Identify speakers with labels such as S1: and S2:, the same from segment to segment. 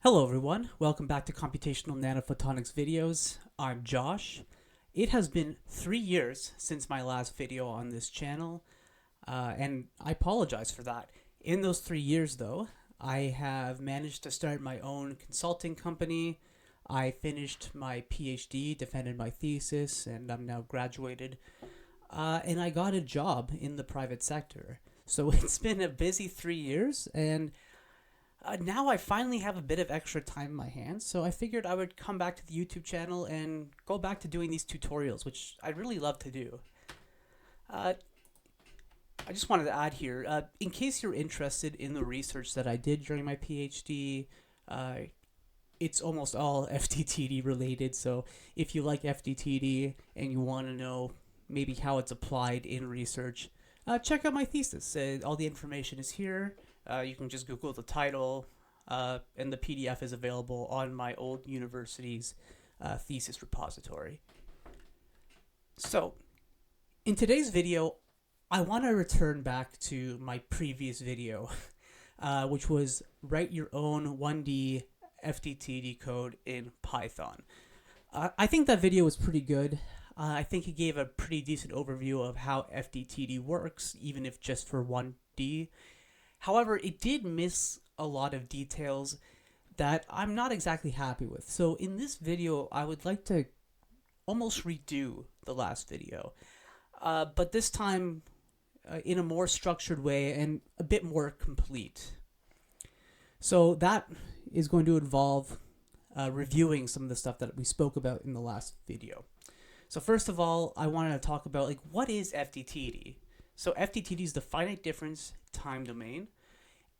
S1: Hello everyone, welcome back to Computational Nanophotonics videos. I'm Josh. It has been 3 years since my last video on this channel, and I apologize for that. In those 3 years though, I have managed to start my own consulting company. I finished my PhD, defended my thesis, and I'm now graduated. And I got a job in the private sector. So it's been a busy 3 years, and now I finally have a bit of extra time in my hands, so I figured I would come back to the YouTube channel and go back to doing these tutorials, which I really love to do. I just wanted to add here, in case you're interested in the research that I did during my PhD, it's almost all FDTD related, so if you like FDTD and you want to know maybe how it's applied in research, check out my thesis. All the information is here. You can just Google the title, and the PDF is available on my old university's thesis repository. So, in today's video, I want to return back to my previous video, which was write your own 1D FDTD code in Python. I think that video was pretty good. I think it gave a pretty decent overview of how FDTD works, even if just for 1D. However, it did miss a lot of details that I'm not exactly happy with. So in this video, I would like to almost redo the last video, but this time in a more structured way and a bit more complete. So that is going to involve reviewing some of the stuff that we spoke about in the last video. So first of all, I wanted to talk about what is FDTD? So FDTD is the Finite Difference Time Domain,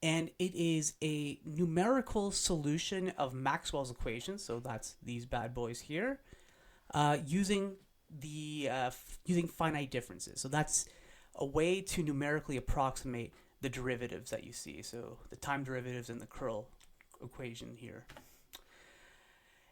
S1: and it is a numerical solution of Maxwell's equations, so that's these bad boys here, using finite differences. So that's a way to numerically approximate the derivatives that you see, so the time derivatives in the curl equation here.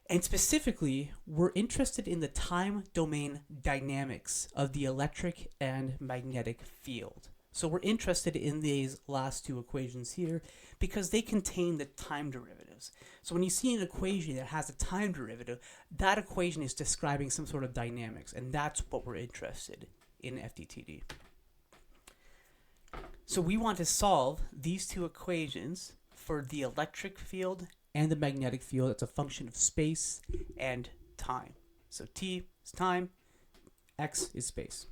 S1: And specifically, we're interested in the time domain dynamics of the electric and magnetic field. So we're interested in these last two equations here because they contain the time derivatives. So when you see an equation that has a time derivative, that equation is describing some sort of dynamics, and that's what we're interested in FDTD. So we want to solve these two equations for the electric field and the magnetic field. It's a function of space and time. So t is time, x is space.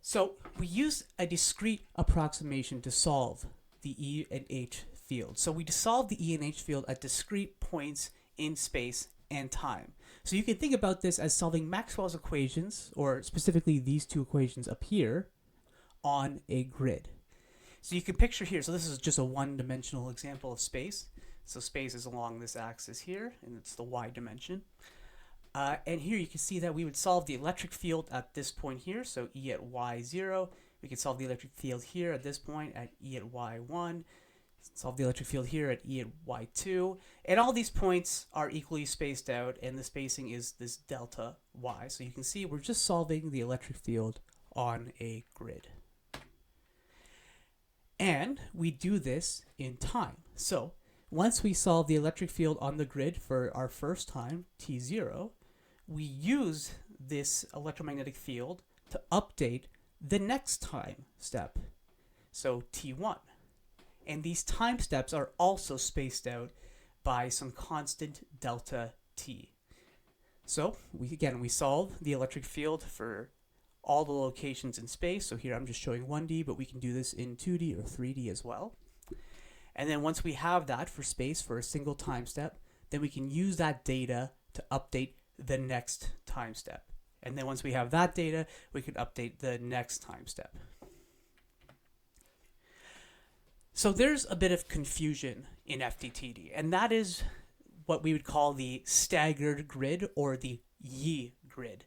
S1: So we use a discrete approximation to solve the E and H field. So we solve the E and H field at discrete points in space and time. So you can think about this as solving Maxwell's equations, or specifically these two equations up here, on a grid. So you can picture here, so this is just a one-dimensional example of space. So space is along this axis here, and it's the y dimension. And here you can see that we would solve the electric field at this point here, so E at y0. We could solve the electric field here at this point at E at y1. Solve the electric field here at E at y2. And all these points are equally spaced out, and the spacing is this delta y. So you can see we're just solving the electric field on a grid. And we do this in time. So once we solve the electric field on the grid for our first time, t0, we use this electromagnetic field to update the next time step, so t1. And these time steps are also spaced out by some constant delta t. So we solve the electric field for all the locations in space. So here I'm just showing 1D, but we can do this in 2D or 3D as well. And then once we have that for space for a single time step, then we can use that data to update the next time step. And then once we have that data, we can update the next time step. So there's a bit of confusion in FDTD, and that is what we would call the staggered grid, or the Y grid.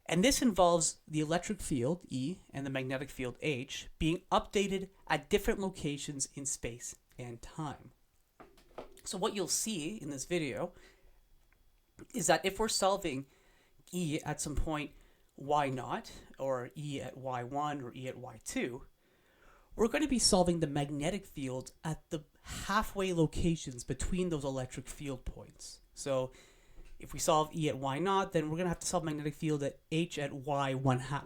S1: And this involves the electric field, E, and the magnetic field, H, being updated at different locations in space and time. So what you'll see in this video is that if we're solving E at some point y0, or E at y1, or E at y2, we're going to be solving the magnetic field at the halfway locations between those electric field points. So if we solve E at y naught, then we're going to have to solve magnetic field at h at y 1/2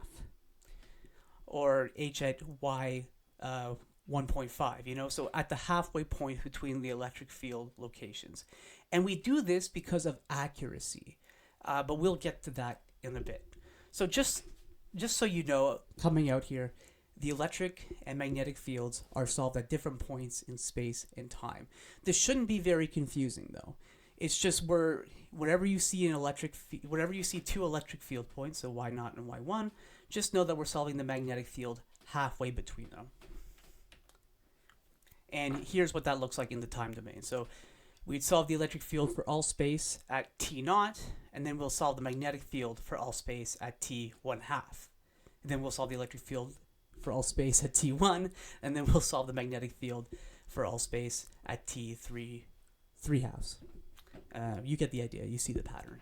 S1: or h at y 1.5, you know, so at the halfway point between the electric field locations. And we do this because of accuracy, but we'll get to that in a bit. So just so you know, coming out here, the electric and magnetic fields are solved at different points in space and time. This shouldn't be very confusing, though. It's just whenever you see whenever you see two electric field points, so y naught and y1, just know that we're solving the magnetic field halfway between them. And here's what that looks like in the time domain. So we'd solve the electric field for all space at t naught, and then we'll solve the magnetic field for all space at t 1/2. And then we'll solve the electric field for all space at t1, and then we'll solve the magnetic field for all space at t 3/2. You get the idea. You see the pattern.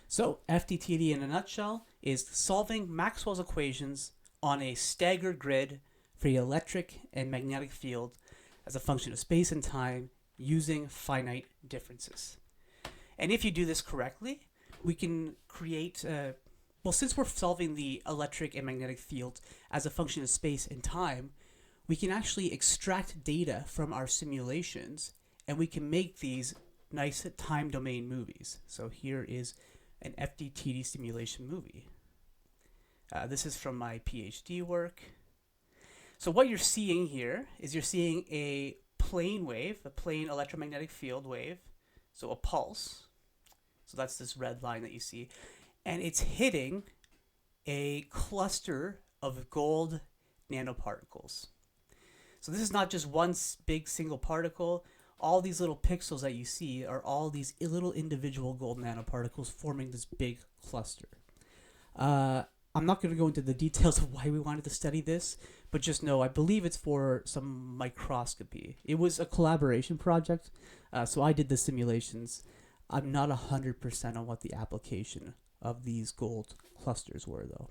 S1: So FDTD in a nutshell is solving Maxwell's equations on a staggered grid for the electric and magnetic field as a function of space and time using finite differences. And if you do this correctly, we can create, since we're solving the electric and magnetic field as a function of space and time, we can actually extract data from our simulations, and we can make these nice time domain movies. So here is an FDTD simulation movie. This is from my PhD work. So what you're seeing here is you're seeing a plane wave, a plane electromagnetic field wave, so a pulse. So that's this red line that you see. And it's hitting a cluster of gold nanoparticles. So this is not just one big single particle. All these little pixels that you see are all these little individual gold nanoparticles forming this big cluster. I'm not going to go into the details of why we wanted to study this, but just know I believe it's for some microscopy. It was a collaboration project, so I did the simulations. I'm not 100% on what the application of these gold clusters were, though.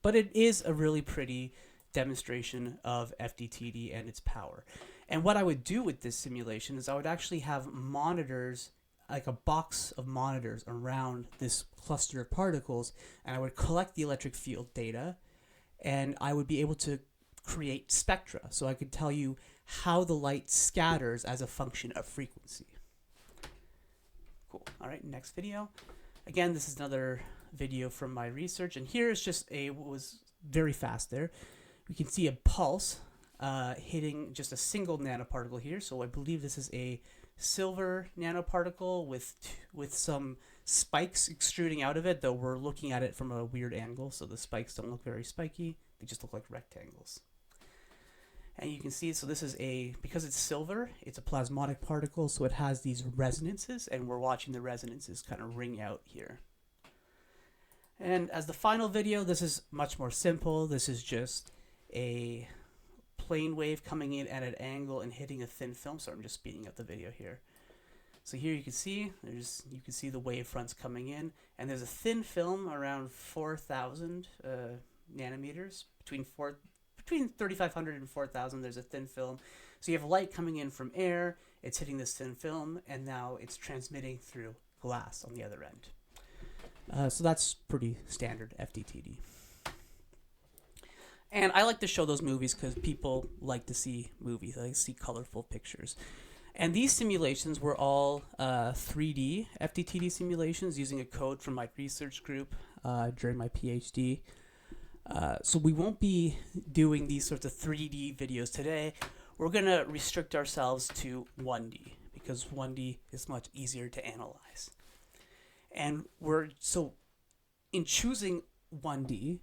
S1: But it is a really pretty demonstration of FDTD and its power. And what I would do with this simulation is I would actually have monitors, like a box of monitors around this cluster of particles, and I would collect the electric field data, and I would be able to create spectra, so I could tell you how the light scatters as a function of frequency. Cool. All right, next video. Again, this is another video from my research, and here is just was very fast there. We can see a pulse hitting just a single nanoparticle here, so I believe this is a silver nanoparticle with some spikes extruding out of it, though we're looking at it from a weird angle, so the spikes don't look very spiky, they just look like rectangles. And you can see, so this is because it's silver, it's a plasmonic particle, so it has these resonances, and we're watching the resonances kind of ring out here. And as the final video, this is much more simple. This is just a plane wave coming in at an angle and hitting a thin film. So I'm just speeding up the video here. So here you can see the wave fronts coming in, and there's a thin film around 4,000 nanometers, between 3,500 and 4,000. There's a thin film. So you have light coming in from air, it's hitting this thin film, and now it's transmitting through glass on the other end. So that's pretty standard FDTD. And I like to show those movies because people like to see movies. They like to see colorful pictures. And these simulations were all 3D FDTD simulations using a code from my research group during my PhD. So we won't be doing these sorts of 3D videos today. We're going to restrict ourselves to 1D because 1D is much easier to analyze. And in choosing 1D,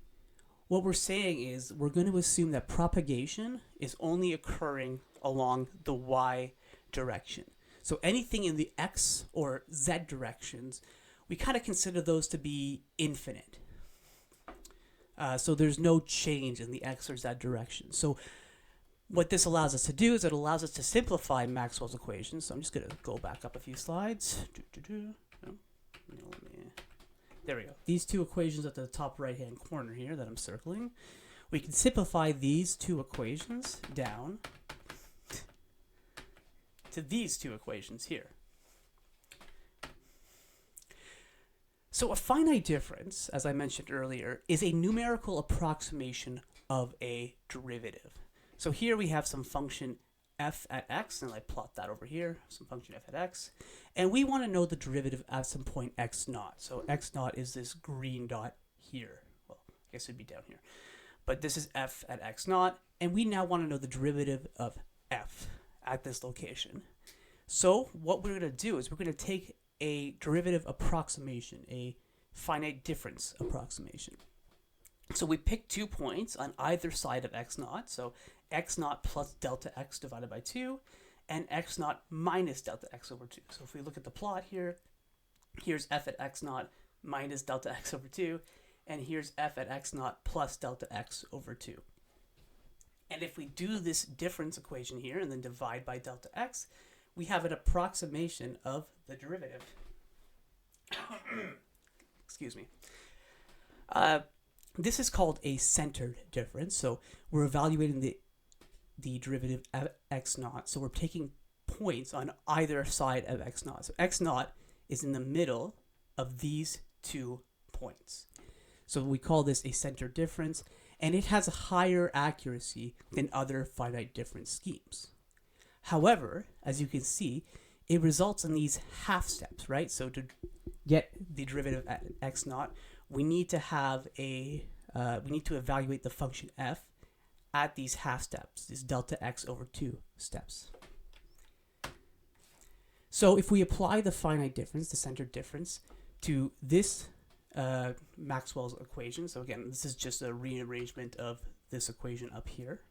S1: what we're saying is we're going to assume that propagation is only occurring along the y direction. So anything in the x or z directions, we kind of consider those to be infinite. So there's no change in the x or z direction. So what this allows us to do is it allows us to simplify Maxwell's equations. So I'm just going to go back up a few slides. There we go. These two equations at the top right-hand corner here that I'm circling, we can simplify these two equations down to these two equations here. So a finite difference, as I mentioned earlier, is a numerical approximation of a derivative. So here we have some function f at x, and I plot that over here, some function f at x, and we want to know the derivative at some point x naught. So x naught is this green dot here. Well, I guess it'd be down here. But this is f at x naught, and we now want to know the derivative of f at this location. So what we're going to do is we're going to take a derivative approximation, a finite difference approximation. So we pick 2 points on either side of x naught. So x naught plus delta x divided by 2, and x naught minus delta x over 2. So if we look at the plot here, here's f at x naught minus delta x over 2, and here's f at x naught plus delta x over 2. And if we do this difference equation here and then divide by delta x, we have an approximation of the derivative. Excuse me. This is called a centered difference. So we're evaluating the derivative of x naught. So we're taking points on either side of x naught. So x naught is in the middle of these 2 points. So we call this a centered difference, and it has a higher accuracy than other finite difference schemes. However, as you can see, it results in these half steps, right? So to get the derivative at x naught, we need to have we need to evaluate the function f at these half steps, these delta x over 2 steps. So if we apply the finite difference, the centered difference, to this Maxwell's equation, so again, this is just a rearrangement of this equation up here.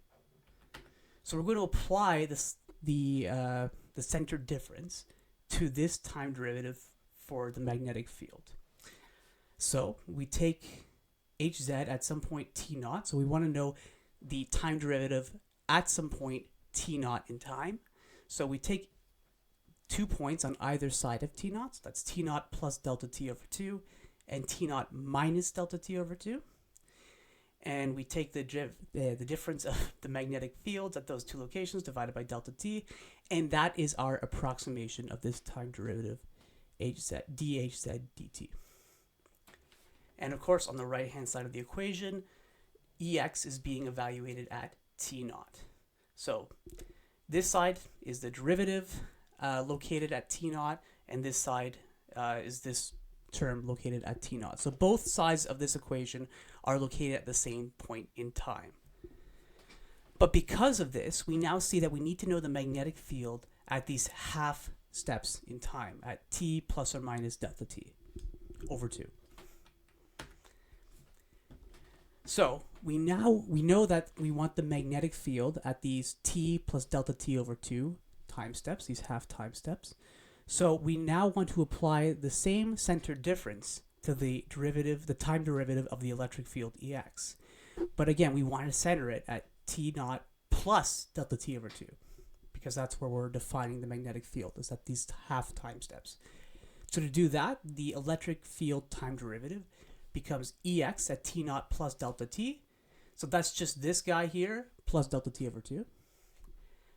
S1: So we're going to apply the centered difference to this time derivative for the magnetic field. So we take hz at some point t naught. So we want to know the time derivative at some point t naught in time. So we take 2 points on either side of t naught. So that's t naught plus delta t over 2 and t naught minus delta t over 2. And we take the difference of the magnetic fields at those 2 locations divided by delta t, and that is our approximation of this time derivative hz, dhz dt. And of course, on the right-hand side of the equation, ex is being evaluated at t naught. So this side is the derivative located at t naught, and this side is this term located at t naught. So both sides of this equation are located at the same point in time. But because of this, we now see that we need to know the magnetic field at these half steps in time, at t plus or minus delta t over 2. So we know that we want the magnetic field at these t plus delta t over 2 time steps, these half time steps. So we now want to apply the same centered difference to the derivative, the time derivative of the electric field Ex. But again, we want to center it at t naught plus delta t over 2, because that's where we're defining the magnetic field, is at these half time steps. So to do that, the electric field time derivative becomes Ex at t naught plus delta t. So that's just this guy here plus delta t over 2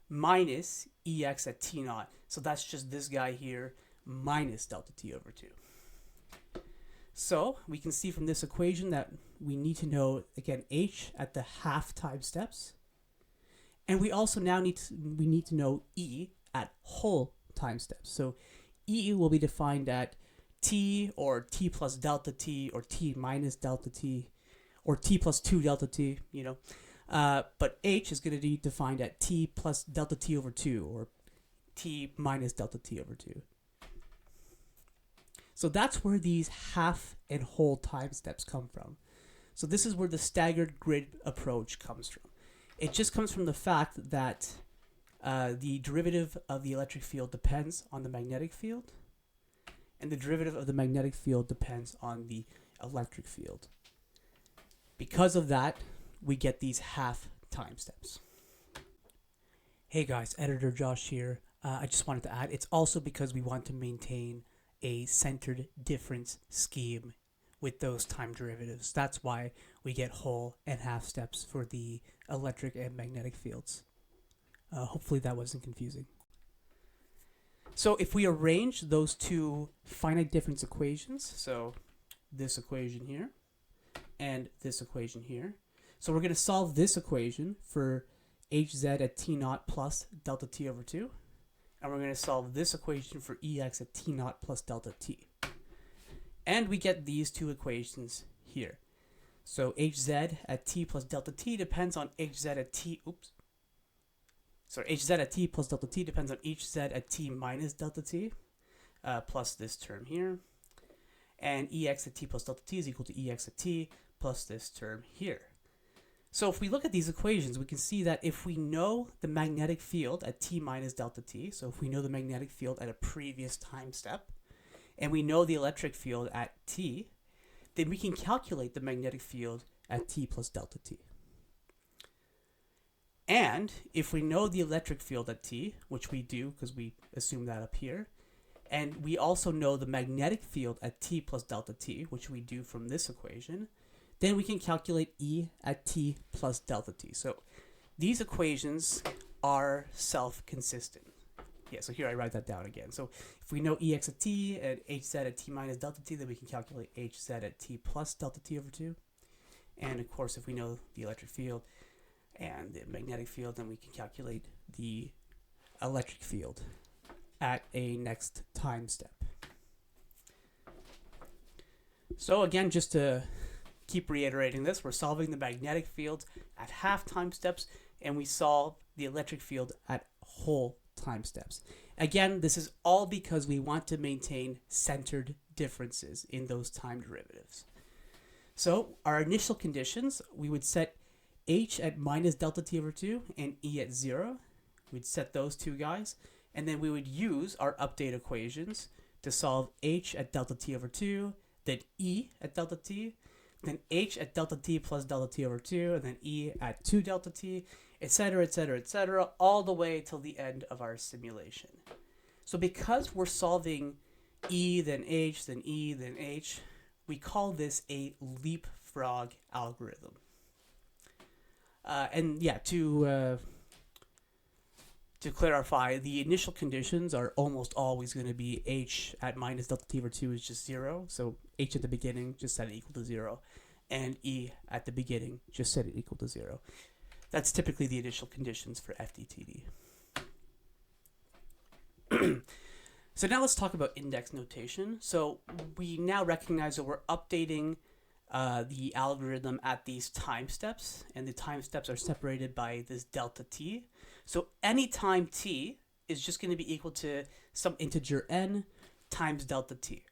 S1: minus Ex at t naught. So that's just this guy here minus delta t over 2. So we can see from this equation that we need to know, again, h at the half time steps. And we also now need to know e at whole time steps. So e will be defined at t or t plus delta t or t minus delta t or t plus 2 delta t, you know. But h is going to be defined at t plus delta t over 2 or t minus delta t over 2. So that's where these half and whole time steps come from. So this is where the staggered grid approach comes from. It just comes from the fact that the derivative of the electric field depends on the magnetic field, and the derivative of the magnetic field depends on the electric field. Because of that, we get these half time steps. Hey guys, Editor Josh here. I just wanted to add, it's also because we want to maintain a centered difference scheme with those time derivatives. That's why we get whole and half steps for the electric and magnetic fields. Hopefully that wasn't confusing. So if we arrange those two finite difference equations, so this equation here and this equation here, so we're going to solve this equation for hz at t naught plus delta t over 2, and we're going to solve this equation for ex at t naught plus delta t. And we get these two equations here. So hz at t plus delta t depends on hz at t, hz at t plus delta t depends on hz at t minus delta t, plus this term here. And ex at t plus delta t is equal to ex at t plus this term here. So if we look at these equations, we can see that if we know the magnetic field at t minus delta t, so if we know the magnetic field at a previous time step, and we know the electric field at t, then we can calculate the magnetic field at t plus delta t. And if we know the electric field at t, which we do because we assume that up here, and we also know the magnetic field at t plus delta t, which we do from this equation, then we can calculate E at t plus delta t. So these equations are self-consistent. Yeah, so here I write that down again. So if we know Ex at t and Hz at t minus delta t, then we can calculate Hz at t plus delta t over 2. And of course, if we know the electric field and the magnetic field, then we can calculate the electric field at a next time step. So again, just to keep reiterating this, we're solving the magnetic field at half time steps, and we solve the electric field at whole time steps. Again, this is all because we want to maintain centered differences in those time derivatives. So our initial conditions, we would set h at minus delta t over 2 and e at 0. We'd set those two guys, and then we would use our update equations to solve h at delta t over 2, then e at delta t, then h at delta t plus delta t over 2, and then e at 2 delta t, etc., etc., etc., all the way till the end of our simulation. So because we're solving e, then h, then e, then h, we call this a leapfrog algorithm. And yeah, to clarify, the initial conditions are almost always going to be h at minus delta t over 2 is just 0. So h at the beginning, just set it equal to 0. And e at the beginning, just set it equal to 0. That's typically the initial conditions for FDTD. So now let's talk about index notation. So we now recognize that we're updating the algorithm at these time steps, and the time steps are separated by this delta t. So any time t is just going to be equal to some integer n times delta t.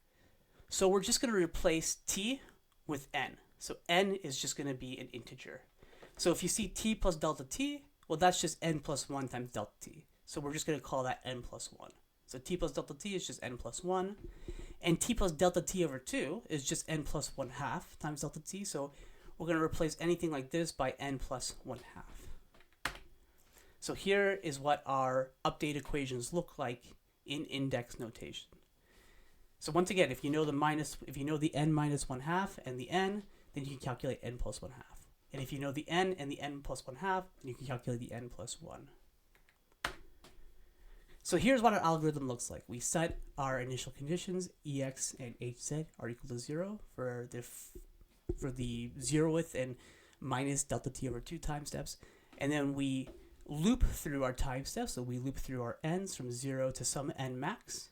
S1: So we're just going to replace t with n. So n is just going to be an integer. So if you see t plus delta t, well, that's just n plus 1 times delta t. So we're just going to call that n plus 1. So t plus delta t is just n plus 1. And t plus delta t over 2 is just n plus 1 half times delta t. So we're going to replace anything like this by n plus 1 half. So here is what our update equations look like in index notation. So once again, if you know the n minus 1 half and the n, then you can calculate n plus 1 half. And if you know the n and the n plus 1 half, then you can calculate the n plus 1. So here's what our algorithm looks like. We set our initial conditions, ex and hz are equal to 0 for the 0th and minus delta t over 2 time steps. And then we loop through our time steps. So we loop through our n's from 0 to some n max.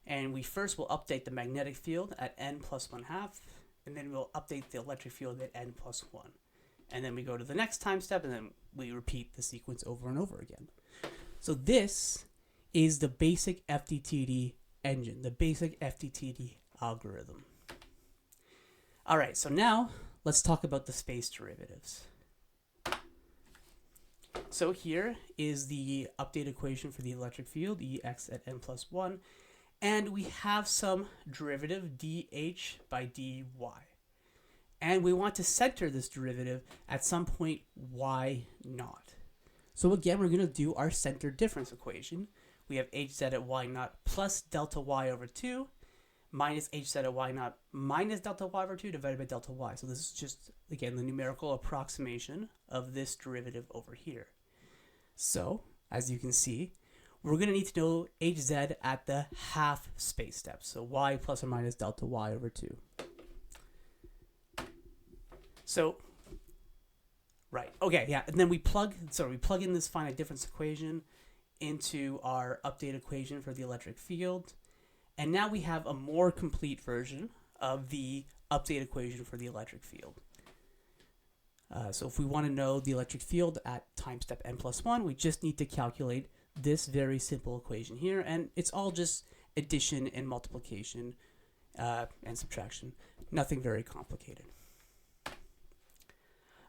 S1: And we first will update the magnetic field at n plus 1 half. And then we'll update the electric field at n plus 1. And then we go to the next time step, and then we repeat the sequence over and over again. So this is the basic FDTD engine, the basic FDTD algorithm. All right, so now let's talk about the space derivatives. So here is the update equation for the electric field, Ex at n plus 1, and we have some derivative dH by dy. And we want to center this derivative at some point y naught. So again, we're going to do our center difference equation. We have hz at y naught plus delta y over 2 minus hz of y naught minus delta y over 2 divided by delta y. So this is just, again, the numerical approximation of this derivative over here. So, as you can see, we're going to need to know hz at the half space step. So y plus or minus delta y over 2. So, right, okay, yeah, and then we plug in this finite difference equation into our update equation for the electric field. And now we have a more complete version of the update equation for the electric field. So if we want to know the electric field at time step n+1, we just need to calculate this very simple equation here. And it's all just addition and multiplication and subtraction. Nothing very complicated.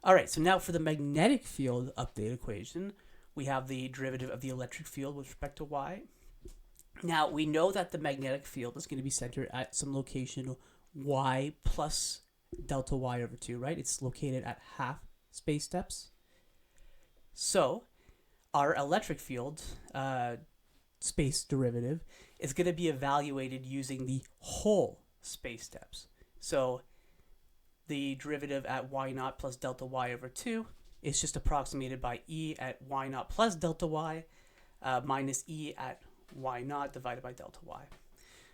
S1: All right, so now for the magnetic field update equation, we have the derivative of the electric field with respect to y. Now, we know that the magnetic field is going to be centered at some location y plus delta y over 2, right? It's located at half space steps. So, our electric field space derivative is going to be evaluated using the whole space steps. So, the derivative at y naught plus delta y over 2 is just approximated by e at y naught plus delta y minus e at y naught divided by delta y.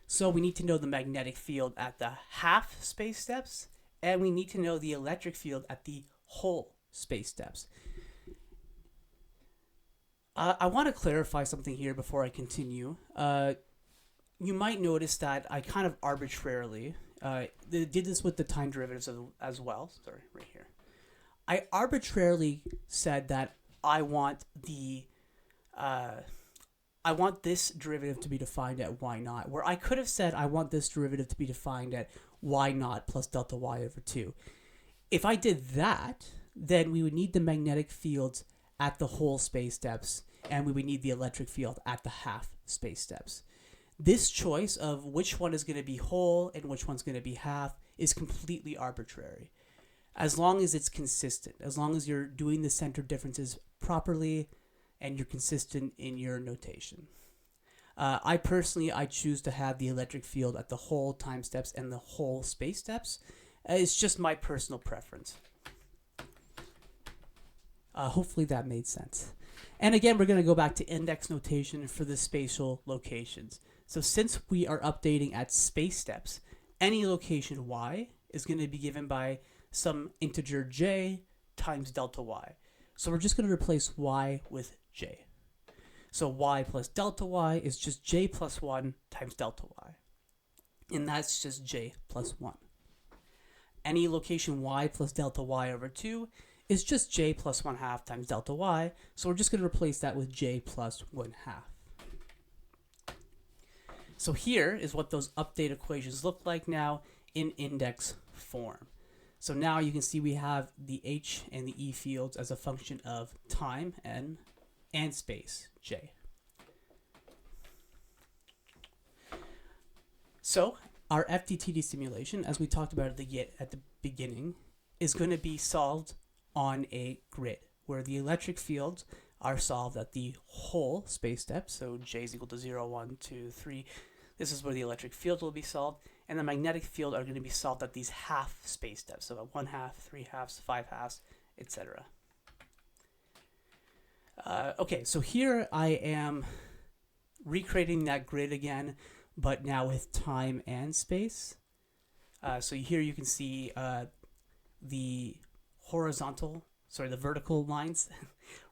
S1: So we need to know the magnetic field at the half space steps, and we need to know the electric field at the whole space steps. I want to clarify something here before I continue. You might notice that I kind of arbitrarily did this with the time derivatives as well. Sorry, right here. I arbitrarily said that I want this derivative to be defined at y naught, where I could have said I want this derivative to be defined at y naught plus delta y over 2. If I did that, then we would need the magnetic fields at the whole space steps, and we would need the electric field at the half space steps. This choice of which one is going to be whole and which one's going to be half is completely arbitrary. As long as it's consistent, as long as you're doing the center differences properly and you're consistent in your notation. I choose to have the electric field at the whole time steps and the whole space steps. It's just my personal preference. Hopefully that made sense. And again, we're going to go back to index notation for the spatial locations. So since we are updating at space steps, any location y is going to be given by some integer j times delta y. So we're just going to replace y with j. So y plus delta y is just j plus 1 times delta y. And that's just j plus 1. Any location y plus delta y over 2 is just j plus 1/2 times delta y. So we're just going to replace that with j plus 1/2. So here is what those update equations look like now in index form. So now you can see we have the h and the e fields as a function of time, n, and space, j. So our FDTD simulation, as we talked about at the beginning, is going to be solved on a grid, where the electric fields are solved at the whole space step. So j is equal to 0, 1, 2, 3. This is where the electric field will be solved. And the magnetic field are going to be solved at these half space steps. So at 1/2, 3/2, 5/2, etc. Okay, so here I am recreating that grid again, but now with time and space. So here you can see the vertical lines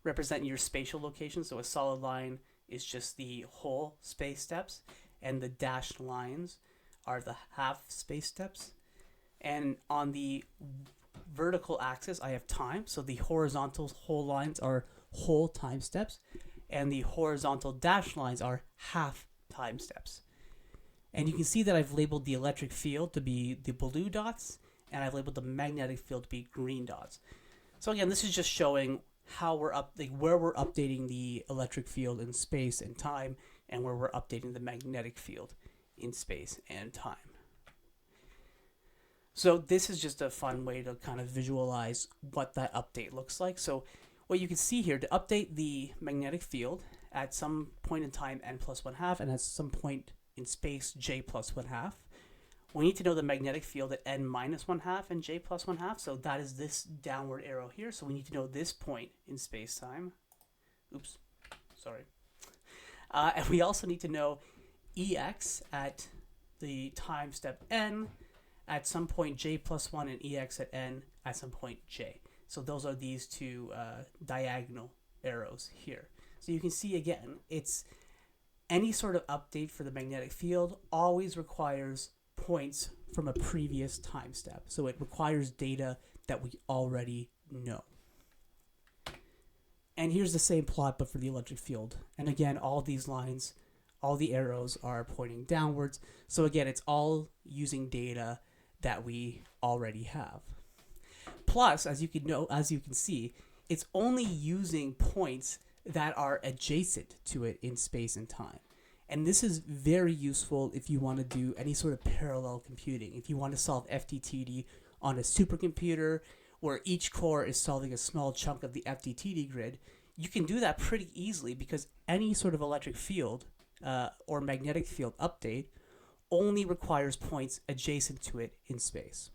S1: represent your spatial location. So a solid line is just the whole space steps, and the dashed lines are the half space steps. And on the vertical axis, I have time. So the horizontal whole lines are whole time steps, and the horizontal dashed lines are half time steps. And you can see that I've labeled the electric field to be the blue dots, and I've labeled the magnetic field to be green dots. So again, this is just showing how where we're updating the electric field in space and time, and where we're updating the magnetic field in space and time. So this is just a fun way to kind of visualize what that update looks like. So what you can see here, to update the magnetic field at some point in time n plus 1/2, and at some point in space j plus 1/2, we need to know the magnetic field at n minus 1/2 and j plus 1/2. So that is this downward arrow here. So we need to know this point in space-time. Oops, sorry. And we also need to know Ex at the time step n at some point j plus 1 and Ex at n at some point j. So those are these two diagonal arrows here. So you can see again, it's any sort of update for the magnetic field always requires points from a previous time step. So it requires data that we already know. And here's the same plot, but for the electric field. And again, all these lines, all the arrows are pointing downwards. So again, it's all using data that we already have. Plus, as you can see, it's only using points that are adjacent to it in space and time. And this is very useful if you want to do any sort of parallel computing. If you want to solve FDTD on a supercomputer where each core is solving a small chunk of the FDTD grid, you can do that pretty easily because any sort of electric field or magnetic field update only requires points adjacent to it in space.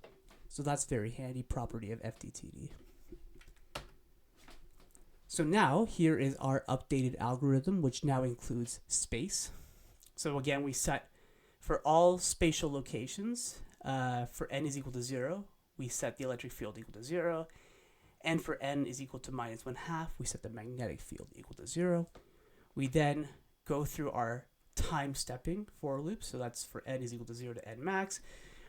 S1: So that's a very handy property of FDTD. So now here is our updated algorithm, which now includes space. So again, we set for all spatial locations, for n is equal to 0, we set the electric field equal to 0. And for n is equal to minus 1/2, we set the magnetic field equal to 0. We then go through our time stepping for loop. So that's for n is equal to 0 to n max.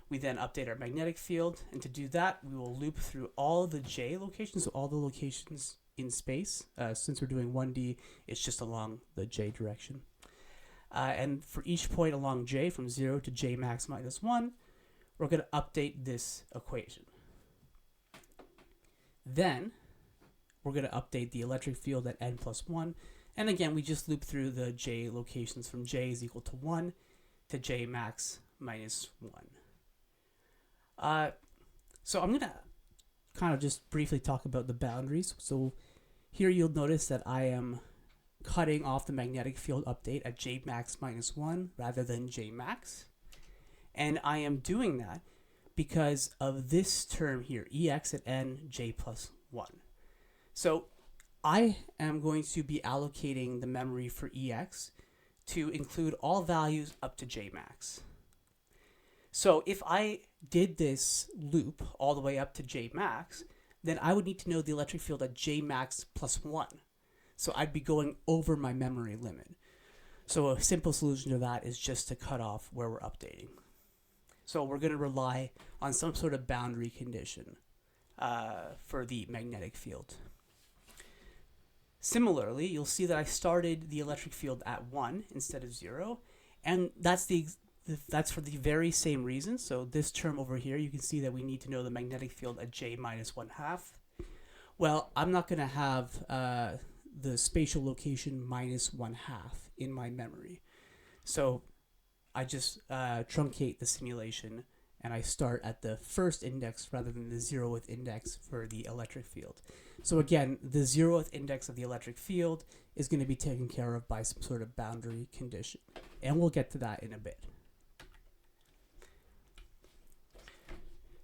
S1: We then update our magnetic field. And to do that, we will loop through all the j locations, so all the locations in space. Since we're doing 1D, it's just along the j direction. And for each point along j, from 0 to j max minus 1, we're going to update this equation. Then we're going to update the electric field at n plus 1. And again, we just loop through the j locations from j is equal to 1 to j max minus 1. So I'm going to kind of just briefly talk about the boundaries. So here you'll notice that I am cutting off the magnetic field update at j max minus 1 rather than j max. And I am doing that because of this term here, Ex at n j plus 1. So I am going to be allocating the memory for Ex to include all values up to j max. So if I did this loop all the way up to j max, then I would need to know the electric field at j max plus 1. So I'd be going over my memory limit. So a simple solution to that is just to cut off where we're updating. So we're going to rely on some sort of boundary condition for the magnetic field. Similarly, you'll see that I started the electric field at 1 instead of 0, and that's for the very same reason. So this term over here, you can see that we need to know the magnetic field at j minus 1/2. Well, I'm not going to have the spatial location minus 1/2 in my memory. So I just truncate the simulation and I start at the first index rather than the 0th index for the electric field. So again, the 0th index of the electric field is going to be taken care of by some sort of boundary condition. And we'll get to that in a bit.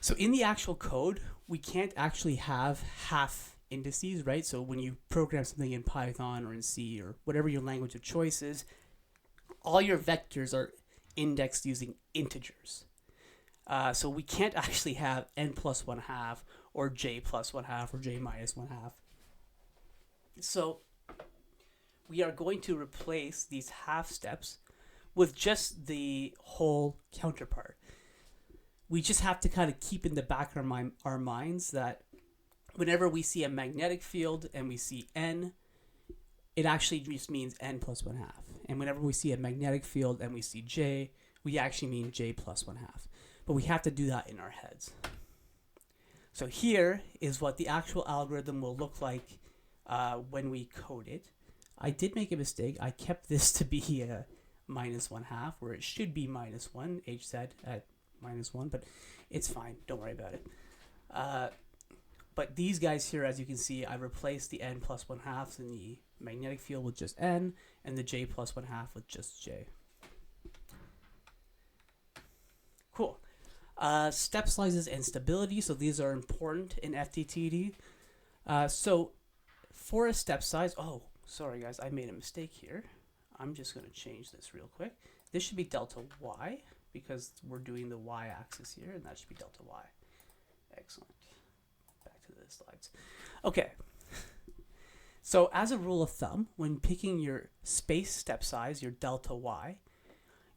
S1: So in the actual code, we can't actually have half indices, right? So when you program something in Python or in C or whatever your language of choice is, all your vectors are indexed using integers. So we can't actually have n plus 1/2 or j plus 1/2 or j minus 1/2. So we are going to replace these half steps with just the whole counterpart. We just have to kind of keep in the back of our minds that whenever we see a magnetic field and we see n, it actually just means n plus 1/2. And whenever we see a magnetic field and we see j, we actually mean j plus 1/2. But we have to do that in our heads. So here is what the actual algorithm will look like when we code it. I did make a mistake. I kept this to be minus 1/2, where it should be minus 1, hz at minus 1, but it's fine. Don't worry about it. But these guys here, as you can see, I replaced the n plus 1/2 in the magnetic field with just n, and the j plus 1/2 with just j. Cool. Step sizes and stability, so these are important in FDTD. So for a step size, oh, sorry guys, I made a mistake here. I'm just going to change this real quick. This should be delta y, because we're doing the y-axis here, and that should be delta y. Excellent. Back to the slides. Okay. So as a rule of thumb, when picking your space step size, your delta y,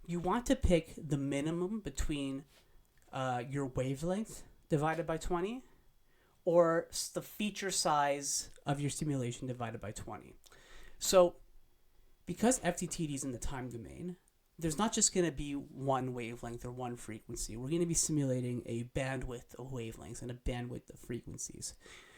S1: you want to pick the minimum between your wavelength divided by 20 or the feature size of your simulation divided by 20. So because FDTD is in the time domain, there's not just going to be one wavelength or one frequency. We're going to be simulating a bandwidth of wavelengths and a bandwidth of frequencies.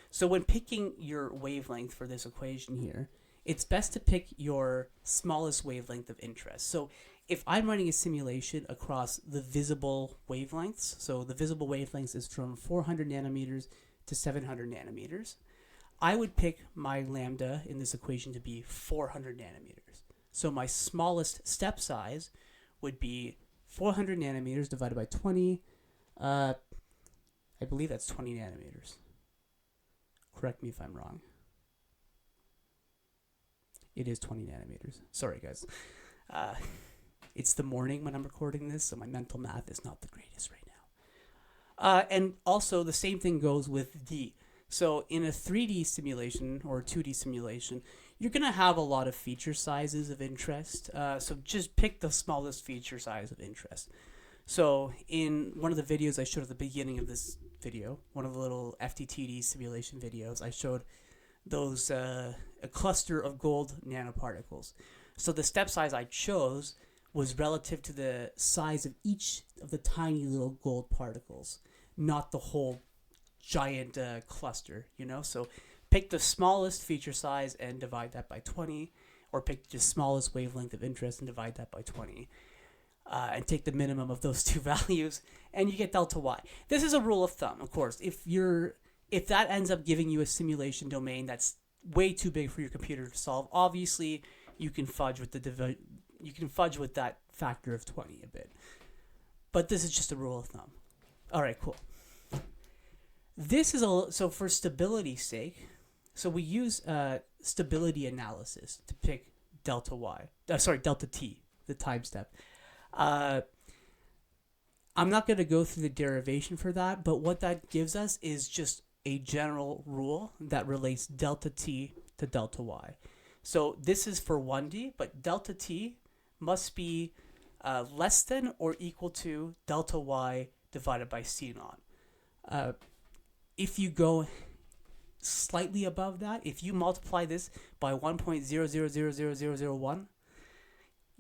S1: So when picking your wavelength for this equation here, it's best to pick your smallest wavelength of interest. So if I'm running a simulation across the visible wavelengths, so the visible wavelengths is from 400 nanometers to 700 nanometers, I would pick my lambda in this equation to be 400 nanometers. So my smallest step size would be 400 nanometers divided by 20. I believe that's 20 nanometers. Correct me if I'm wrong. It is 20 nanometers. Sorry, guys. It's the morning when I'm recording this, so my mental math is not the greatest right now. And also, the same thing goes with D. So in a 3D simulation or a 2D simulation, you're going to have a lot of feature sizes of interest. So just pick the smallest feature size of interest. So in one of the videos I showed at the beginning of this video, one of the little FDTD simulation videos, I showed those a cluster of gold nanoparticles. So the step size I chose was relative to the size of each of the tiny little gold particles, not the whole giant cluster, you know? So pick the smallest feature size and divide that by 20, or pick the smallest wavelength of interest and divide that by 20. And take the minimum of those two values, and you get delta y. This is a rule of thumb, of course. If that ends up giving you a simulation domain that's way too big for your computer to solve, obviously you can fudge with that factor of 20 a bit. But this is just a rule of thumb. All right, cool. This is so for stability's sake. So we use stability analysis to pick delta t, the time step. I'm not going to go through the derivation for that, but what that gives us is just a general rule that relates delta t to delta y. So this is for 1D, but delta t must be less than or equal to delta y divided by c naught. If you go slightly above that, if you multiply this by 1.000001,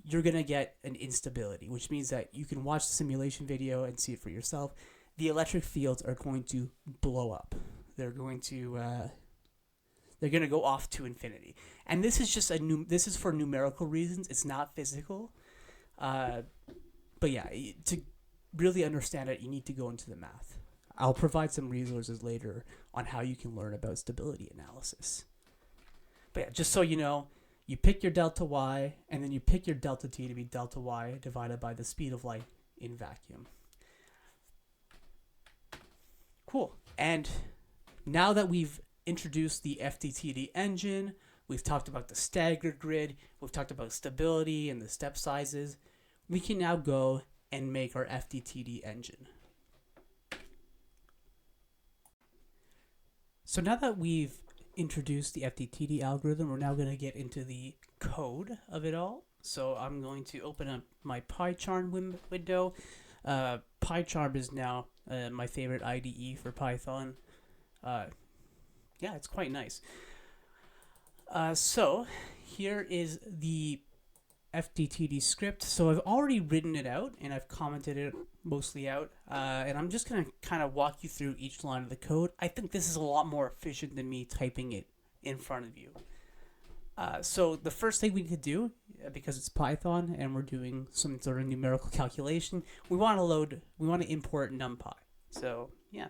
S1: you're going to get an instability, which means that you can watch the simulation video and see it for yourself. The electric fields are going to blow up. They're going to go off to infinity. And this is just this is for numerical reasons. It's not physical. But yeah, to really understand it, you need to go into the math. I'll provide some resources later on how you can learn about stability analysis. But yeah, just so you know, you pick your delta y, and then you pick your delta t to be delta y divided by the speed of light in vacuum. Cool. And now that we've introduced the FDTD engine, we've talked about the staggered grid, we've talked about stability and the step sizes, we can now go and make our FDTD engine. So now that we've introduced the FDTD algorithm, we're now going to get into the code of it all. So I'm going to open up my PyCharm window. PyCharm is now my favorite IDE for Python. Yeah, it's quite nice. So here is the FDTD script. So I've already written it out and I've commented it mostly out. And I'm just going to kind of walk you through each line of the code. I think this is a lot more efficient than me typing it in front of you. So the first thing we need to do, because it's Python and we're doing some sort of numerical calculation, we want to import NumPy. So yeah.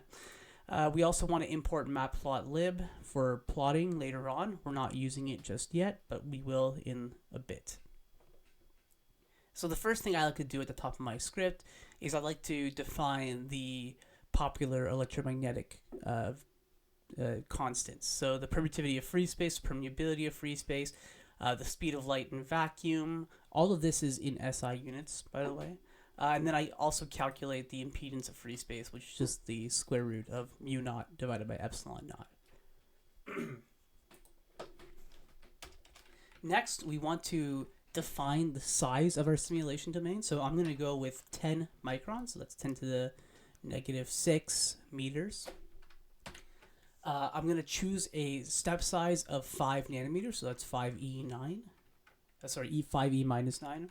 S1: We also want to import matplotlib for plotting later on. We're not using it just yet, but we will in a bit. So the first thing I like to do at the top of my script is I like to define the popular electromagnetic constants. So the permittivity of free space, permeability of free space, the speed of light in vacuum. All of this is in SI units, by the way. And then I also calculate the impedance of free space, which is just the square root of mu naught divided by epsilon naught. Next, we want to define the size of our simulation domain. So I'm going to go with 10 microns. So that's 10 to the negative 6 meters. I'm going to choose a step size of 5 nanometers. So that's 5e9. E5e minus 9.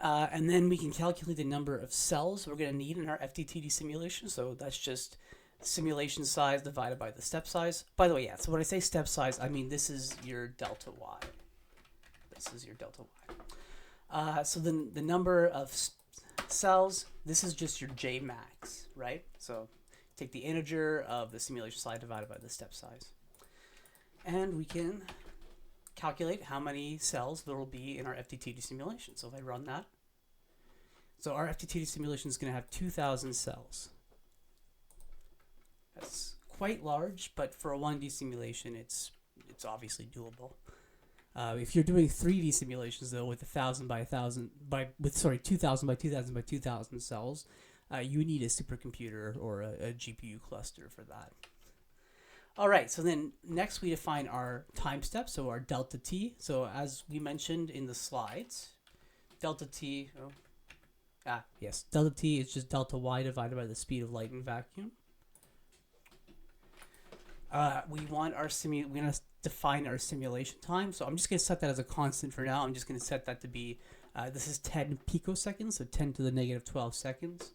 S1: And then we can calculate the number of cells we're going to need in our FDTD simulation. So that's just simulation size divided by the step size. By the way, yeah, so when I say step size, I mean this is your delta y. This is your delta y. So then the number of cells, this is just your J max, right? So take the integer of the simulation size divided by the step size. And we can calculate how many cells there will be in our FDTD simulation. So if I run that, so our FDTD simulation is going to have 2,000 cells. That's quite large, but for a 1D simulation, it's obviously doable. If you're doing 3D simulations though, with 2,000 by 2,000 by 2,000 by 2,000 cells, you need a supercomputer or a GPU cluster for that. All right, so then next we define our time step, so our delta t. So as we mentioned in the slides, delta t. Delta t is just delta y divided by the speed of light in vacuum. We want we're going to define our simulation time. So I'm just going to set that as a constant for now. I'm just going to set that to be, this is 10 picoseconds, so 10 to the negative 12 seconds.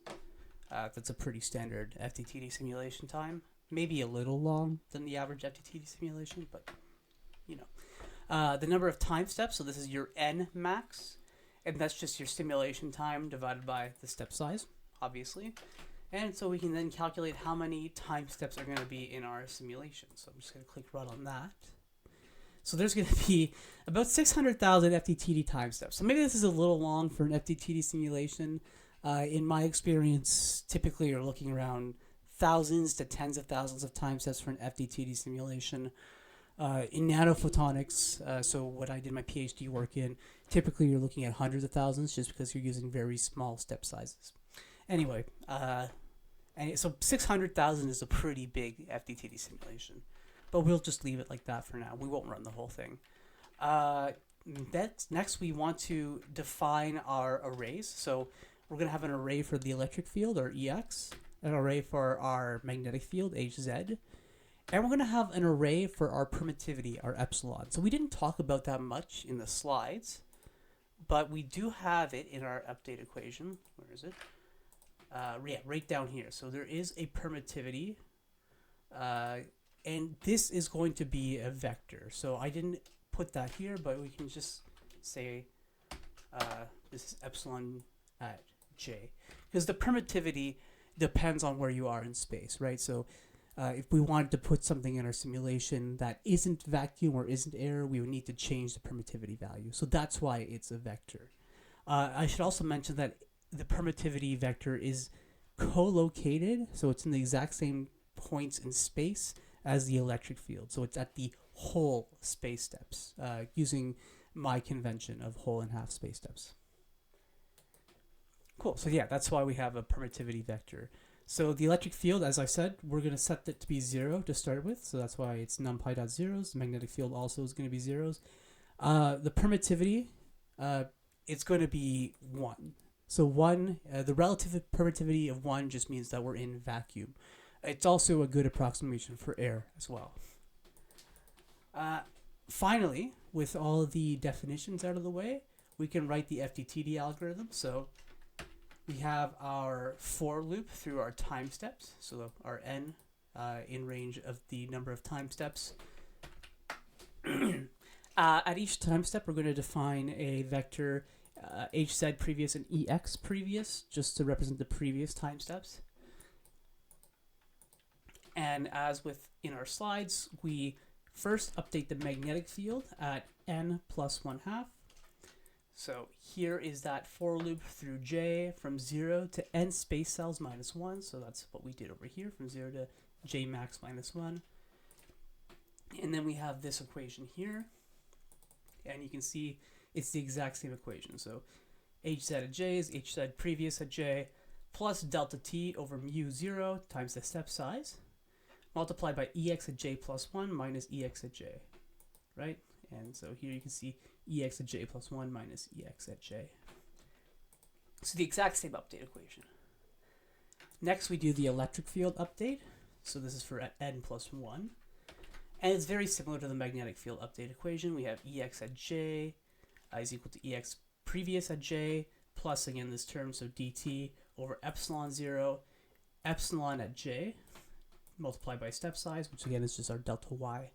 S1: That's a pretty standard FDTD simulation time. Maybe a little long than the average FDTD simulation, but you know. The number of time steps, so this is your n max, and that's just your simulation time divided by the step size, obviously. And so we can then calculate how many time steps are going to be in our simulation. So I'm just going to click run on that. So there's going to be about 600,000 FDTD time steps. So maybe this is a little long for an FDTD simulation. In my experience, typically you're looking around thousands to tens of thousands of time steps for an FDTD simulation. In nanophotonics, so what I did my PhD work in, typically you're looking at hundreds of thousands just because you're using very small step sizes. Anyway, so 600,000 is a pretty big FDTD simulation, but we'll just leave it like that for now. We won't run the whole thing. Next, we want to define our arrays. So we're going to have an array for the electric field, or EX, an array for our magnetic field, HZ, and we're going to have an array for our permittivity, our epsilon. So we didn't talk about that much in the slides, but we do have it in our update equation. Where is it? Right down here. So there is a permittivity, and this is going to be a vector. So I didn't put that here, but we can just say this is epsilon at j, because the permittivity depends on where you are in space, right? So if we wanted to put something in our simulation that isn't vacuum or isn't air, we would need to change the permittivity value. So that's why it's a vector. I should also mention that the permittivity vector is co-located, so it's in the exact same points in space as the electric field. So it's at the whole space steps, using my convention of whole and half space steps. Cool, so yeah, that's why we have a permittivity vector. So the electric field, as I said, we're going to set that to be 0 to start with, so that's why it's numpy.zeros. The magnetic field also is going to be zeros. The permittivity, it's going to be 1. So 1, the relative permittivity of 1 just means that we're in vacuum. It's also a good approximation for air as well. Finally, with all the definitions out of the way, we can write the FDTD algorithm. So we have our for loop through our time steps. So our n in range of the number of time steps. At each time step, we're going to define a vector HZ previous and EX previous, just to represent the previous time steps. And as with in our slides, we first update the magnetic field at n plus 1/2. So here is that for loop through j from 0 to n space cells minus 1. So that's what we did over here, from 0 to j max minus 1. And then we have this equation here. And you can see it's the exact same equation. So hz at j is hz previous at j plus delta t over mu 0 times the step size multiplied by ex at j plus 1 minus ex at j, right? And so here you can see ex at j plus 1 minus ex at j. So the exact same update equation. Next we do the electric field update. So this is for n plus 1. And it's very similar to the magnetic field update equation. We have ex at j is equal to ex previous at j plus, again, this term, so dt over epsilon 0, epsilon at j, multiplied by step size, which again is just our delta y,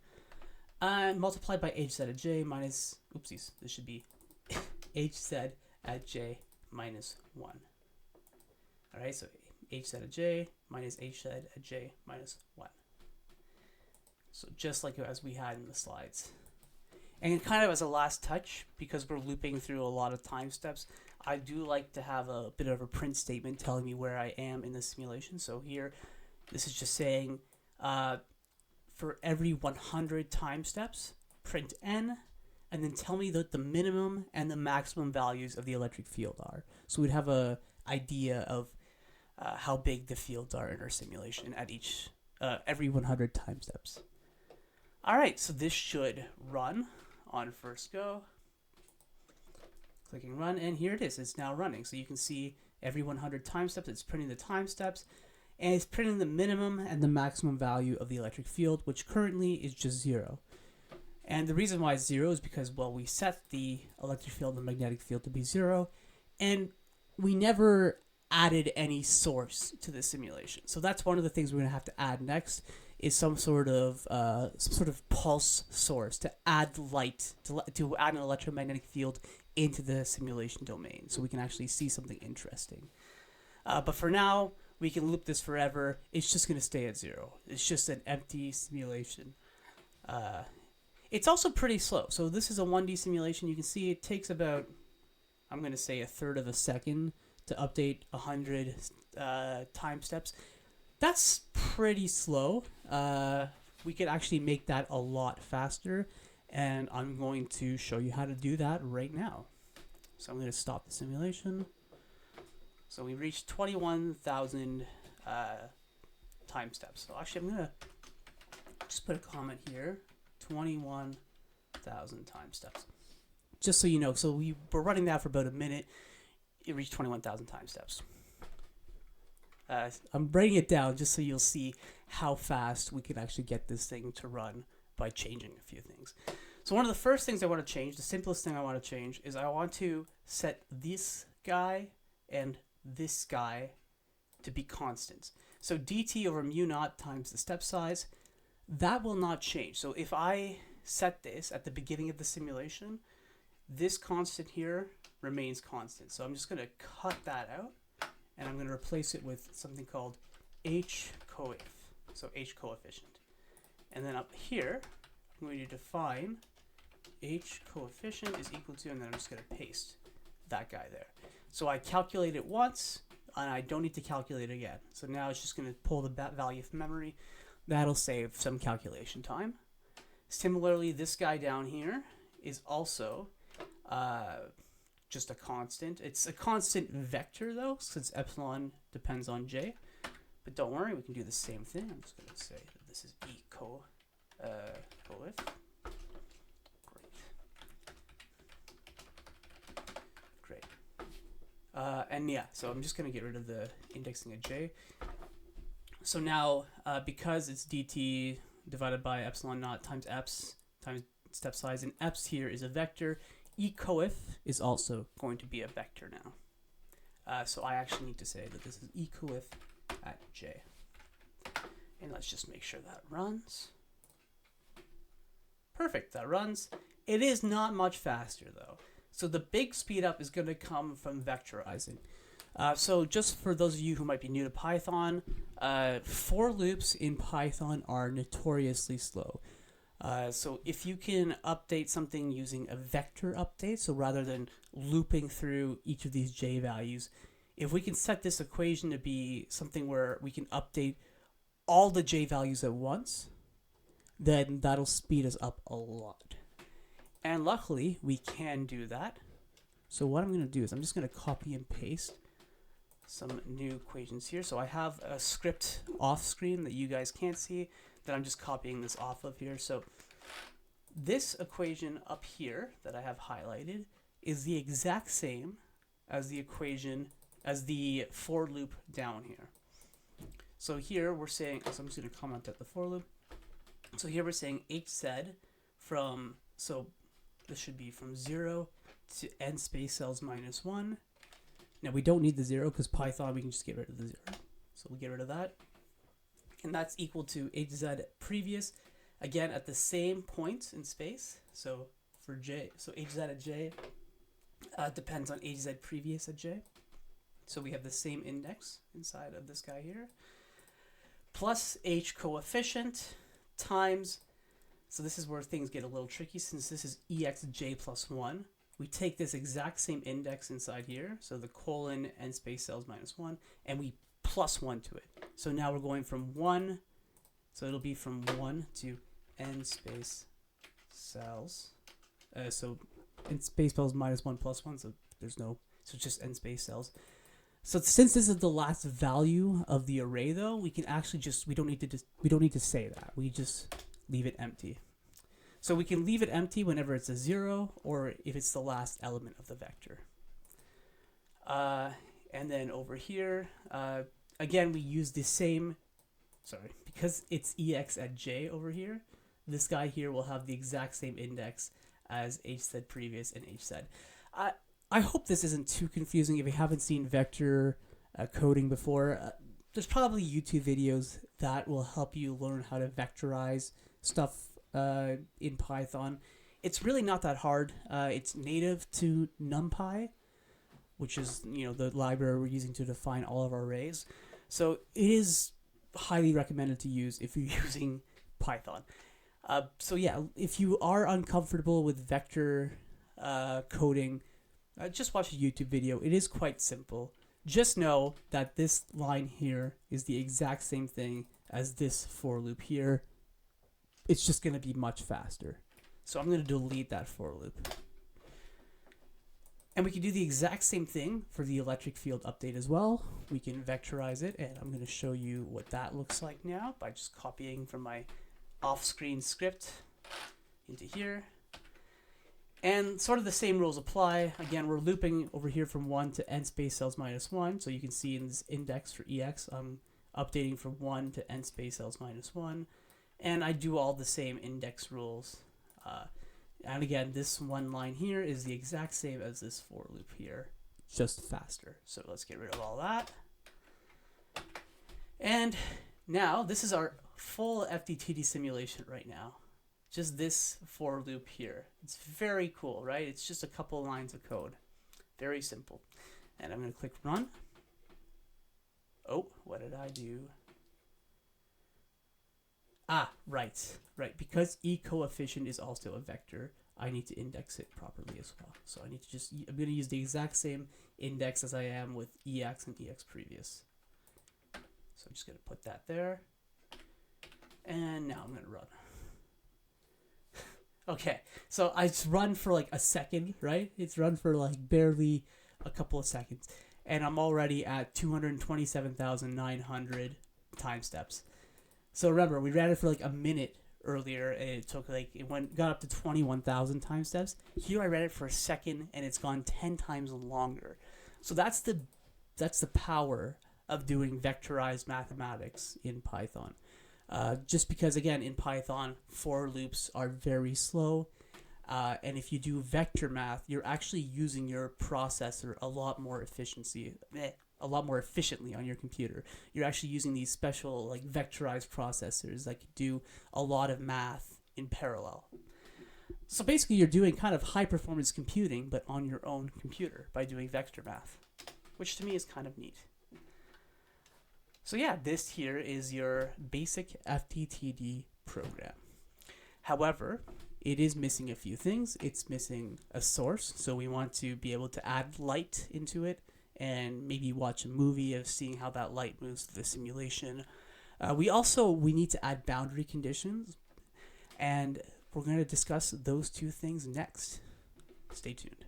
S1: and multiplied by hz at j minus, oopsies, this should be hz at j minus 1. Alright, so hz at j minus hz at j minus 1. So just like as we had in the slides. And kind of as a last touch, because we're looping through a lot of time steps, I do like to have a bit of a print statement telling me where I am in the simulation. So here, this is just saying for every 100 time steps, print n, and then tell me that the minimum and the maximum values of the electric field are. So we'd have a idea of how big the fields are in our simulation at each every 100 time steps. All right, so this should run on first go. Clicking run, and here it is. It's now running. So you can see every 100 time steps, it's printing the time steps, and it's printing the minimum and the maximum value of the electric field, which currently is just 0. And the reason why it's 0 is because, well, we set the electric field and the magnetic field to be 0, and we never added any source to the simulation. So that's one of the things we're going to have to add next, is some sort of pulse source to add light, to add an electromagnetic field into the simulation domain, so we can actually see something interesting. But for now, we can loop this forever. It's just going to stay at 0. It's just an empty simulation. It's also pretty slow. So this is a 1D simulation. You can see it takes about, I'm going to say, a third of a second to update 100 time steps. That's pretty slow. We could actually make that a lot faster, and I'm going to show you how to do that right now. So I'm going to stop the simulation. So we reached 21,000 time steps. So actually I'm going to just put a comment here, 21,000 time steps. Just so you know, so we were running that for about a minute. It reached 21,000 time steps. I'm writing it down just so you'll see how fast we can actually get this thing to run by changing a few things. So one of the first things I want to change, the simplest thing I want to change, is I want to set this guy and this guy to be constants. So dt over mu naught times the step size, that will not change. So if I set this at the beginning of the simulation, this constant here remains constant. So I'm just going to cut that out, and I'm going to replace it with something called h coef, so h coefficient. And then up here, I'm going to define h coefficient is equal to, and then I'm just going to paste that guy there. So I calculate it once, and I don't need to calculate it again. So now it's just going to pull the value from memory. That'll save some calculation time. Similarly, this guy down here is also just a constant. It's a constant vector, though, since epsilon depends on j. But don't worry, we can do the same thing. I'm just going to say that this is e coef. Great. And yeah, so I'm just going to get rid of the indexing at j. So now, because it's dt divided by epsilon naught times eps times step size, and eps here is a vector, e coef is also going to be a vector now. So I actually need to say that this is e coef at j. And let's just make sure that runs. Perfect, that runs. It is not much faster though. So the big speed up is going to come from vectorizing. So just for those of you who might be new to Python, for loops in Python are notoriously slow. So if you can update something using a vector update, so rather than looping through each of these j values, if we can set this equation to be something where we can update all the j values at once, then that'll speed us up a lot. And luckily, we can do that. So what I'm going to do is I'm just going to copy and paste some new equations here. So I have a script off screen that you guys can't see that I'm just copying this off of here. So this equation up here that I have highlighted is the exact same as the equation, as the for loop down here. So here we're saying, so I'm just going to comment at the for loop. So here we're saying hz from, so this should be from 0 to n space cells minus 1. Now we don't need the 0 because Python, we can just get rid of the 0. So we'll get rid of that. And that's equal to hz previous, again at the same point in space. So for j, so hz at j depends on hz previous at j. So we have the same index inside of this guy here, plus h coefficient times, so this is where things get a little tricky since this is exj plus 1. We take this exact same index inside here, so the colon n space cells minus 1, and we plus 1 to it. So now we're going from 1, so it'll be from 1 to n space cells. So n space cells minus 1 plus 1, so there's no, so it's just n space cells. So since this is the last value of the array, though, we can actually just, we don't need to say that. We just leave it empty. So we can leave it empty whenever it's a 0 or if it's the last element of the vector. And then over here, again, we use the same, because it's ex at j over here, this guy here will have the exact same index as hz previous and hz. I hope this isn't too confusing. If you haven't seen vector coding before, there's probably YouTube videos that will help you learn how to vectorize stuff in Python. It's really not that hard. It's native to NumPy, which is the library we're using to define all of our arrays. So it is highly recommended to use if you're using Python. So yeah, if you are uncomfortable with vector coding, just watch a YouTube video. It is quite simple. Just know that this line here is the exact same thing as this for loop here. It's just going to be much faster. So I'm going to delete that for loop. And we can do the exact same thing for the electric field update as well. We can vectorize it, and I'm going to show you what that looks like now by just copying from my off-screen script into here. And sort of the same rules apply. Again, we're looping over here from 1 to n space cells minus 1. So you can see in this index for ex, I'm updating from 1 to n space cells minus 1. And I do all the same index rules. And again, this one line here is the exact same as this for loop here, just faster. So let's get rid of all that. And now this is our full FDTD simulation right now. Just this for loop here. It's very cool, right? It's just a couple lines of code. Very simple. And I'm going to click run. Oh, what did I do? Right. Because e coefficient is also a vector, I need to index it properly as well. So I need to I'm going to use the exact same index as I am with ex and ex previous. So I'm just going to put that there. And now I'm going to run. Okay, so it's run for like a second, right? It's run for like barely a couple of seconds. And I'm already at 227,900 time steps. So remember, we ran it for like a minute earlier, and it took got up to 21,000 time steps. Here I ran it for a second, and it's gone 10 times longer. So that's the power of doing vectorized mathematics in Python. Just because, again, in Python, for loops are very slow. And if you do vector math, you're actually using your processor a lot more efficiently on your computer. You're actually using these special vectorized processors that can do a lot of math in parallel. So basically, you're doing kind of high performance computing, but on your own computer by doing vector math, which to me is kind of neat. So yeah, this here is your basic FDTD program. However, it is missing a few things. It's missing a source, so we want to be able to add light into it and maybe watch a movie of seeing how that light moves through the simulation. We need to add boundary conditions, and we're going to discuss those two things next. Stay tuned.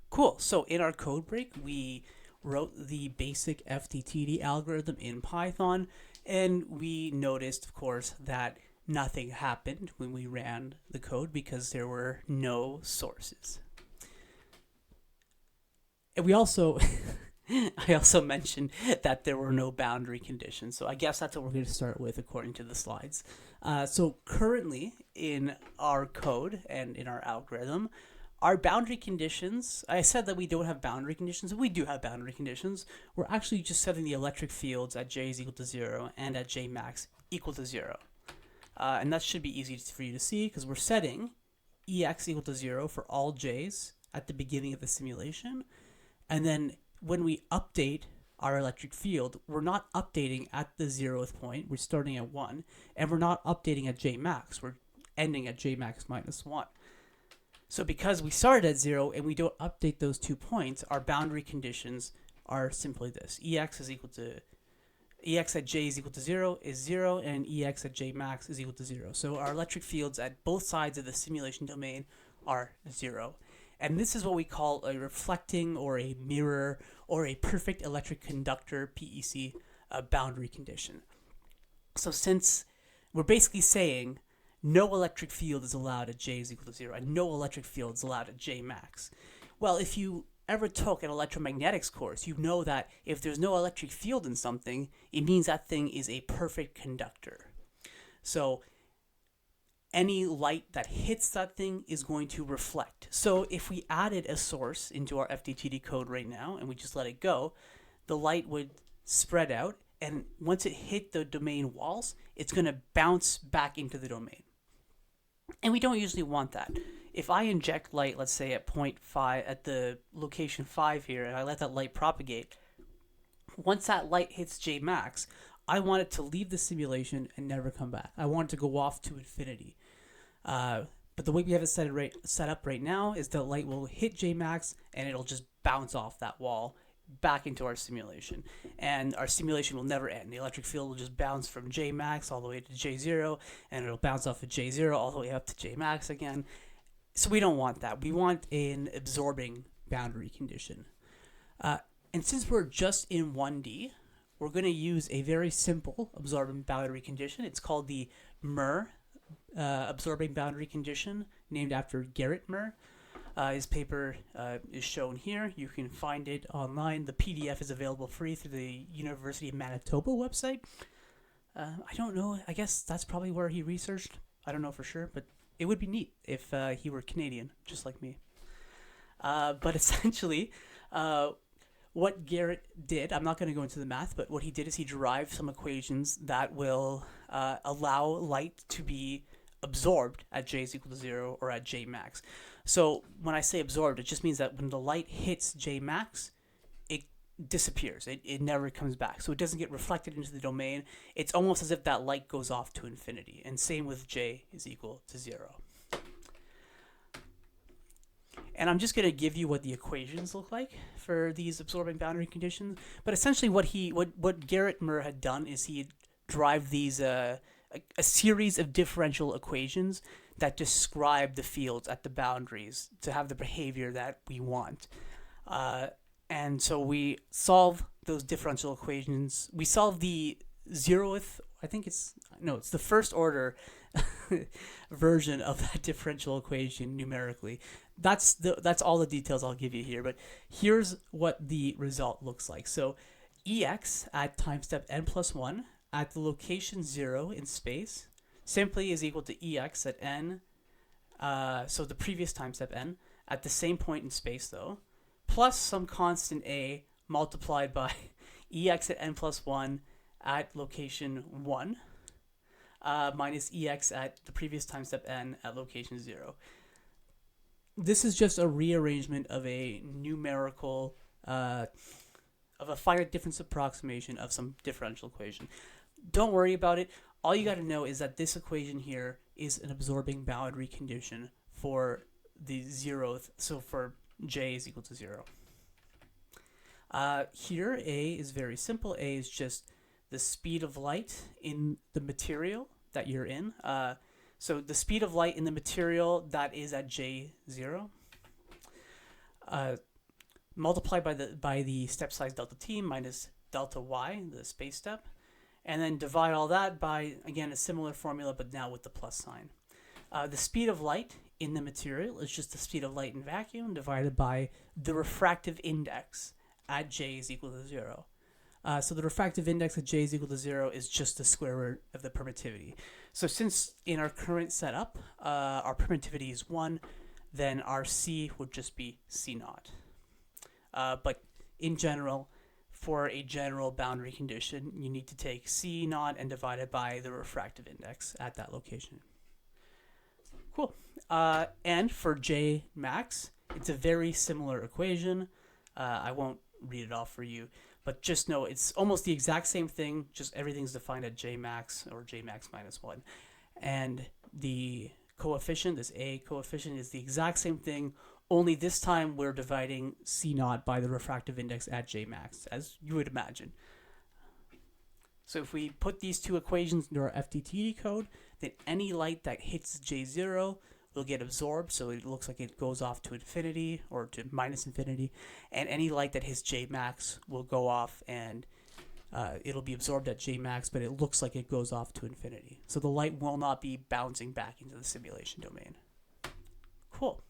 S1: Cool. So in our code break, we wrote the basic FDTD algorithm in Python, and we noticed, of course, that nothing happened when we ran the code because there were no sources. And we also, I also mentioned that there were no boundary conditions. So I guess that's what we're going to start with according to the slides. So currently in our code and in our algorithm, our boundary conditions, I said that we don't have boundary conditions. We do have boundary conditions. We're actually just setting the electric fields at j is equal to 0 and at j max equal to 0. And that should be easy for you to see because we're setting ex equal to 0 for all j's at the beginning of the simulation. And then when we update our electric field, we're not updating at the 0th point. We're starting at 1. And we're not updating at j max. We're ending at j max minus 1. So because we started at 0 and we don't update those 2 points, our boundary conditions are simply this. Ex at j is equal to 0 is 0, and ex at j max is equal to 0. So our electric fields at both sides of the simulation domain are 0. And this is what we call a reflecting or a mirror or a perfect electric conductor, PEC, boundary condition. So since we're basically saying no electric field is allowed at j is equal to 0, and no electric field is allowed at j max. Well, if you ever took an electromagnetics course, you know that if there's no electric field in something, it means that thing is a perfect conductor. So any light that hits that thing is going to reflect. So if we added a source into our FDTD code right now and we just let it go, the light would spread out, and once it hit the domain walls, it's going to bounce back into the domain. And we don't usually want that. If I inject light, let's say at 0.5, at the location 5 here, and I let that light propagate, once that light hits J max, I want it to leave the simulation and never come back. I want it to go off to infinity. But the way we have it set up right now is the light will hit J max and it'll just bounce off that wall back into our simulation. And our simulation will never end. The electric field will just bounce from J max all the way to J0, and it'll bounce off of J0 all the way up to J max again. So we don't want that. We want an absorbing boundary condition. And since we're just in 1D, we're going to use a very simple absorbing boundary condition. It's called the MER, absorbing boundary condition, named after Gerrit Mer. His paper is shown here. You can find it online. The PDF is available free through the University of Manitoba website. I don't know. I guess that's probably where he researched. I don't know for sure, but it would be neat if he were Canadian, just like me. But essentially, what Gerrit did, I'm not going to go into the math, but what he did is he derived some equations that will allow light to be absorbed at j is equal to 0 or at j max. So when I say absorbed, it just means that when the light hits j max, it disappears. It never comes back. So it doesn't get reflected into the domain. It's almost as if that light goes off to infinity. And same with j is equal to 0. And I'm just going to give you what the equations look like for these absorbing boundary conditions. But essentially what Gerrit Mer had done is he derived these a series of differential equations that describe the fields at the boundaries to have the behavior that we want. And so we solve those differential equations. We solve the 0th, it's the first order version of that differential equation numerically. That's all the details I'll give you here, but here's what the result looks like. So Ex at time step n plus 1 at the location 0 in space simply is equal to Ex at n, so the previous time step n, at the same point in space though, plus some constant a multiplied by Ex at n plus 1 at location 1, minus Ex at the previous time step n at location 0. This is just a rearrangement of a numerical, of a finite difference approximation of some differential equation. Don't worry about it. All you got to know is that this equation here is an absorbing boundary condition for the zeroth, so for j is equal to 0. Here, A is very simple. A is just the speed of light in the material that you're in. So the speed of light in the material that is at J0, multiplied by the step size delta t minus delta y, the space step, and then divide all that by, again, a similar formula, but now with the plus sign. The speed of light in the material is just the speed of light in vacuum divided by the refractive index at j is equal to 0. So the refractive index at j is equal to 0 is just the square root of the permittivity. So since in our current setup, our permittivity is 1, then our c would just be c naught. But in general, for a general boundary condition, you need to take c naught and divide it by the refractive index at that location. Cool. And for j max, it's a very similar equation. I won't read it off for you, but just know it's almost the exact same thing, just everything's defined at j max or j max minus 1. And the coefficient, this a coefficient, is the exact same thing, only this time we're dividing c naught by the refractive index at j max, as you would imagine. So if we put these two equations into our FDTD code, then any light that hits J0 will get absorbed, so it looks like it goes off to infinity or to minus infinity, and any light that hits J max will go off and it'll be absorbed at J max, but it looks like it goes off to infinity. So the light will not be bouncing back into the simulation domain. Cool.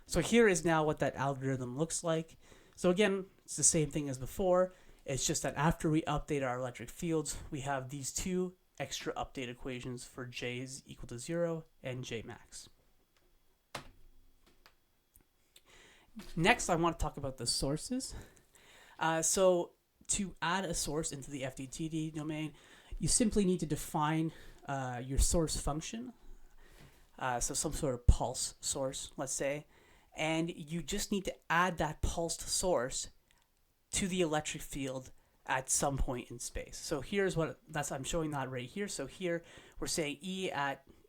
S1: So here is now what that algorithm looks like. So again, it's the same thing as before. It's just that after we update our electric fields, we have these two extra update equations for j is equal to 0 and j max. Next, I want to talk about the sources. So to add a source into the FDTD domain, you simply need to define your source function. So some sort of pulse source, let's say, and you just need to add that pulsed source to the electric field at some point in space. So here's what I'm showing that right here. So here we're saying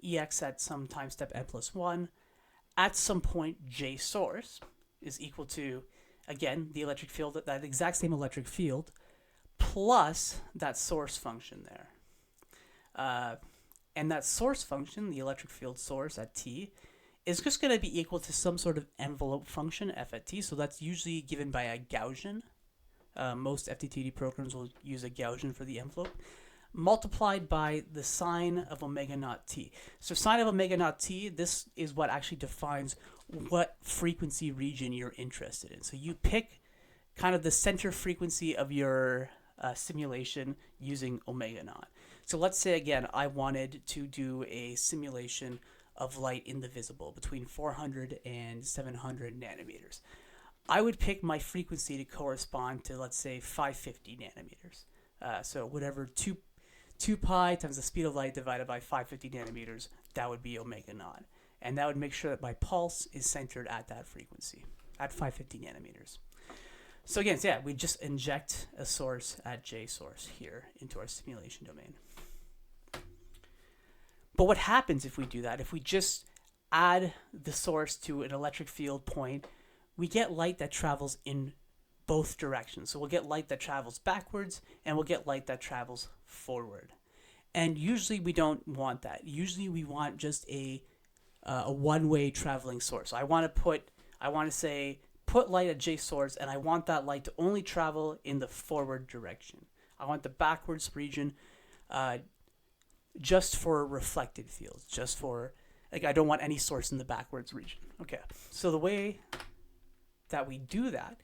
S1: ex at some time step n plus 1 at some point j source is equal to, again, the electric field, that exact same electric field, plus that source function there. And that source function, the electric field source at t, is just going to be equal to some sort of envelope function, f at t. So that's usually given by a Gaussian. Most FDTD programs will use a Gaussian for the envelope, multiplied by the sine of omega naught t. So sine of omega naught t, this is what actually defines what frequency region you're interested in. So you pick kind of the center frequency of your simulation using omega naught. So let's say, again, I wanted to do a simulation of light in the visible between 400 and 700 nanometers. I would pick my frequency to correspond to, let's say, 550 nanometers. So whatever 2 pi times the speed of light divided by 550 nanometers, that would be omega naught. And that would make sure that my pulse is centered at that frequency, at 550 nanometers. So again, so yeah, we just inject a source at j source here into our simulation domain. But what happens if we do that? If we just add the source to an electric field point, we get light that travels in both directions. So we'll get light that travels backwards, and we'll get light that travels forward. And usually we don't want that. Usually we want just a one-way traveling source. So I want to say put light at j source, and I want that light to only travel in the forward direction. I want the backwards region just for reflected fields, just for, like, I don't want any source in the backwards region. Okay, so the way that we do that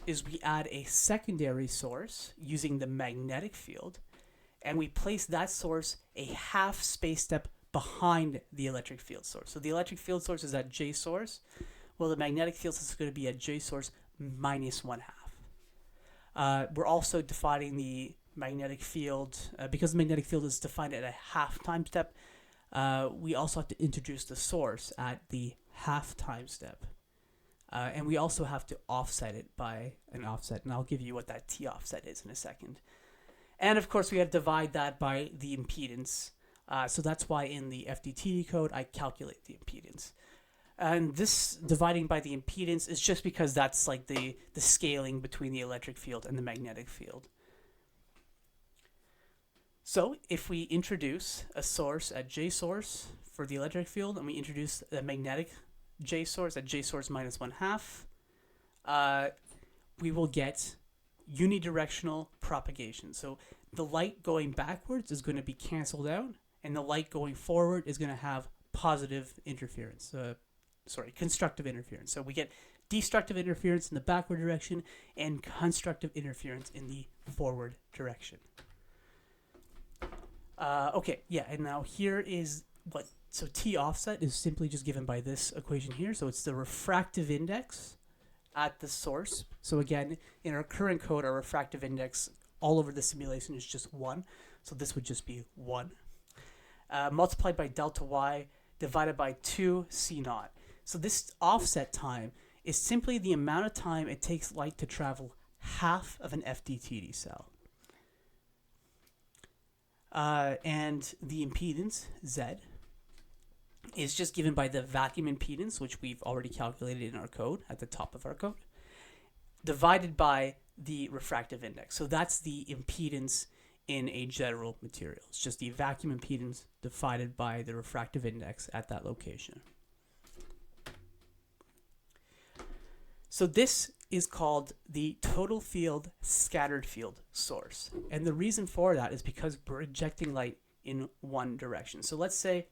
S1: is we add a secondary source using the magnetic field, and we place that source a half space step behind the electric field source. So the electric field source is at j source. Well, the magnetic field source is going to be at j source minus 1/2. We're also defining the magnetic field, because the magnetic field is defined at a half time step, we also have to introduce the source at the half time step. And we also have to offset it by an offset, and I'll give you what that t offset is in a second. And of course, we have to divide that by the impedance So that's why in the FDTD code, I calculate the impedance. And this dividing by the impedance is just because that's like the scaling between the electric field and the magnetic field. So if we introduce a source at J source for the electric field, and we introduce a magnetic J source at J source minus 1/2, we will get unidirectional propagation. So the light going backwards is going to be canceled out, and the light going forward is going to have positive interference. Constructive interference. So we get destructive interference in the backward direction and constructive interference in the forward direction. And now here is so T offset is simply just given by this equation here. So it's the refractive index at the source. So again, in our current code, our refractive index all over the simulation is just 1. So this would just be 1. Multiplied by delta y divided by 2 C naught. So this offset time is simply the amount of time it takes light to travel half of an FDTD cell. And the impedance, Z, is just given by the vacuum impedance, which we've already calculated in our code, at the top of our code, divided by the refractive index. So that's the impedance in a general material. It's just the vacuum impedance divided by the refractive index at that location. So this is called the total field scattered field source. And the reason for that is because we're ejecting light in one direction. So let's say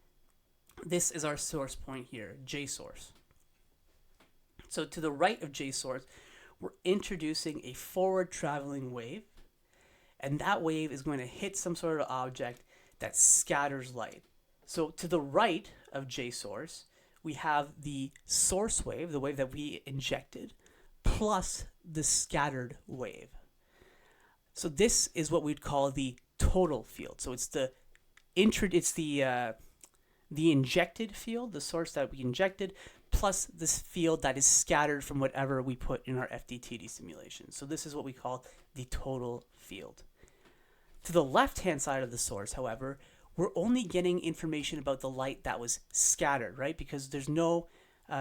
S1: this is our source point here, J source. So to the right of J source, we're introducing a forward traveling wave, and that wave is going to hit some sort of object that scatters light. So to the right of J source, we have the source wave, the wave that we injected, plus the scattered wave. So this is what we'd call the total field. So it's the injected field, the source that we injected, plus this field that is scattered from whatever we put in our FDTD simulation. So this is what we call the total field. To the left-hand side of the source, however, we're only getting information about the light that was scattered, right? Because there's no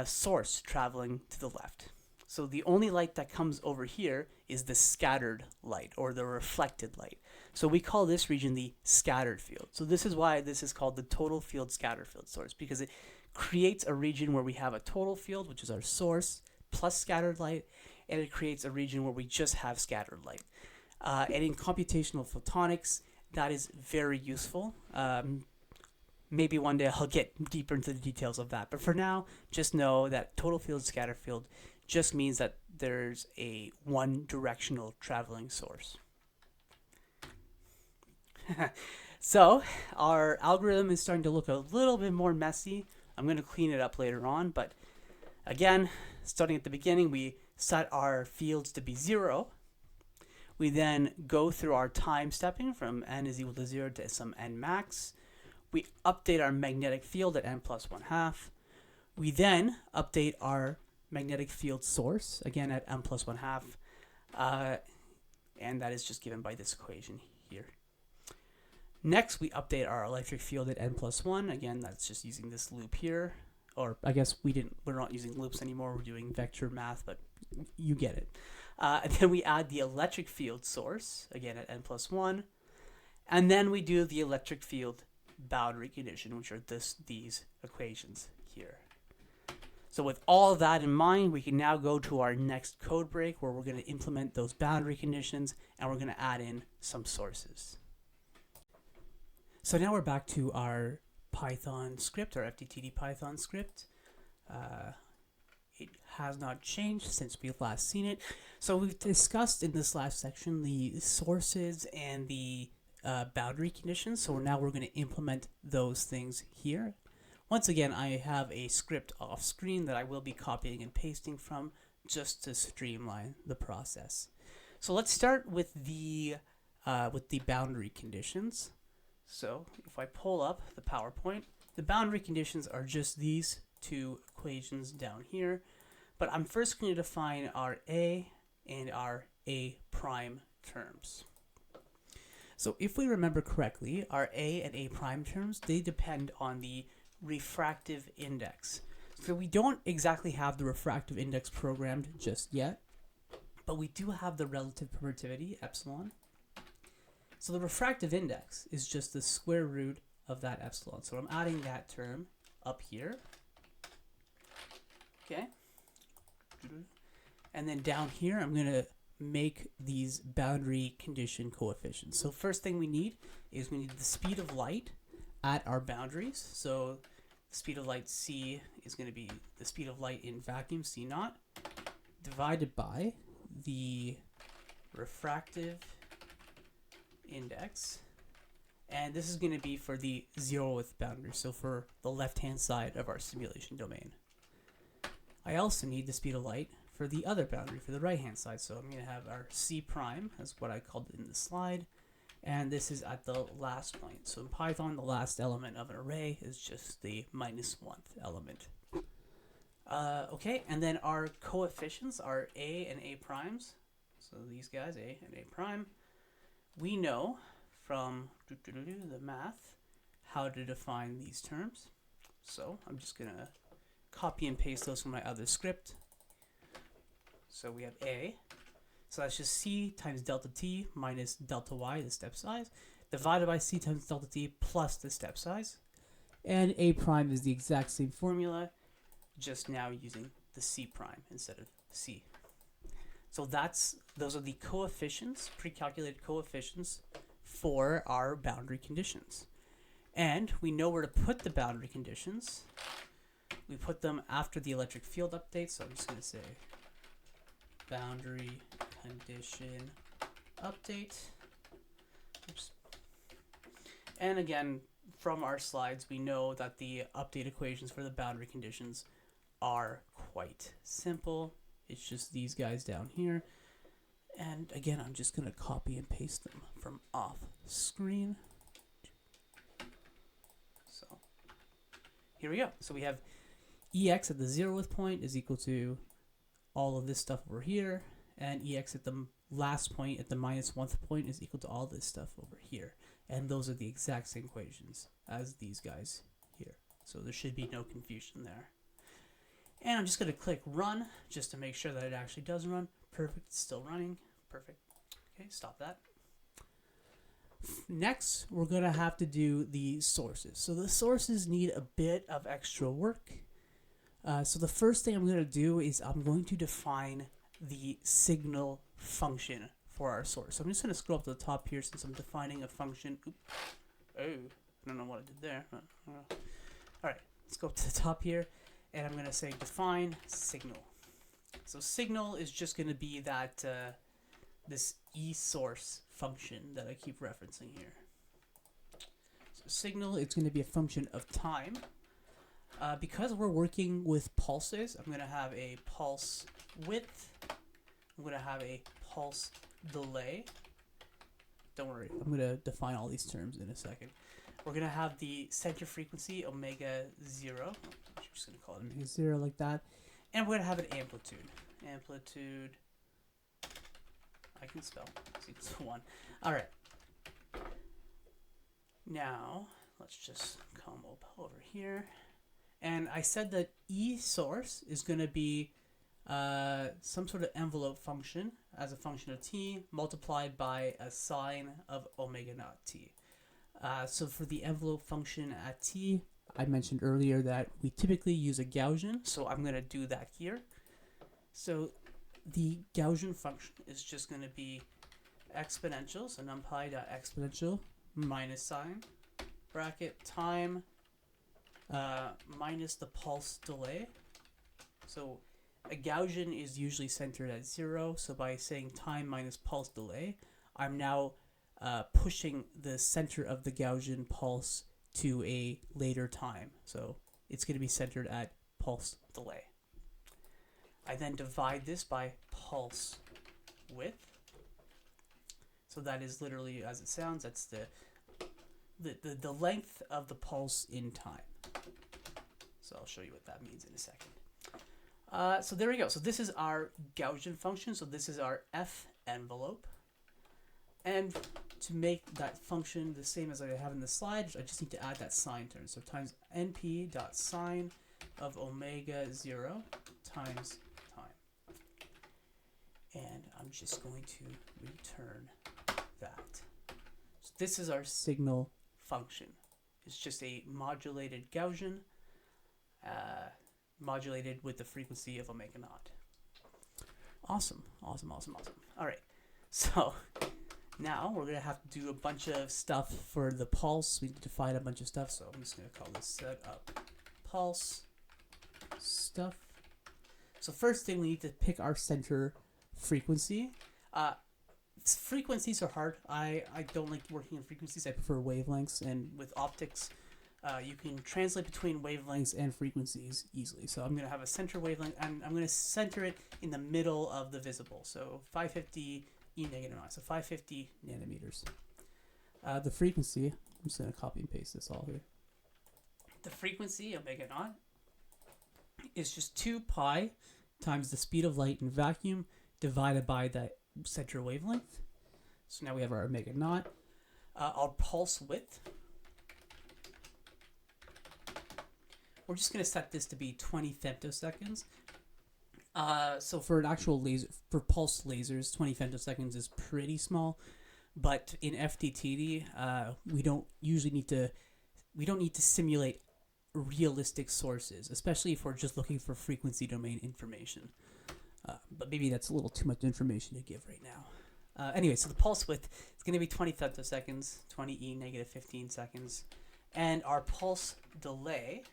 S1: source traveling to the left. So the only light that comes over here is the scattered light, or the reflected light. So we call this region the scattered field. So this is why this is called the total field scattered field source, because it creates a region where we have a total field, which is our source, plus scattered light, and it creates a region where we just have scattered light. And in computational photonics, that is very useful. Maybe one day I'll get deeper into the details of that. But for now, just know that total field scatter field just means that there's a one-directional traveling source. So our algorithm is starting to look a little bit more messy. I'm going to clean it up later on. But again, starting at the beginning, we set our fields to be 0. We then go through our time stepping from n is equal to 0 to some n max. We update our magnetic field at n plus 1/2. We then update our magnetic field source, again at n plus 1/2. And that is just given by this equation here. Next, we update our electric field at n plus 1. Again, that's just using this loop here. Or I guess we're not using loops anymore. We're doing vector math, but you get it. And then we add the electric field source, again at n plus 1. And then we do the electric field boundary condition, which are these equations here. So with all of that in mind, we can now go to our next code break where we're going to implement those boundary conditions, and we're going to add in some sources. So now we're back to our Python script, our FDTD Python script. It has not changed since we've last seen it. So we've discussed in this last section the sources and the boundary conditions. So now we're going to implement those things here. Once again, I have a script off screen that I will be copying and pasting from just to streamline the process. So let's start with the boundary conditions. So if I pull up the PowerPoint, the boundary conditions are just these two equations down here. But I'm first going to define our A and our A prime terms. So if we remember correctly, our A and A prime terms, they depend on the refractive index. So we don't exactly have the refractive index programmed just yet, but we do have the relative permittivity, epsilon. So the refractive index is just the square root of that epsilon. So I'm adding that term up here. Okay. And then down here, I'm going to make these boundary condition coefficients. So first thing we need is the speed of light at our boundaries. So the speed of light c is going to be the speed of light in vacuum, c naught, divided by the refractive index. And this is going to be for the 0th boundary, so for the left-hand side of our simulation domain. I also need the speed of light for the other boundary, for the right-hand side. So I'm going to have our c prime, as what I called it in the slide, and this is at the last point. So in Python, the last element of an array is just the -1th element. Okay, and then our coefficients are a and a primes. So these guys, a and a prime. We know from the math how to define these terms. So I'm just going to copy and paste those from my other script. So we have a, so that's just c times delta t minus delta y, the step size, divided by c times delta t plus the step size. And a prime is the exact same formula, just now using the c prime instead of c. So those are the coefficients, pre-calculated coefficients for our boundary conditions. And we know where to put the boundary conditions. We put them after the electric field update, so I'm just going to say boundary condition update. Oops. And again, from our slides, we know that the update equations for the boundary conditions are quite simple. It's just these guys down here. And again, I'm just going to copy and paste them from off screen. So here we go. So we have Ex at the 0th point is equal to all of this stuff over here, and Ex at the last point, at the -1th point, is equal to all this stuff over here. And those are the exact same equations as these guys here. So there should be no confusion there. And I'm just going to click run just to make sure that it actually does run. Perfect, it's still running. Perfect. Okay, stop that. Next, we're going to have to do the sources. So the sources need a bit of extra work. So the first thing I'm going to do is I'm going to define the signal function for our source. So I'm just going to scroll up to the top here since I'm defining a function. Oop. Oh, I don't know what I did there. All right, let's go up to the top here, and I'm going to say define signal. So signal is just going to be that this eSource function that I keep referencing here. So signal, it's going to be a function of time. Because we're working with pulses, I'm going to have a pulse width. I'm going to have a pulse delay. Don't worry, I'm going to define all these terms in a second. We're going to have the center frequency, omega 0. I'm just going to call it omega 0 like that. And we're going to have an amplitude. Amplitude, I can spell, it's equal to 1. All right. Now, let's just come up over here. And I said that eSource is going to be some sort of envelope function as a function of t multiplied by a sine of omega naught t. So for the envelope function at t, I mentioned earlier that we typically use a Gaussian, so I'm going to do that here. So the Gaussian function is just going to be exponential, so numpy.exponential minus sine bracket time minus the pulse delay. So a Gaussian is usually centered at 0, so by saying time minus pulse delay, I'm now pushing the center of the Gaussian pulse to a later time. So it's going to be centered at pulse delay. I then divide this by pulse width. So that is literally as it sounds, that's the length of the pulse in time. So I'll show you what that means in a second. So there we go. So this is our Gaussian function. So this is our F envelope. And to make that function the same as I have in the slide, I just need to add that sine term. So times np dot sine of omega 0 times time. And I'm just going to return that. So this is our signal function. It's just a modulated Gaussian, modulated with the frequency of omega naught. Awesome, awesome, awesome, awesome. All right, so now we're gonna have to do a bunch of stuff for the pulse. We need to define a bunch of stuff, so I'm just gonna call this set up pulse stuff. So first thing, we need to pick our center frequency. Frequencies are hard. I don't like working in frequencies. I prefer wavelengths, and with optics, you can translate between wavelengths and frequencies easily. So I'm going to have a center wavelength, and I'm going to center it in the middle of the visible. So 550 e negative 9, so 550 nanometers. The frequency, I'm just going to copy and paste this all here. The frequency, omega naught, is just 2 pi times the speed of light in vacuum divided by the center wavelength. So now we have our omega naught. Our pulse width, we're just going to set this to be 20 femtoseconds. So for an actual laser, for pulse lasers, 20 femtoseconds is pretty small. But in FDTD, we don't need to simulate realistic sources, especially if we're just looking for frequency domain information. But maybe that's a little too much information to give right now. Anyway, so the pulse width is going to be 20 femtoseconds, 20 e negative 15 seconds. And our pulse delay,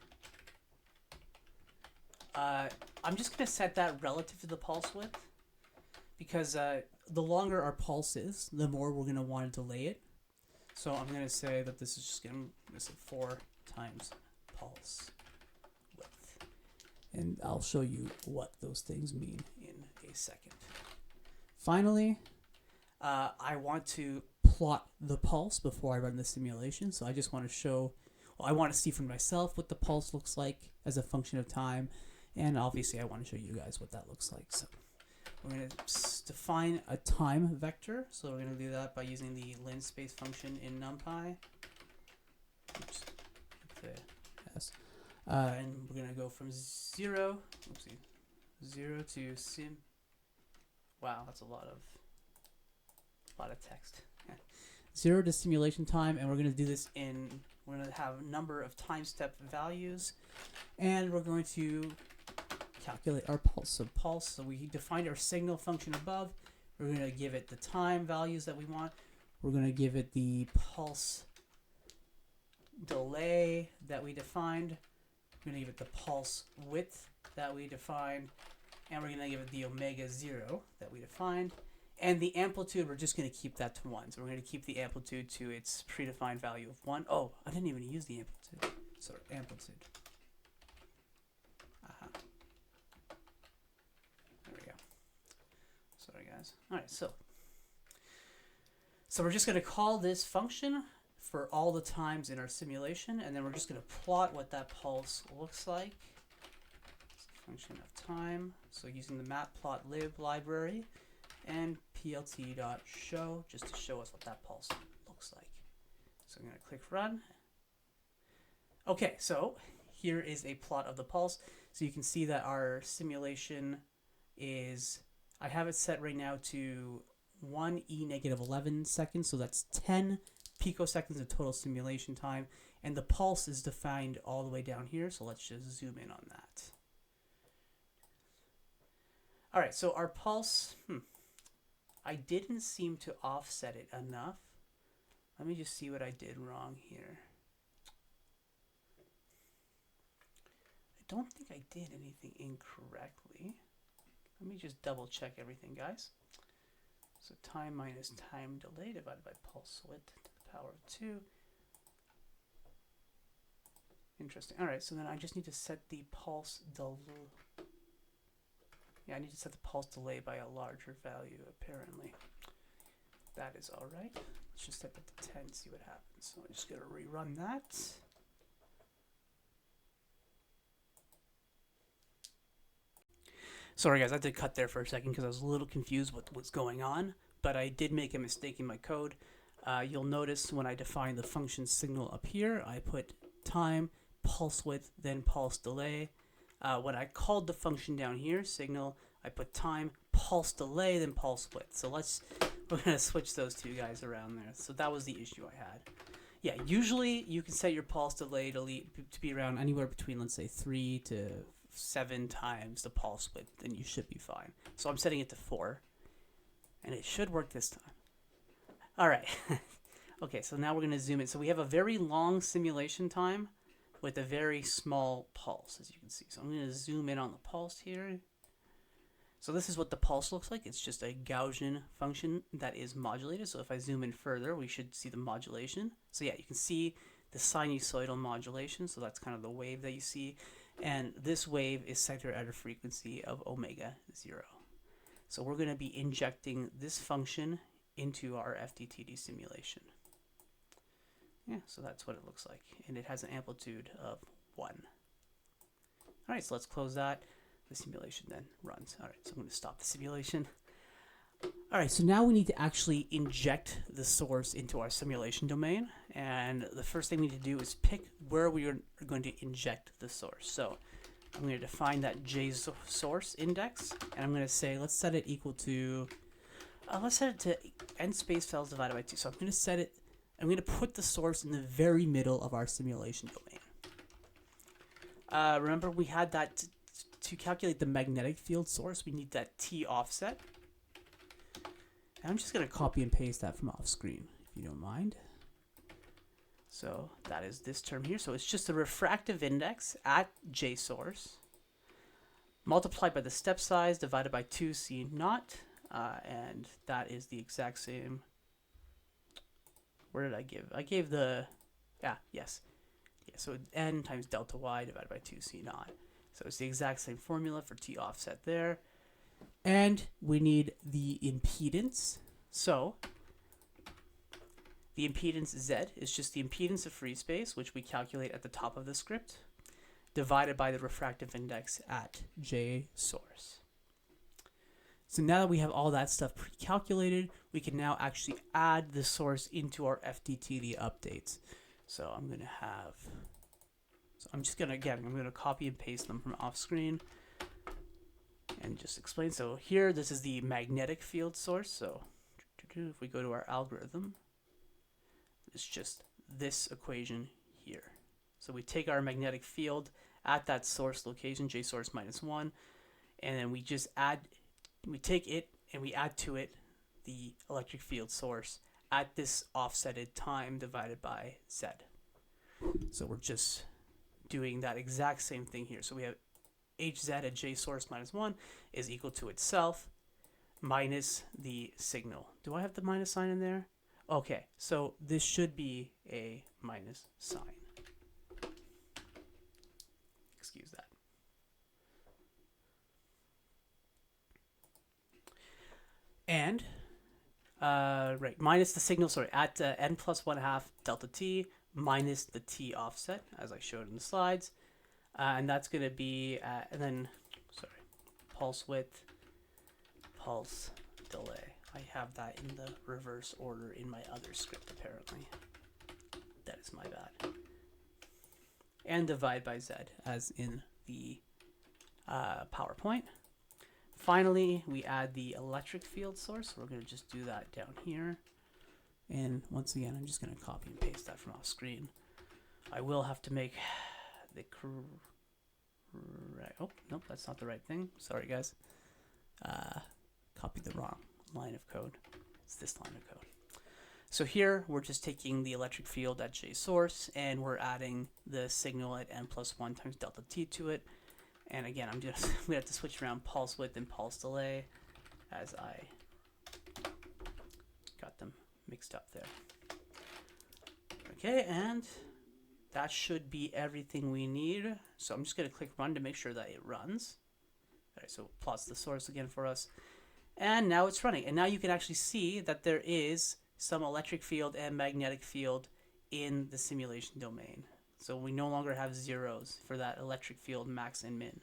S1: I'm just going to set that relative to the pulse width, because the longer our pulse is, the more we're going to want to delay it. So I'm going to say that this is just going to say 4 times pulse width. And I'll show you what those things mean in a second. Finally, I want to plot the pulse before I run the simulation. So I just want to show, I want to see for myself what the pulse looks like as a function of time. And obviously I want to show you guys what that looks like. So we're going to define a time vector. So we're going to do that by using the lens space function in NumPy. Oops. Yes. And we're going to go from 0 to sim. Wow, that's a lot of text. 0 to simulation time, and we're going to do this we're going to have a number of time step values, and we're going to calculate our pulse. So we defined our signal function above. We're going to give it the time values that we want. We're going to give it the pulse delay that we defined. We're going to give it the pulse width that we defined, and we're going to give it the omega 0 that we defined. And the amplitude, we're just going to keep that to 1. So we're going to keep the amplitude to its predefined value of 1. Oh, I didn't even use the amplitude. Sorry, amplitude. There we go. Sorry, guys. All right, so we're just going to call this function for all the times in our simulation, and then we're just going to plot what that pulse looks like. It's a function of time. So using the matplotlib library and plt.show just to show us what that pulse looks like. So I'm going to click run. Okay, so here is a plot of the pulse. So you can see that our simulation is, I have it set right now to 1 e negative 11 seconds, so that's 10 picoseconds of total simulation time, and the pulse is defined all the way down here, so let's just zoom in on that. All right, so our pulse, I didn't seem to offset it enough. Let me just see what I did wrong here. I don't think I did anything incorrectly. Let me just double check everything, guys. So time minus time delay divided by pulse width to the power of 2. Interesting. All right, so then I just need to set the pulse delay. Yeah, I need to set the pulse delay by a larger value, apparently. That is all right. Let's just set that to 10, see what happens. So I'm just going to rerun that. Sorry, guys, I had to cut there for a second because I was a little confused with what's going on, but I did make a mistake in my code. You'll notice when I define the function signal up here, I put time, pulse width, then pulse delay. When I called the function down here, signal, I put time, pulse delay, then pulse width. So we're going to switch those two guys around there. So that was the issue I had. Yeah, usually you can set your pulse delay to be around anywhere between, let's say, 3 to 7 times the pulse width, and you should be fine. So I'm setting it to 4, and it should work this time. All right. Okay, so now we're going to zoom in. So we have a very long simulation time with a very small pulse, as you can see. So I'm going to zoom in on the pulse here. So this is what the pulse looks like. It's just a Gaussian function that is modulated. So if I zoom in further, we should see the modulation. So yeah, you can see the sinusoidal modulation. So that's kind of the wave that you see. And this wave is centered at a frequency of omega 0. So we're going to be injecting this function into our FDTD simulation. Yeah, so that's what it looks like. And it has an amplitude of 1. All right, so let's close that. The simulation then runs. All right, so I'm going to stop the simulation. All right, so now we need to actually inject the source into our simulation domain. And the first thing we need to do is pick where we are going to inject the source. So I'm going to define that JSource index, and I'm going to say, let's set it equal to, let's set it to n space cells divided by 2. So I'm going to set it, I'm going to put the source in the very middle of our simulation domain. Remember, we had that to calculate the magnetic field source, we need that T offset. And I'm just going to copy and paste that from off screen, if you don't mind. So that is this term here. So it's just the refractive index at JSource multiplied by the step size divided by 2 C naught. And that is the exact same. Where did I give? I gave the, yes. Yeah, so n times delta y divided by 2 C naught. So it's the exact same formula for T offset there. And we need the impedance. So the impedance Z is just the impedance of free space, which we calculate at the top of the script, divided by the refractive index at JSource. So now that we have all that stuff pre-calculated, we can now actually add the source into our FDTD updates. So I'm going to have... So I'm just going to, again, I'm going to copy and paste them from off screen and just explain. So here, this is the magnetic field source. So if we go to our algorithm, it's just this equation here. So we take our magnetic field at that source location, JSource -1, and then we just add, we take it and we add to it the electric field source at this offsetted time divided by Z. So we're just doing that exact same thing here. So we have Hz at JSource -1 is equal to itself minus the signal. Do I have the minus sign in there? Okay, so this should be a minus sign. Excuse that. And, right, minus the signal, sorry, at n plus 1/2 delta t minus the T offset, as I showed in the slides. And that's going to be, and then, sorry, pulse width, pulse delay. I have that in the reverse order in my other script, apparently. That is my bad. And divide by Z, as in the PowerPoint. Finally, we add the electric field source. We're going to just do that down here. And once again, I'm just going to copy and paste that from off screen. I will have to make the correct, oh, nope, that's not the right thing. Sorry, guys. Copied the wrong line of code. It's this line of code. So here, we're just taking the electric field at JSource, and we're adding the signal at n plus 1 times delta t to it. And again, we have to switch around pulse width and pulse delay as I got them mixed up there. Okay, and that should be everything we need. So I'm just going to click run to make sure that it runs. All right, so it plots the source again for us. And now it's running. And now you can actually see that there is some electric field and magnetic field in the simulation domain. So we no longer have zeros for that electric field max and min.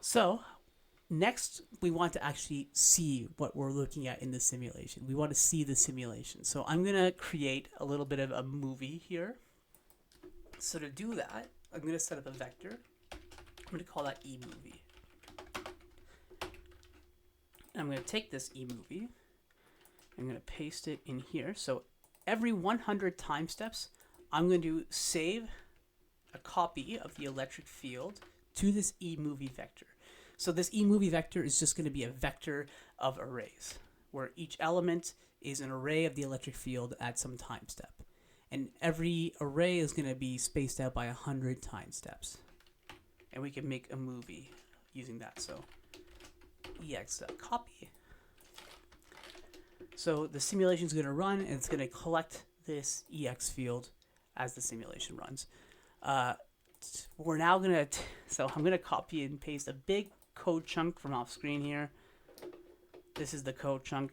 S1: So Next, we want to actually see what we're looking at in the simulation. We want to see the simulation. So I'm going to create a little bit of a movie here. So to do that, I'm going to set up a vector. I'm going to call that eMovie. And I'm going to take this eMovie. I'm going to paste it in here. So every 100 time steps, I'm going to save a copy of the electric field to this eMovie vector. So this eMovie vector is just going to be a vector of arrays, where each element is an array of the electric field at some time step. And every array is going to be spaced out by 100 time steps. And we can make a movie using that. So ex copy. So the simulation is going to run, and it's going to collect this ex field as the simulation runs. We're now going to, so I'm going to copy and paste a big code chunk from off screen here. This is the code chunk.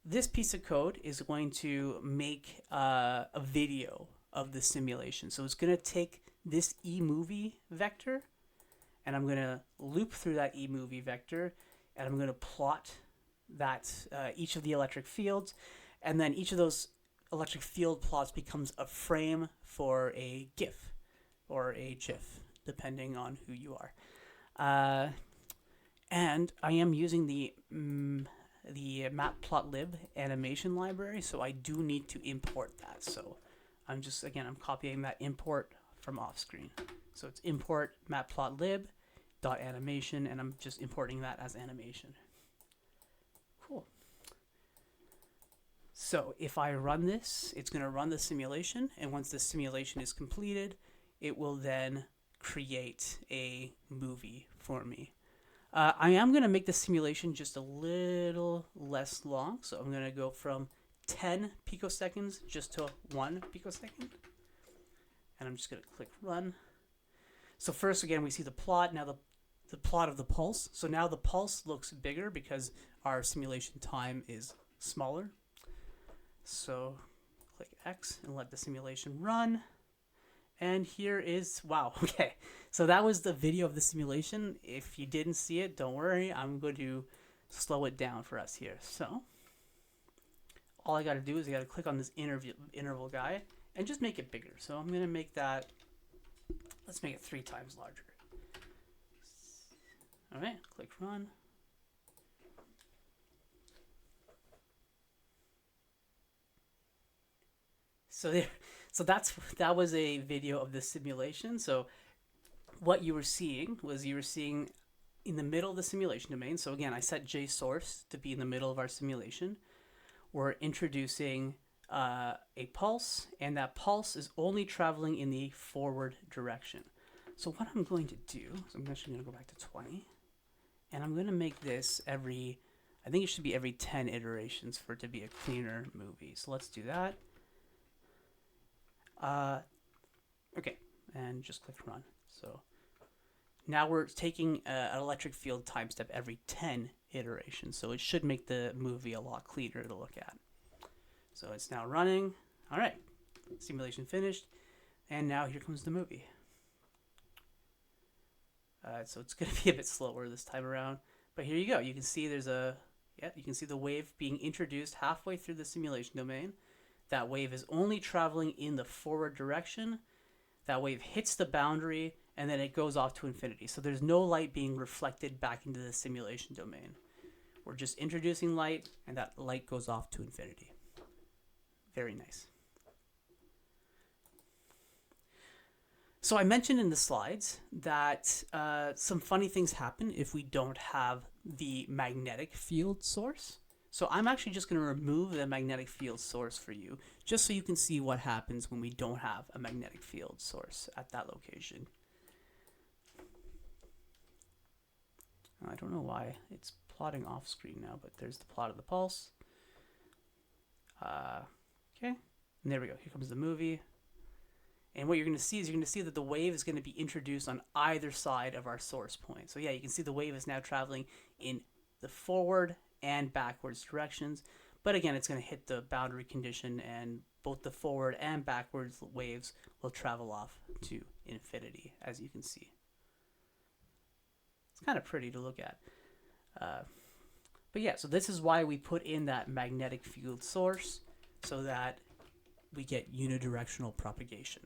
S1: This piece of code is going to make a video of the simulation. So it's going to take this eMovie vector, and I'm going to loop through that eMovie vector, and I'm going to plot that each of the electric fields, and then each of those electric field plots becomes a frame for a GIF or a GIF, depending on who you are. And I am using the matplotlib animation library, so I do need to import that. So I'm copying that import from off screen. So it's import matplotlib.animation, and I'm just importing that as animation. Cool. So if I run this, it's going to run the simulation, and once the simulation is completed, it will then create a movie for me. I am going to make the simulation just a little less long, so I'm going to go from 10 picoseconds just to 1 picosecond. And I'm just going to click run. So first, again, we see the plot. Now the plot of the pulse. So now the pulse looks bigger because our simulation time is smaller. So click X and let the simulation run. And here is, wow, okay. So that was the video of the simulation. If you didn't see it, don't worry. I'm going to slow it down for us here. So all I got to do is I got to click on this interval guy and just make it bigger. So I'm going to make that, let's make it 3 times larger. All right, click run. So that was a video of the simulation. So what you were seeing in the middle of the simulation domain. So again, I set JSource to be in the middle of our simulation. We're introducing a pulse, and that pulse is only traveling in the forward direction. So what I'm going to do is I'm actually going to go back to 20, and I'm going to make this I think it should be every 10 iterations for it to be a cleaner movie. So let's do that. Okay, and just click run. So now we're taking an electric field time step every 10 iterations, so it should make the movie a lot cleaner to look at. So it's now running. All right, simulation finished, and now here comes the movie. So it's going to be a bit slower this time around, but here you go. You can see you can see the wave being introduced halfway through the simulation domain. That wave is only traveling in the forward direction. That wave hits the boundary, and then it goes off to infinity. So there's no light being reflected back into the simulation domain. We're just introducing light, and that light goes off to infinity. Very nice. So I mentioned in the slides that some funny things happen if we don't have the magnetic field source. So I'm actually just going to remove the magnetic field source for you, just so you can see what happens when we don't have a magnetic field source at that location. I don't know why it's plotting off screen now, but there's the plot of the pulse. Okay, and there we go. Here comes the movie. And what you're going to see is that the wave is going to be introduced on either side of our source point. So yeah, you can see the wave is now traveling in the forward and backwards directions, but again, it's going to hit the boundary condition, and both the forward and backwards waves will travel off to infinity, as you can see. It's kind of pretty to look at. But yeah, so this is why we put in that magnetic field source, so that we get unidirectional propagation.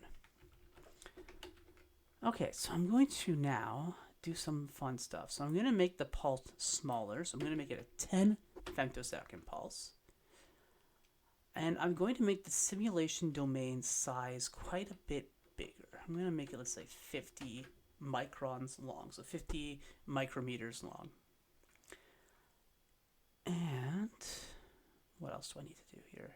S1: Okay, so I'm going to now do some fun stuff. So I'm going to make the pulse smaller. So I'm going to make it a 10 femtosecond pulse. And I'm going to make the simulation domain size quite a bit bigger. I'm going to make it, let's say, 50 microns long, so 50 micrometers long. And what else do I need to do here?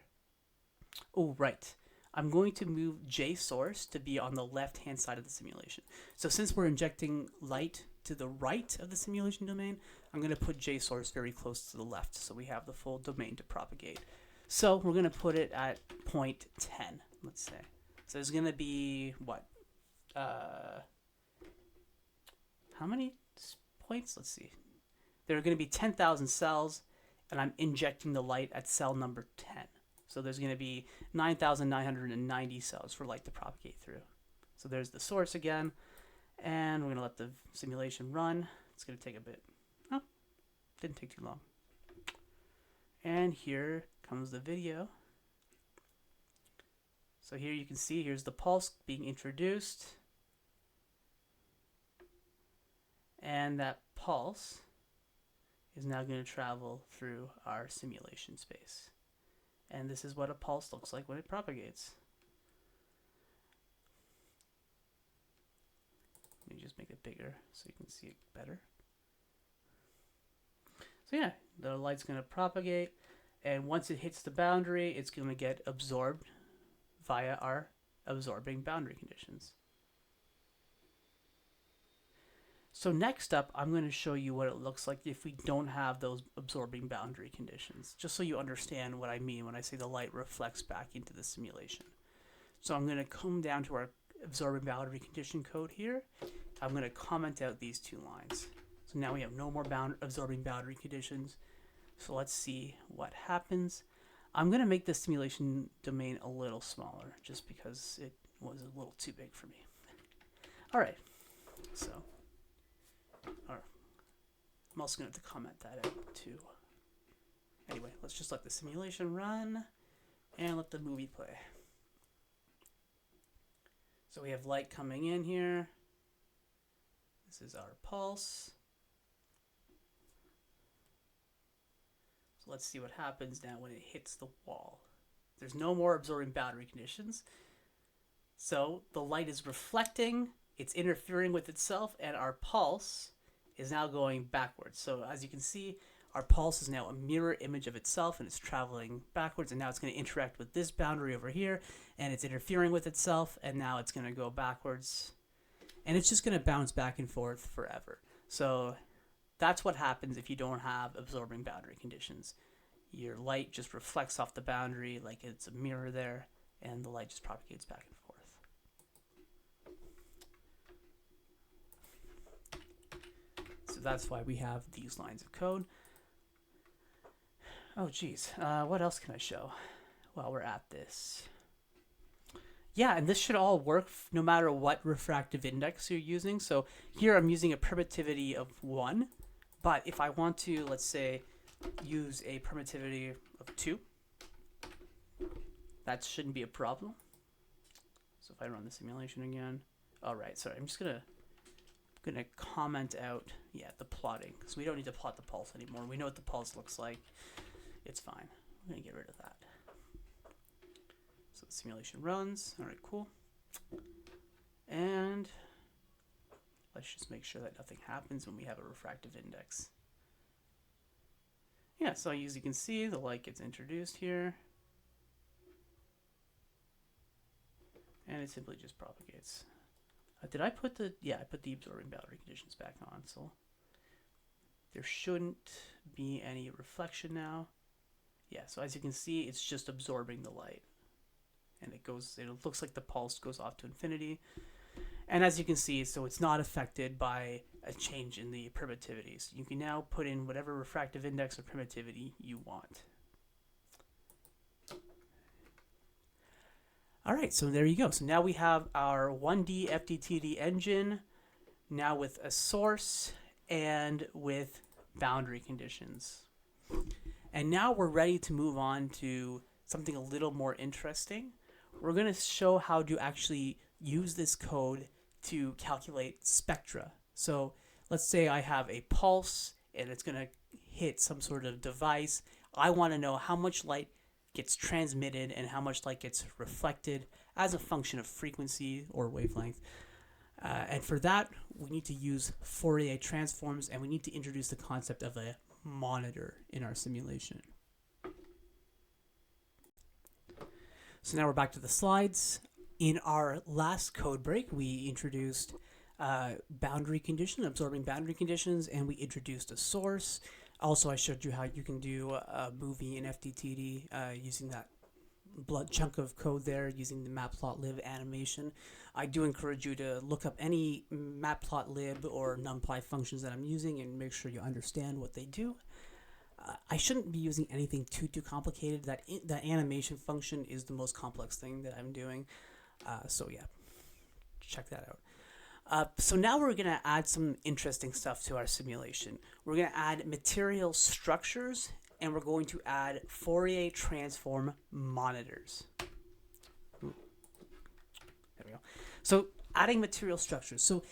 S1: Oh, right. I'm going to move J source to be on the left-hand side of the simulation. So since we're injecting light to the right of the simulation domain, I'm going to put J source very close to the left so we have the full domain to propagate. So we're going to put it at 0.10, let's say. So there's going to be, what? How many points? Let's see. There are going to be 10,000 cells, and I'm injecting the light at cell number 10. So there's going to be 9,990 cells for light to propagate through. So there's the source again, and we're going to let the simulation run. It's going to take a bit. Oh, didn't take too long. And here comes the video. So here you can see, here's the pulse being introduced. And that pulse is now going to travel through our simulation space. And this is what a pulse looks like when it propagates. Let me just make it bigger so you can see it better. So yeah, the light's going to propagate, and once it hits the boundary, it's going to get absorbed via our absorbing boundary conditions. So next up, I'm going to show you what it looks like if we don't have those absorbing boundary conditions, just so you understand what I mean when I say the light reflects back into the simulation. So I'm going to come down to our absorbing boundary condition code here. I'm going to comment out these two lines. So now we have no more absorbing boundary conditions. So let's see what happens. I'm going to make the simulation domain a little smaller just because it was a little too big for me. All right, so I'm also going to have to comment that out too. Anyway, let's just let the simulation run and let the movie play. So we have light coming in here. This is our pulse. So let's see what happens now when it hits the wall. There's no more absorbing boundary conditions. So the light is reflecting, it's interfering with itself, and our pulse is now going backwards. So as you can see, our pulse is now a mirror image of itself, and it's traveling backwards, and now it's going to interact with this boundary over here, and it's interfering with itself, and now it's going to go backwards, and it's just going to bounce back and forth forever. So that's what happens if you don't have absorbing boundary conditions. Your light just reflects off the boundary like it's a mirror there, and the light just propagates back and forth. So that's why we have these lines of code. Oh geez, what else can I show while we're at this? Yeah, and this should all work no matter what refractive index you're using. So here I'm using a permittivity of 1, but if I want to, let's say, use a permittivity of 2, that shouldn't be a problem. So if I run the simulation again, all right, sorry, I'm just gonna comment out, yeah, the plotting, because we don't need to plot the pulse anymore. We know what the pulse looks like. It's fine. I'm gonna get rid of that. So the simulation runs. All right, cool. And let's just make sure that nothing happens when we have a refractive index. Yeah, so as you can see, the light gets introduced here, and it simply just propagates. Did I put the, yeah, I put the absorbing boundary conditions back on, so there shouldn't be any reflection now. Yeah, so as you can see, it's just absorbing the light, and it looks like the pulse goes off to infinity. And as you can see, so it's not affected by a change in the permittivity. So you can now put in whatever refractive index or permittivity you want. All right, so there you go. So now we have our 1D FDTD engine, now with a source and with boundary conditions. And now we're ready to move on to something a little more interesting. We're going to show how to actually use this code to calculate spectra. So let's say I have a pulse and it's going to hit some sort of device. I want to know how much light gets transmitted and how much light gets reflected as a function of frequency or wavelength. And for that, we need to use Fourier transforms, and we need to introduce the concept of a monitor in our simulation. So now we're back to the slides. In our last code break, we introduced boundary condition, absorbing boundary conditions, and we introduced a source. Also, I showed you how you can do a movie in FDTD using that blood chunk of code there, using the matplotlib animation. I do encourage you to look up any matplotlib or numpy functions that I'm using and make sure you understand what they do. I shouldn't be using anything too complicated. That animation function is the most complex thing that I'm doing. So yeah, check that out. So now we're going to add some interesting stuff to our simulation. We're going to add material structures, and we're going to add Fourier transform monitors. There we go. So adding material structures. So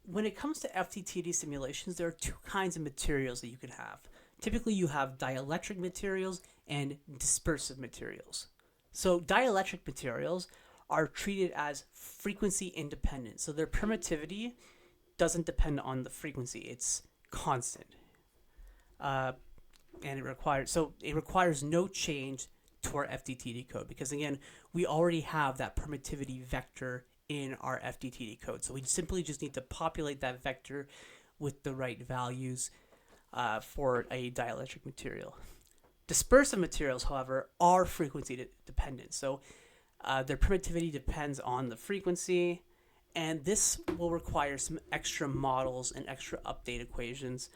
S1: when it comes to FDTD simulations, there are two kinds of materials that you can have. Typically, you have dielectric materials and dispersive materials. So dielectric materials are treated as frequency independent. So their permittivity doesn't depend on the frequency. It's constant. And it requires no change to our FDTD code, because again, we already have that permittivity vector in our FDTD code. So we simply just need to populate that vector with the right values for a dielectric material. Dispersive materials, however, are frequency dependent. So their permittivity depends on the frequency, and this will require some extra models and extra update equations.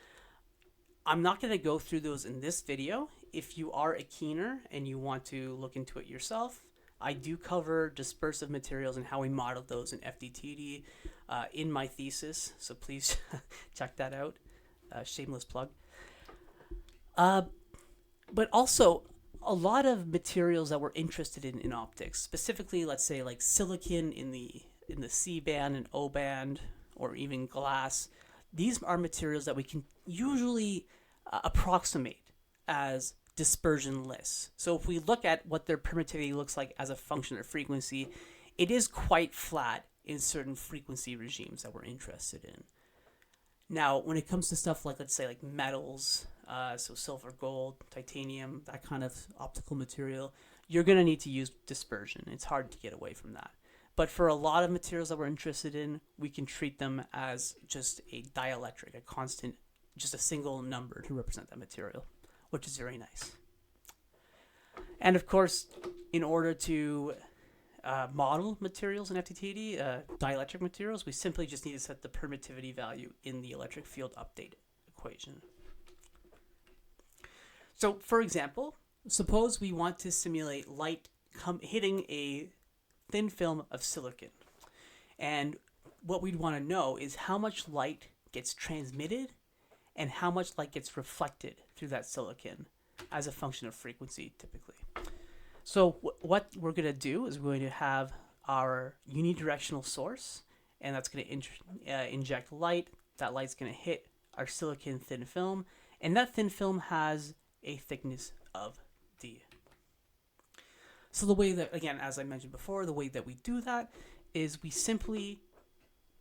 S1: I'm not going to go through those in this video. If you are a keener and you want to look into it yourself, I do cover dispersive materials and how we model those in FDTD in my thesis, so please check that out. Shameless plug. But also, a lot of materials that we're interested in optics, specifically, let's say like silicon in the C band and O band, or even glass. These are materials that we can usually approximate as dispersionless. So if we look at what their permittivity looks like as a function of frequency, it is quite flat in certain frequency regimes that we're interested in. Now, when it comes to stuff like, let's say, like metals, so silver, gold, titanium, that kind of optical material, you're going to need to use dispersion. It's hard to get away from that. But for a lot of materials that we're interested in, we can treat them as just a dielectric, a constant, just a single number to represent that material, which is very nice. And of course, in order to model materials in FDTD, dielectric materials, we simply just need to set the permittivity value in the electric field update equation. So, for example, suppose we want to simulate light hitting a thin film of silicon. And what we'd want to know is how much light gets transmitted and how much light gets reflected through that silicon as a function of frequency, typically. So what we're going to do is we're going to have our unidirectional source, and that's going to inject light. That light's going to hit our silicon thin film, and that thin film has a thickness of D. So the way that, again, as I mentioned before, the way that we do that is we simply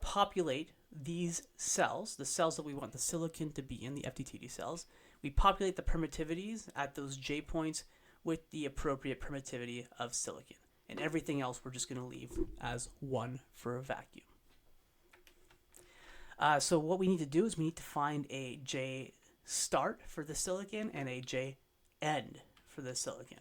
S1: populate these cells, the cells that we want the silicon to be in, the FDTD cells. We populate the permittivities at those J points with the appropriate permittivity of silicon. And everything else we're just going to leave as 1 for a vacuum. So what we need to do is we need to find a J start for the silicon and a J end for the silicon.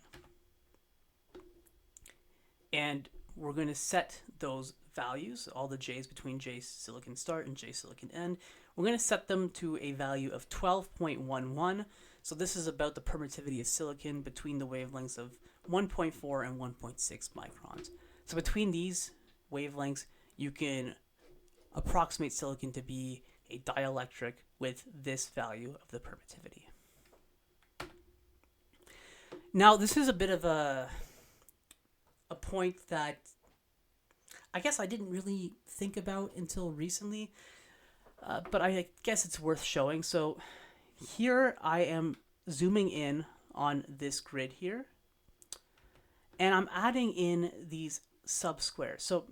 S1: And we're going to set those values, all the J's between J silicon start and J silicon end. We're going to set them to a value of 12.11. So this is about the permittivity of silicon between the wavelengths of 1.4 and 1.6 microns. So between these wavelengths, you can approximate silicon to be a dielectric with this value of the permittivity. Now, this is a bit of a point that I guess I didn't really think about until recently, but I guess it's worth showing. So here I am zooming in on this grid here, and I'm adding in these subsquares. So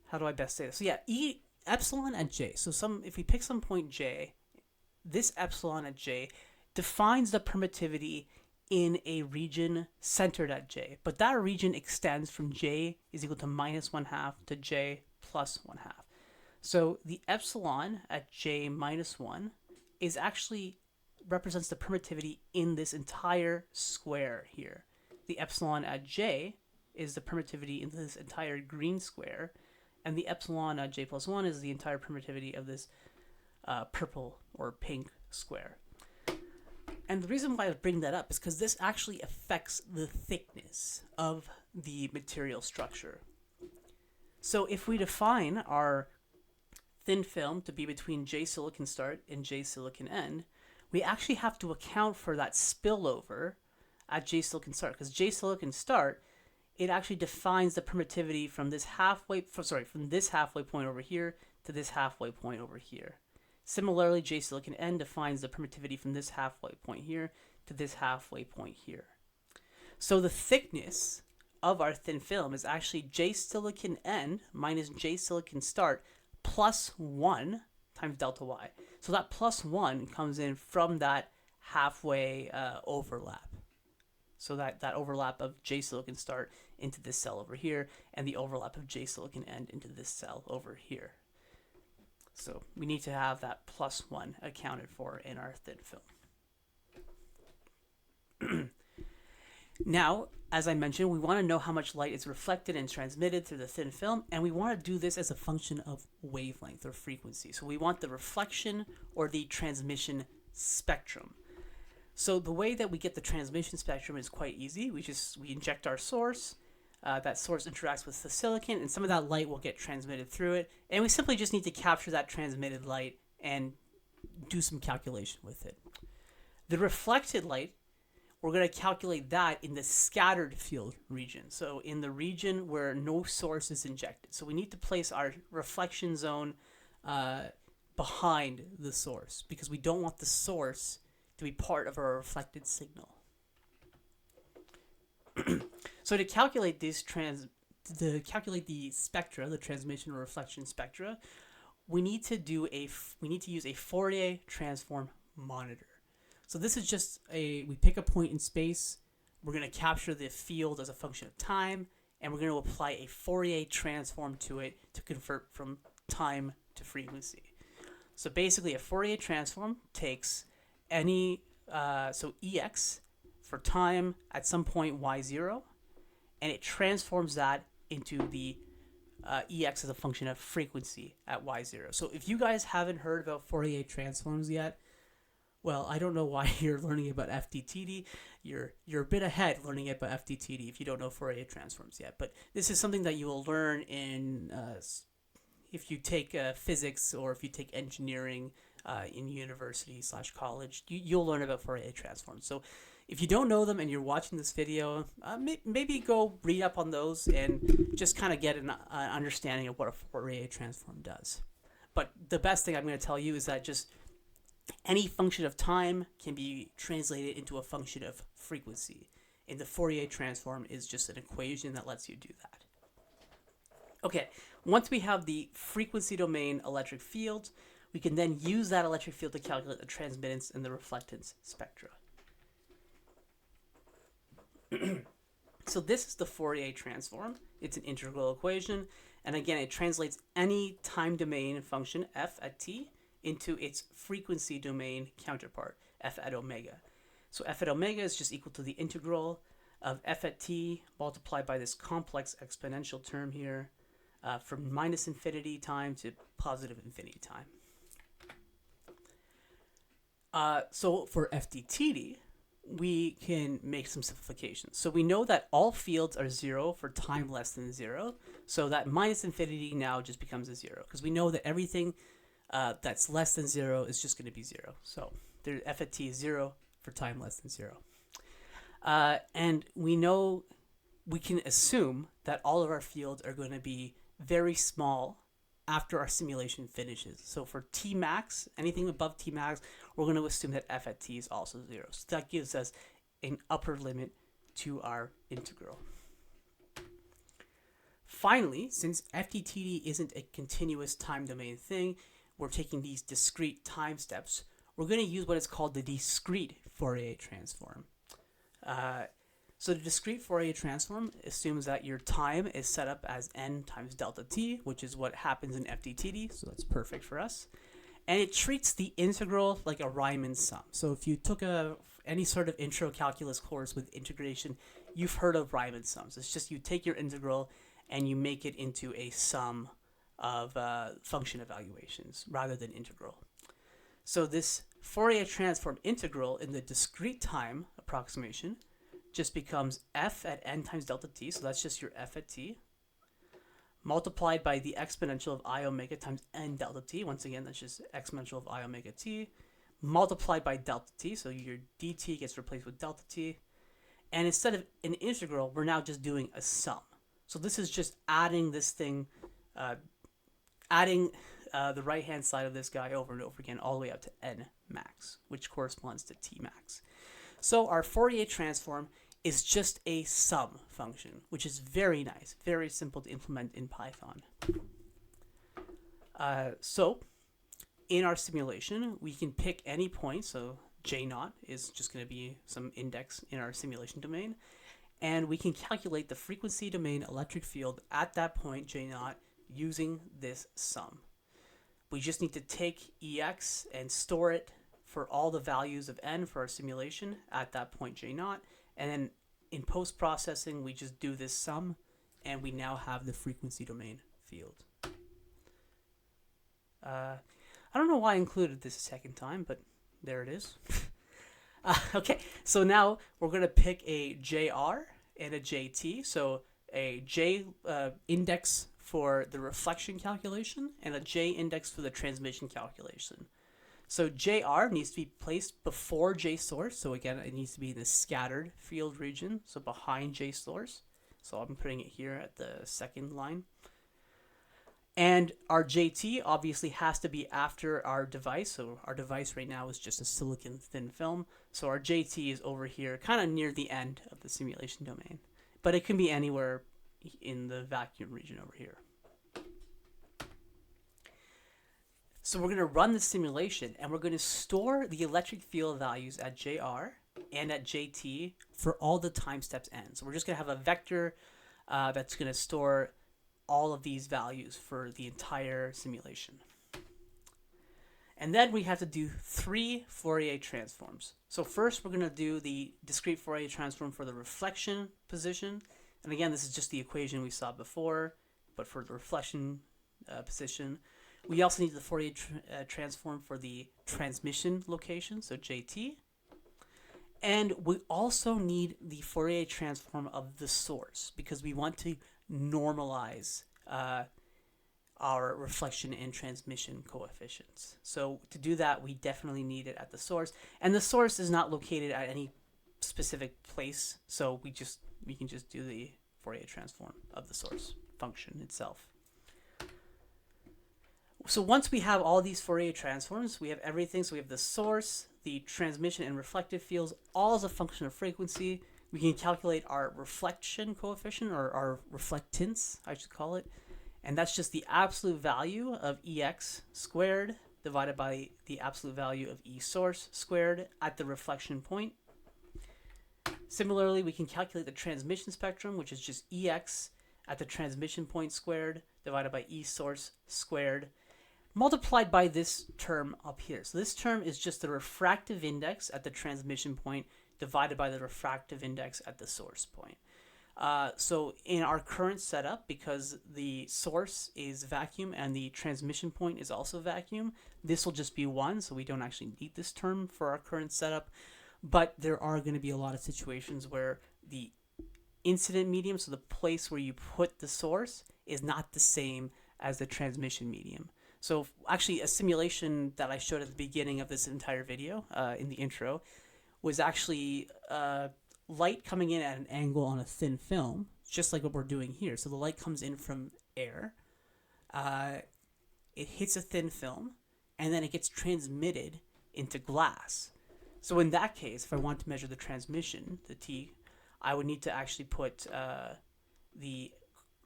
S1: how do I best say this? So yeah, epsilon at j. So if we pick some point j, this epsilon at j defines the permittivity in a region centered at j, but that region extends from j is equal to -1/2 to j plus 1/2. So the epsilon at j minus 1 is actually represents the permittivity in this entire square here. The epsilon at j is the permittivity in this entire green square, and the epsilon at j plus 1 is the entire permittivity of this purple or pink square. And the reason why I bring that up is because this actually affects the thickness of the material structure. So if we define our thin film to be between J silicon start and J silicon end, we actually have to account for that spillover at J silicon start, because J silicon start, it actually defines the permittivity from this halfway point over here to this halfway point over here. Similarly, J silicon end defines the permittivity from this halfway point here to this halfway point here. So the thickness of our thin film is actually J silicon end minus J silicon start plus 1 times delta y. So that plus 1 comes in from that halfway overlap. So that overlap of J silicon start into this cell over here, and the overlap of J silicon end into this cell over here. So we need to have that plus 1 accounted for in our thin film. Now, as I mentioned, we want to know how much light is reflected and transmitted through the thin film, and we want to do this as a function of wavelength or frequency. So we want the reflection or the transmission spectrum. So the way that we get the transmission spectrum is quite easy. We inject our source. That source interacts with the silicon, and some of that light will get transmitted through it. And we simply just need to capture that transmitted light and do some calculation with it. The reflected light, we're going to calculate that in the scattered field region. So in the region where no source is injected. So we need to place our reflection zone behind the source, because we don't want the source to be part of our reflected signal. So to calculate the spectra, the transmission or reflection spectra, we need to use a Fourier Transform monitor. So this is just we pick a point in space, we're going to capture the field as a function of time, and we're going to apply a Fourier transform to it to convert from time to frequency. So basically a Fourier transform takes any, so Ex for time at some point y0, and it transforms that into the Ex as a function of frequency at y0. So if you guys haven't heard about Fourier transforms yet, well, I don't know why you're learning about FDTD. You're a bit ahead learning about FDTD if you don't know Fourier transforms yet. But this is something that you will learn in if you take physics or if you take engineering in university/college. You'll learn about Fourier transforms. So if you don't know them and you're watching this video, maybe go read up on those and just kind of get an understanding of what a Fourier transform does. But the best thing I'm going to tell you is that just any function of time can be translated into a function of frequency. And the Fourier transform is just an equation that lets you do that. Okay, once we have the frequency domain electric field, we can then use that electric field to calculate the transmittance and the reflectance spectra. So this is the Fourier transform. It's an integral equation. And again, it translates any time domain function f at t into its frequency domain counterpart, f at omega. So f at omega is just equal to the integral of f at t multiplied by this complex exponential term here from minus infinity time to positive infinity time. So for FDTD, we can make some simplifications. So we know that all fields are 0 for time less than 0. So that minus infinity now just becomes a 0, because we know that everything that's less than 0 is just going to be 0. So there, f at t is 0 for time less than 0. And we know, we can assume that all of our fields are going to be very small after our simulation finishes. So for t max, anything above t max, we're going to assume that f at t is also 0. So that gives us an upper limit to our integral. Finally, since FDTD isn't a continuous time domain thing, we're taking these discrete time steps, we're going to use what is called the discrete Fourier transform. So the discrete Fourier transform assumes that your time is set up as n times delta t, which is what happens in FDTD, so that's perfect for us. And it treats the integral like a Riemann sum. So if you took any sort of intro calculus course with integration, you've heard of Riemann sums. It's just you take your integral and you make it into a sum of function evaluations rather than integral. So this Fourier transform integral in the discrete time approximation just becomes f at n times delta t, so that's just your f at t, multiplied by the exponential of I omega times n delta t. Once again, that's just exponential of I omega t, multiplied by delta t, so your dt gets replaced with delta t. And instead of an integral, we're now just doing a sum. So this is just adding this thing, adding the right-hand side of this guy over and over again, all the way up to n max, which corresponds to t max. So our Fourier transform is just a sum function, which is very nice, very simple to implement in Python. So in our simulation, we can pick any point. So J0 is just going to be some index in our simulation domain. And we can calculate the frequency domain electric field at that point, J0, using this sum. We just need to take EX and store it for all the values of n for our simulation at that point J0. And then in post-processing, we just do this sum, and we now have the frequency domain field. I don't know why I included this a second time, but there it is. Okay, so now we're going to pick a JR and a JT. So a J index for the reflection calculation and a J index for the transmission calculation. So JR needs to be placed before J source. So again, it needs to be in the scattered field region, so behind J source. So I'm putting it here at the second line. And our JT obviously has to be after our device. So our device right now is just a silicon thin film. So our JT is over here, kind of near the end of the simulation domain. But it can be anywhere in the vacuum region over here. So we're going to run the simulation, and we're going to store the electric field values at JR and at JT for all the time steps n. So we're just going to have a vector that's going to store all of these values for the entire simulation. And then we have to do 3 Fourier transforms. So first we're going to do the discrete Fourier transform for the reflection position. And again, this is just the equation we saw before, but for the reflection position. We also need the Fourier transform for the transmission location, so JT. And we also need the Fourier transform of the source because we want to normalize our reflection and transmission coefficients. So to do that, we definitely need it at the source. And the source is not located at any specific place, so we can just do the Fourier transform of the source function itself. So once we have all these Fourier transforms, we have everything. So we have the source, the transmission and reflective fields, all as a function of frequency. We can calculate our reflection coefficient, or our reflectance, I should call it. And that's just the absolute value of EX squared divided by the absolute value of E source squared at the reflection point. Similarly, we can calculate the transmission spectrum, which is just EX at the transmission point squared divided by E source squared, multiplied by this term up here. So this term is just the refractive index at the transmission point divided by the refractive index at the source point. So in our current setup, because the source is vacuum and the transmission point is also vacuum, this will just be 1, so we don't actually need this term for our current setup. But there are going to be a lot of situations where the incident medium, so the place where you put the source, is not the same as the transmission medium. So actually, a simulation that I showed at the beginning of this entire video, in the intro, was actually light coming in at an angle on a thin film, just like what we're doing here. So the light comes in from air, it hits a thin film, and then it gets transmitted into glass. So in that case, if I want to measure the transmission, the T, I would need to actually put the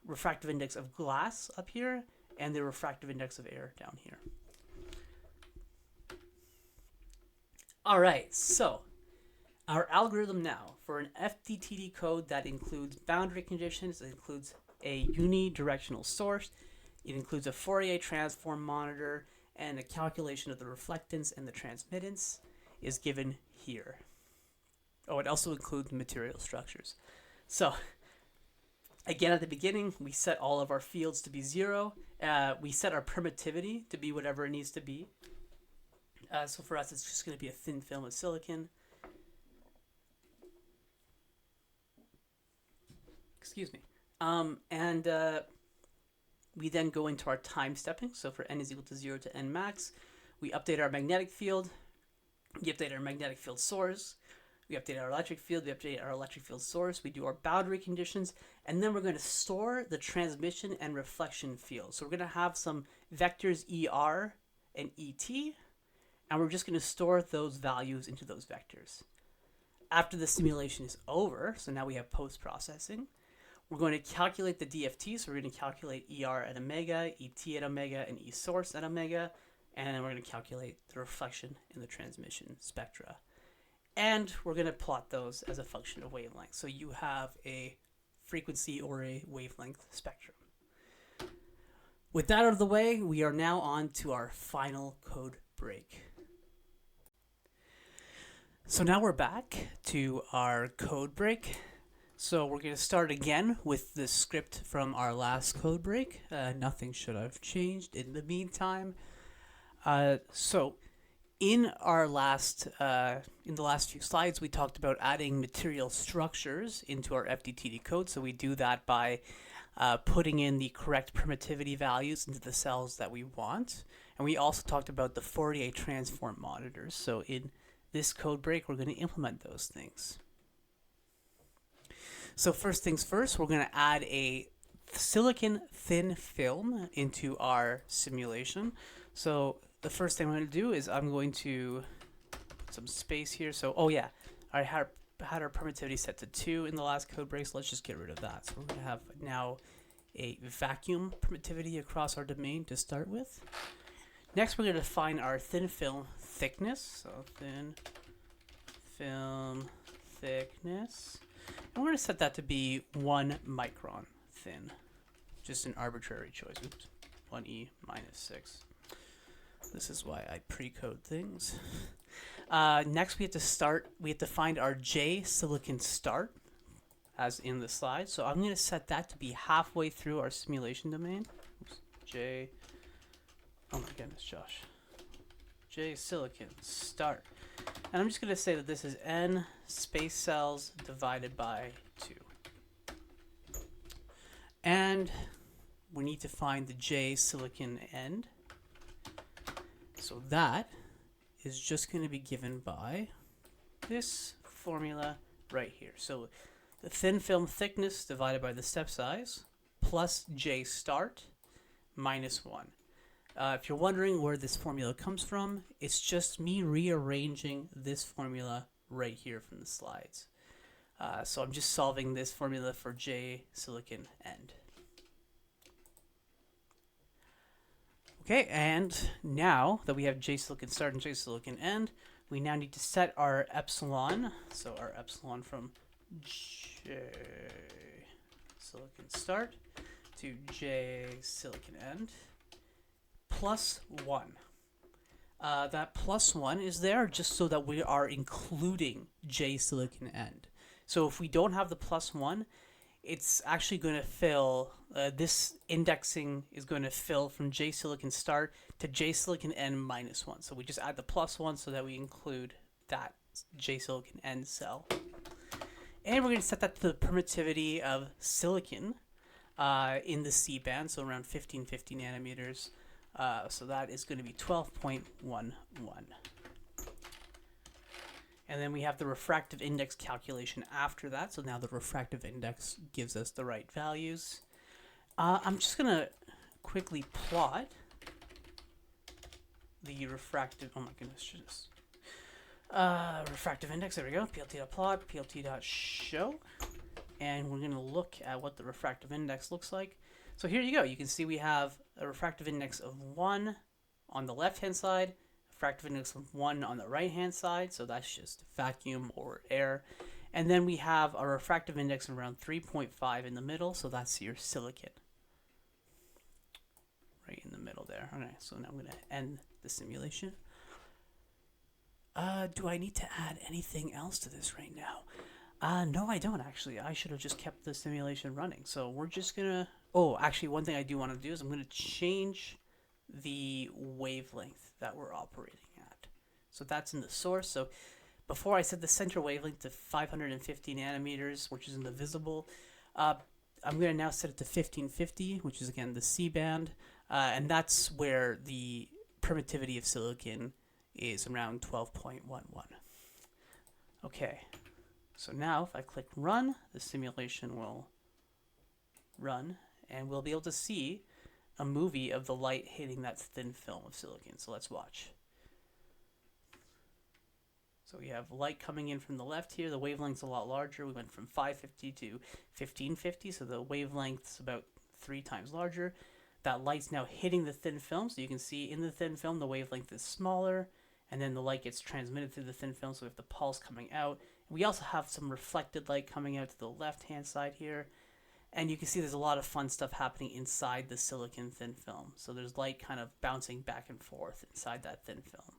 S1: refractive index of glass up here and the refractive index of air down here. All right, so our algorithm now for an FDTD code that includes boundary conditions, it includes a unidirectional source, it includes a Fourier Transform monitor, and a calculation of the reflectance and the transmittance is given here. Oh, it also includes material structures. So again, at the beginning, we set all of our fields to be 0. We set our permittivity to be whatever it needs to be. So for us, it's just going to be a thin film of silicon. Excuse me. We then go into our time stepping. So for n is equal to 0 to n max, we update our magnetic field. We update our magnetic field source. We update our electric field. We update our electric field source. We do our boundary conditions. And then we're going to store the transmission and reflection field. So we're going to have some vectors ER and ET. And we're just going to store those values into those vectors. After the simulation is over, so now we have post-processing, we're going to calculate the DFT. So we're going to calculate ER at omega, ET at omega, and E source at omega. And then we're going to calculate the reflection and the transmission spectra. And we're going to plot those as a function of wavelength. So you have a frequency or a wavelength spectrum. With that out of the way, we are now on to our final code break. So now we're back to our code break. So we're going to start again with the script from our last code break. Nothing should have changed in the meantime. So in our last, in the last few slides, we talked about adding material structures into our FDTD code. So we do that by putting in the correct permittivity values into the cells that we want. And we also talked about the Fourier Transform monitors. So in this code break, we're going to implement those things. So first things first, we're going to add a silicon thin film into our simulation. So the first thing I'm going to do is I'm going to put some space here. So, oh yeah, I had our permittivity set to 2 in the last code break, so let's just get rid of that. So we're going to have now a vacuum permittivity across our domain to start with. Next, we're going to define our thin film thickness. So thin film thickness. And we're going to set that to be 1 micron thin. Just an arbitrary choice. Oops. 1e minus 6. This is why I pre-code things. Next, we have to find our J silicon start, as in the slide. So I'm going to set that to be halfway through our simulation domain. Oops. J. Oh my goodness, Josh. J silicon start. And I'm just going to say that this is n space cells divided by 2. And we need to find the J silicon end. So that is just going to be given by this formula right here. So the thin film thickness divided by the step size plus J start minus 1. If you're wondering where this formula comes from, it's just me rearranging this formula right here from the slides. So I'm just solving this formula for J silicon end. Okay, and now that we have J silicon start and J silicon end, we now need to set our epsilon. So our epsilon from J silicon start to J silicon end plus 1. That plus 1 is there just so that we are including J silicon end. So if we don't have the plus 1, it's actually going to fill, this indexing is going to fill from J silicon start to J silicon end minus 1. So we just add the plus 1 so that we include that J silicon end cell. And we're going to set that to the permittivity of silicon in the C band, so around 1550 nanometers. So that is going to be 12.11. And then we have the refractive index calculation after that. So now the refractive index gives us the right values. I'm just going to quickly plot the refractive, oh my goodness, just refractive index. There we go. PLT.plot, PLT.show. And we're going to look at what the refractive index looks like. So here you go. You can see we have a refractive index of 1 on the left-hand side, refractive index of 1 on the right-hand side. So that's just vacuum or air. And then we have a refractive index of around 3.5 in the middle. So that's your silicon. Right in the middle there. Okay, so now I'm going to end the simulation. Do I need to add anything else to this right now? No, I don't actually. I should have just kept the simulation running. So we're just going to... Oh, actually, one thing I do want to do is I'm going to change the wavelength that we're operating at. So that's in the source. So before I set the center wavelength to 550 nanometers, which is in the visible, I'm going to now set it to 1550, which is, again, the C band. And that's where the permittivity of silicon is around 12.11. Okay. So now if I click run, the simulation will run, and we'll be able to see a movie of the light hitting that thin film of silicon. So let's watch. So we have light coming in from the left here. The wavelength's a lot larger. We went from 550 to 1550, so the wavelength's about 3 times larger. That light's now hitting the thin film, so you can see in the thin film the wavelength is smaller, and then the light gets transmitted through the thin film, so we have the pulse coming out. We also have some reflected light coming out to the left-hand side here. And you can see there's a lot of fun stuff happening inside the silicon thin film. So there's light kind of bouncing back and forth inside that thin film.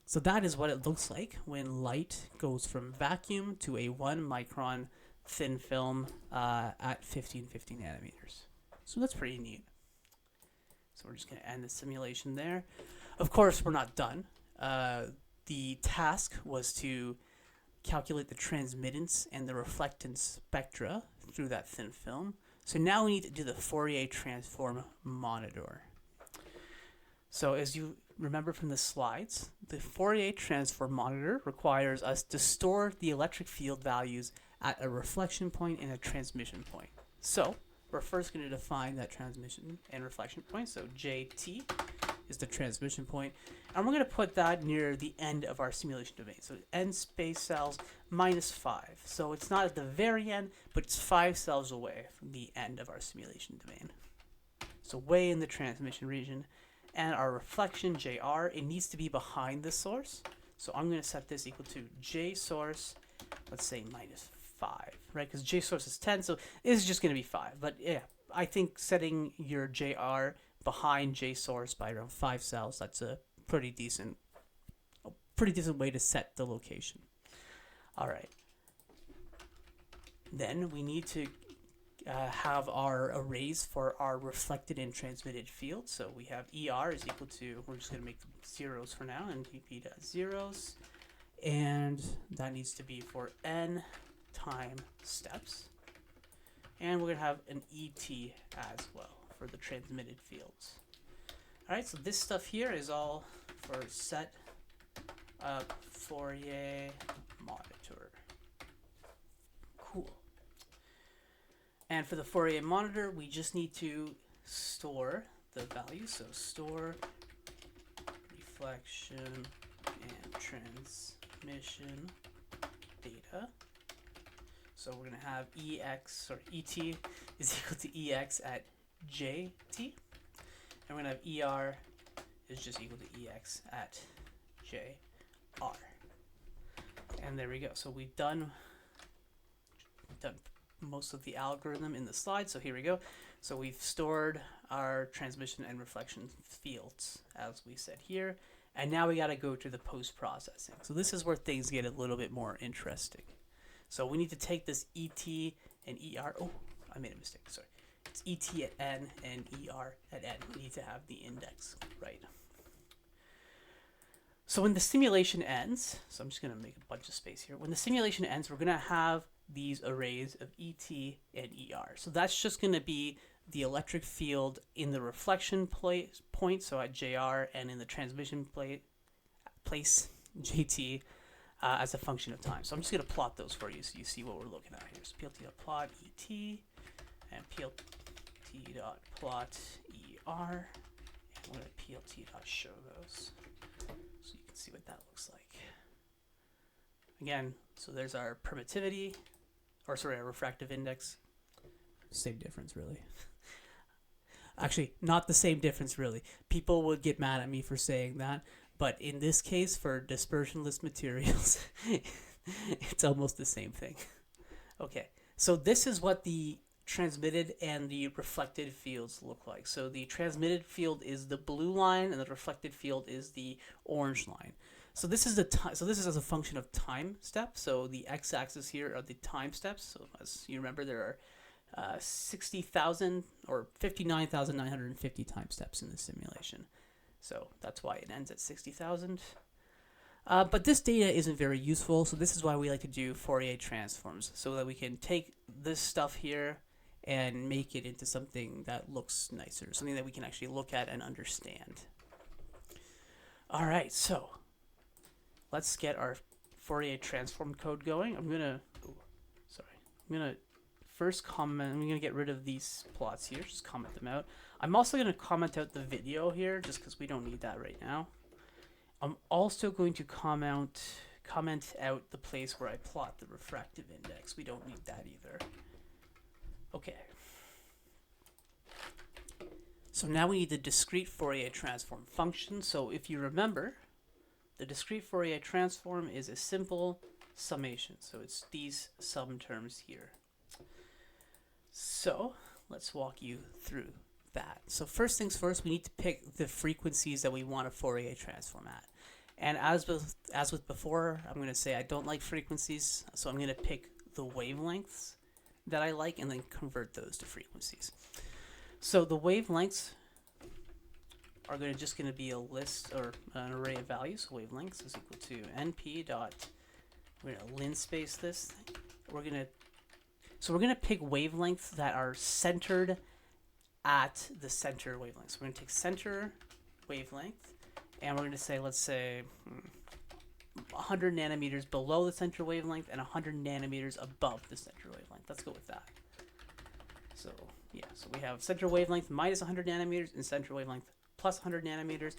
S1: So that is what it looks like when light goes from vacuum to a 1 micron thin film at 1550 nanometers. So that's pretty neat. So we're just going to end the simulation there. Of course, we're not done. The task was to calculate the transmittance and the reflectance spectra through that thin film. So now we need to do the Fourier Transform monitor. So as you remember from the slides, the Fourier Transform monitor requires us to store the electric field values at a reflection point and a transmission point. So we're first going to define that transmission and reflection point. So JT is the transmission point, and we're going to put that near the end of our simulation domain. So end space cells -5. So it's not at the very end, but it's 5 cells away from the end of our simulation domain. So way in the transmission region. And our reflection, JR, it needs to be behind the source. So I'm going to set this equal to J source, let's say -5, right? Because J source is 10, so this is just going to be 5. But yeah, I think setting your JR behind J source by around 5 cells, that's a pretty decent way to set the location. All right. Then we need to have our arrays for our reflected and transmitted fields. So we have ER is equal to, we're just going to make them zeros for now, and PP dot zeros, and that needs to be for n time steps. And we're going to have an ET as well for the transmitted fields. All right, so this stuff here is all for set up Fourier monitor. Cool. And for the Fourier monitor, we just need to store the values. So store reflection and transmission data. So we're going to have ET is equal to EX at JT. And we're going to have ER is just equal to EX at JR. And there we go. So we've done most of the algorithm in the slide. So here we go. So we've stored our transmission and reflection fields, as we said here. And now we got to go to the post-processing. So this is where things get a little bit more interesting. So we need to take this ET and ER. Oh, I made a mistake. Sorry. It's ET at N and ER at N. We need to have the index right. So when the simulation ends, so I'm just going to make a bunch of space here. When the simulation ends, we're going to have these arrays of ET and ER. So that's just going to be the electric field in the reflection point, so at JR, and in the transmission place, JT, as a function of time. So I'm just going to plot those for you so you see what we're looking at here. So PLT.plot ET and PLT.plot ER. And I'm going to PLT.show those so you can see what that looks like. Again, so there's our permittivity, or sorry, our refractive index. Same difference, really. Actually, not the same difference, really. People would get mad at me for saying that, but in this case, for dispersionless materials, it's almost the same thing. Okay, so this is what the transmitted and the reflected fields look like. So the transmitted field is the blue line, and the reflected field is the orange line. So this is so this is as a function of time step. So the x-axis here are the time steps. So as you remember, there are 60,000 or 59,950 time steps in the simulation. So that's why it ends at 60,000. But this data isn't very useful, so this is why we like to do Fourier transforms, so that we can take this stuff here and make it into something that looks nicer, something that we can actually look at and understand. All right, so let's get our Fourier transform code going. I'm gonna first comment. I'm gonna get rid of these plots here. Just comment them out. I'm also gonna comment out the video here, just because we don't need that right now. I'm also going to comment out the place where I plot the refractive index. We don't need that either. Okay. So now we need the discrete Fourier transform function. So if you remember, the discrete Fourier transform is a simple summation. So it's these sum terms here. So let's walk you through that. So first things first, we need to pick the frequencies that we want a Fourier transform at. And as with before, I'm going to say I don't like frequencies, so I'm going to pick the wavelengths that I like and then convert those to frequencies. So the wavelengths are just going to be a list or an array of values. So wavelengths is equal to np dot. We're going to linspace this. We're going to pick wavelengths that are centered at the center wavelength. So we're going to take center wavelength, and we're going to say, let's say, 100 nanometers below the center wavelength and 100 nanometers above the center wavelength. Let's go with that. So yeah, so we have center wavelength minus 100 nanometers and center wavelength plus 100 nanometers,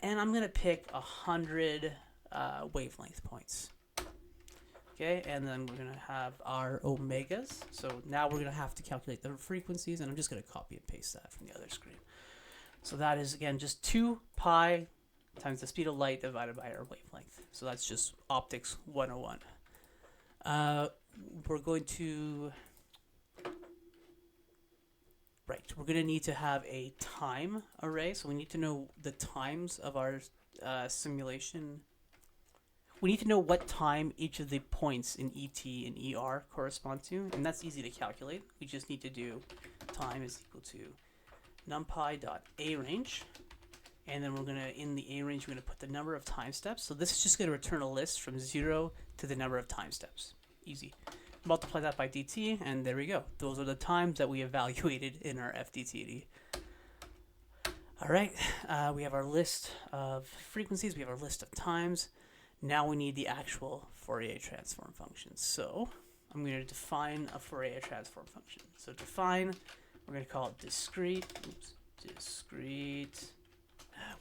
S1: and I'm going to pick 100 wavelength points. Okay, and then we're going to have our omegas. So now we're going to have to calculate the frequencies, and I'm just going to copy and paste that from the other screen. So that is, again, just 2 pi times the speed of light divided by our wavelength. So that's just optics 101. We're going to need to have a time array. So we need to know the times of our simulation. We need to know what time each of the points in ET and ER correspond to, and that's easy to calculate. We just need to do time is equal to numpy.arange, and then we're going to, in the arange, we're going to put the number of time steps. So this is just going to return a list from 0 to the number of time steps. Easy. Multiply that by dt, and there we go. Those are the times that we evaluated in our FDTD. All right, we have our list of frequencies, we have our list of times. Now we need the actual Fourier transform function. So I'm going to define a Fourier transform function. So define, we're going to call it discrete.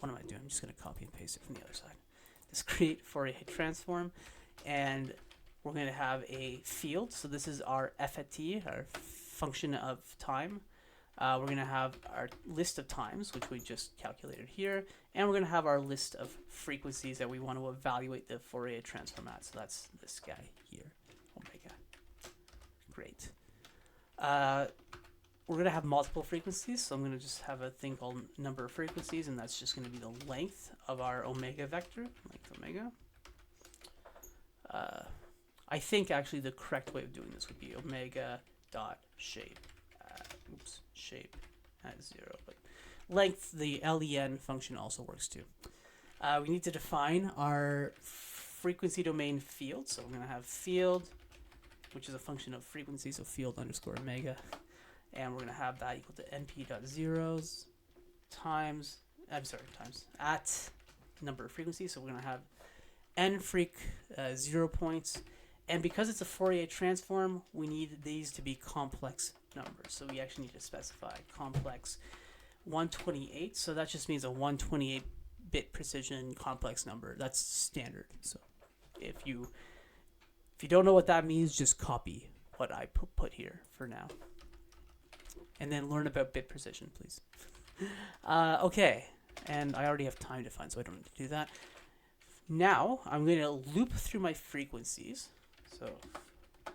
S1: What am I doing? I'm just going to copy and paste it from the other side. Discrete Fourier transform, and we're going to have a field. So this is our f at t, our function of time. We're going to have our list of times, which we just calculated here, and we're going to have our list of frequencies that we want to evaluate the Fourier transform at. So that's this guy here, omega. Great. We're going to have multiple frequencies, so I'm going to just have a thing called number of frequencies, and that's just going to be the length of our omega vector, length omega. I think actually the correct way of doing this would be omega dot shape. Shape at 0, but length, the len function also works too. We need to define our frequency domain field. So we're going to have field, which is a function of frequency, so field underscore omega, and we're going to have that equal to np.zeros times at number of frequencies. So we're going to have n 0 points, and because it's a Fourier transform, we need these to be complex numbers. So we actually need to specify complex 128. So that just means a 128-bit precision complex number. That's standard. So if you don't know what that means, just copy what I put here for now, and then learn about bit precision, please. Okay, and I already have time defined, so I don't need to do that. Now I'm going to loop through my frequencies.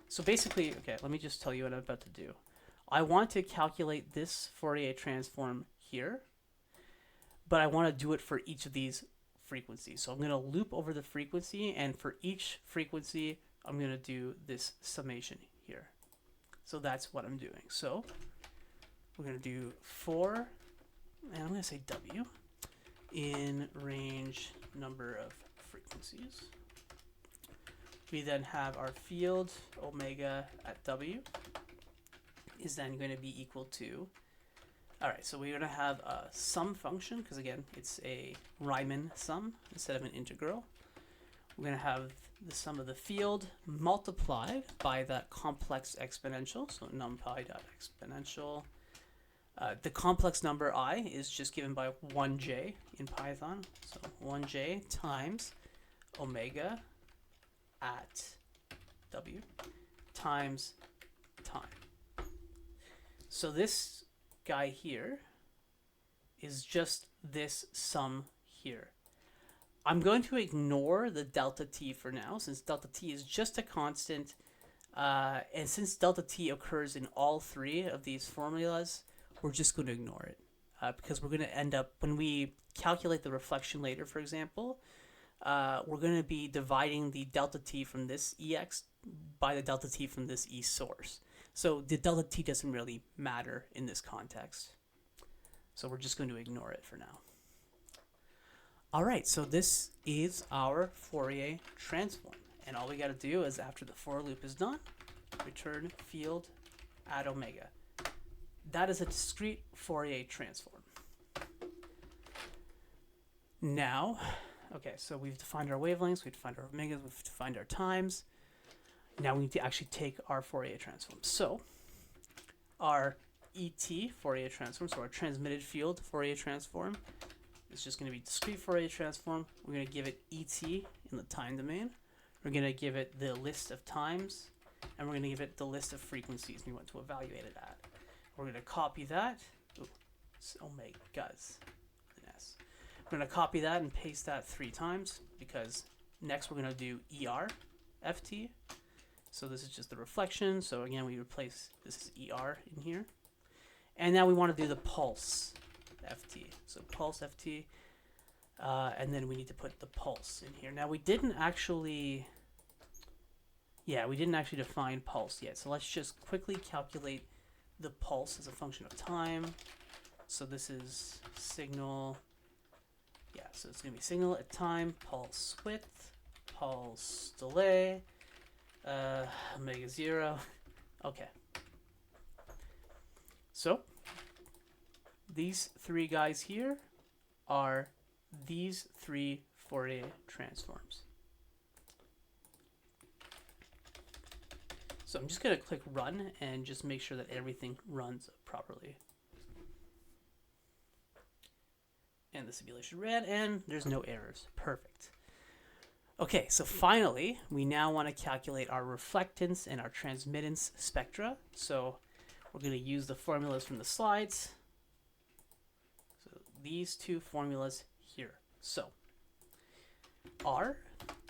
S1: So basically, okay, let me just tell you what I'm about to do. I want to calculate this Fourier transform here, but I want to do it for each of these frequencies. So I'm going to loop over the frequency, and for each frequency, I'm going to do this summation here. So that's what I'm doing. So we're going to do 4, and I'm going to say W, in range number of frequencies. We then have our field omega at W is then going to be equal to, all right, so we're going to have a sum function, because again, it's a Riemann sum instead of an integral. We're going to have the sum of the field multiplied by that complex exponential, so numpy.exponential. The complex number I is just given by 1j in Python, so 1j times omega at W times time. So this guy here is just this sum here. I'm going to ignore the delta t for now, since delta t is just a constant, and since delta t occurs in all three of these formulas, we're just going to ignore it, because we're going to end up, when we calculate the reflection later, for example, we're going to be dividing the delta t from this ex by the delta t from this e source. So the delta t doesn't really matter in this context. So we're just going to ignore it for now. All right, so this is our Fourier transform. And all we got to do is, after the for loop is done, return field at omega. That is a discrete Fourier transform. Now, okay, so we've defined our wavelengths, we've defined our omegas, we've defined our times. Now we need to actually take our Fourier transform. So our ET Fourier transform, so our transmitted field Fourier transform, is just going to be discrete Fourier transform. We're going to give it ET in the time domain. We're going to give it the list of times, and we're going to give it the list of frequencies we want to evaluate it at. We're going to copy that. Ooh, it's omegas, with an S. We're going to copy that and paste that 3 times, because next we're going to do ER FT. So this is just the reflection. So again, we replace this is ER in here. And now we want to do the pulse FT. So pulse FT. And then we need to put the pulse in here. Now we didn't actually define pulse yet. So let's just quickly calculate the pulse as a function of time. So this is signal. Yeah, so it's going to be signal at time, pulse width, pulse delay, omega 0. Okay. So these 3 guys here are these 3 Fourier transforms. So I'm just going to click run and just make sure that everything runs properly. And the simulation ran, and there's no errors. Perfect. Okay, so finally, we now want to calculate our reflectance and our transmittance spectra. So we're going to use the formulas from the slides. So these 2 formulas here. So R